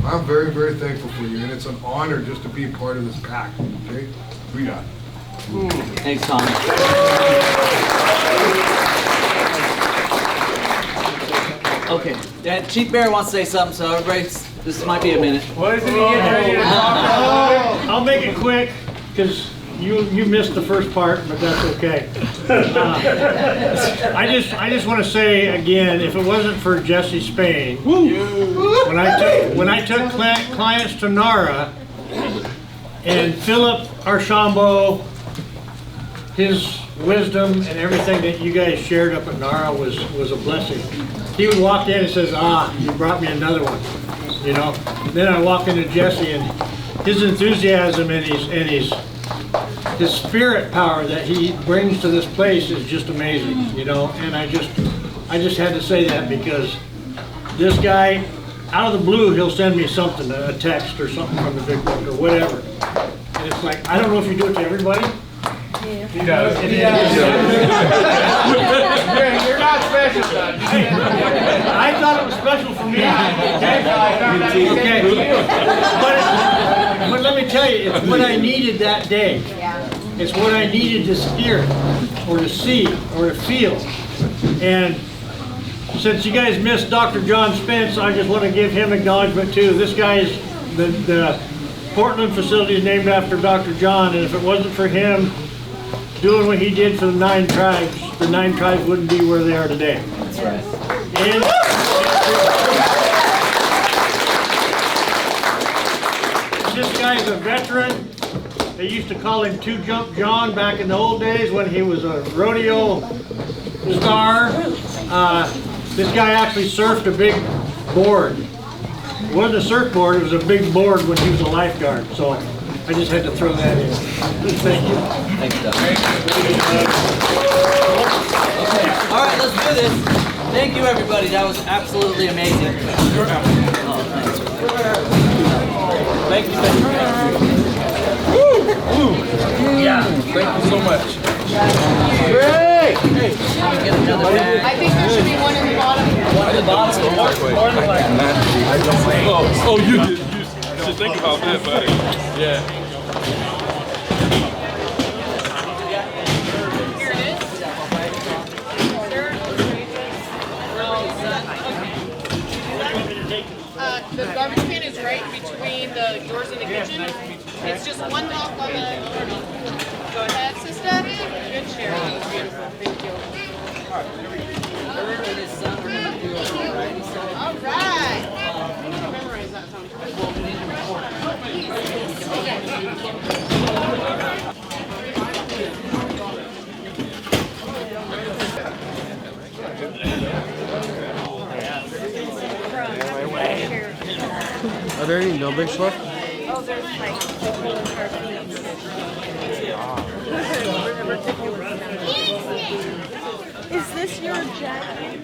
[SPEAKER 9] I'm very, very thankful for you, and it's an honor just to be a part of this pack, okay? We got it.
[SPEAKER 1] Thanks, Tommy. Okay, Chief Barrett wants to say something, so everybody, this might be a minute.
[SPEAKER 5] What is it again? I'll make it quick, because you missed the first part, but that's okay. I just want to say again, if it wasn't for Jesse Spain, when I took clients to NARA, and Philip Archambault, his wisdom and everything that you guys shared up at NARA was a blessing. He would walk in and says, you brought me another one, Then I walk into Jesse, and his enthusiasm and his spirit power that he brings to this place is just amazing, And I just had to say that, because this guy, out of the blue, he'll send me something, a text or something from the big book or whatever. And it's like, I don't know if you do it to everybody.
[SPEAKER 4] He does. You're not special, Doug.
[SPEAKER 5] I thought it was special for me. Okay. But let me tell you, it's what I needed that day. It's what I needed to hear, or to see, or to feel. And since you guys missed Dr. John Spence, I just want to give him acknowledgement too. This guy's, the Portland facility is named after Dr. John, and if it wasn't for him doing what he did for the 9 tribes, the 9 tribes wouldn't be where they are today.
[SPEAKER 1] That's right.
[SPEAKER 5] And this guy's a veteran. They used to call him Two Jump John back in the old days when he was a rodeo star. This guy actually surfed a big board. It wasn't a surfboard, it was a big board when he was a lifeguard. So I just had to throw that in. Thank you.
[SPEAKER 1] Thanks, Doug. Okay, all right, let's do this. Thank you, everybody. That was absolutely amazing. Oh, thanks. Thank you. Yeah, thank you so much. Great! Hey, get another bag.
[SPEAKER 3] I think there should be one in the bottom.
[SPEAKER 1] One in the bottom.
[SPEAKER 22] Oh, you should think about that, buddy. Yeah.
[SPEAKER 3] The garbage can is right between the doors in the kitchen. It's just one knock on the doorknob. Go ahead, sister. Good share. That was beautiful. Thank you. All right. Memorize that song.
[SPEAKER 11] Are there any milkshakes left?
[SPEAKER 3] Oh, there's like Is this your jacket?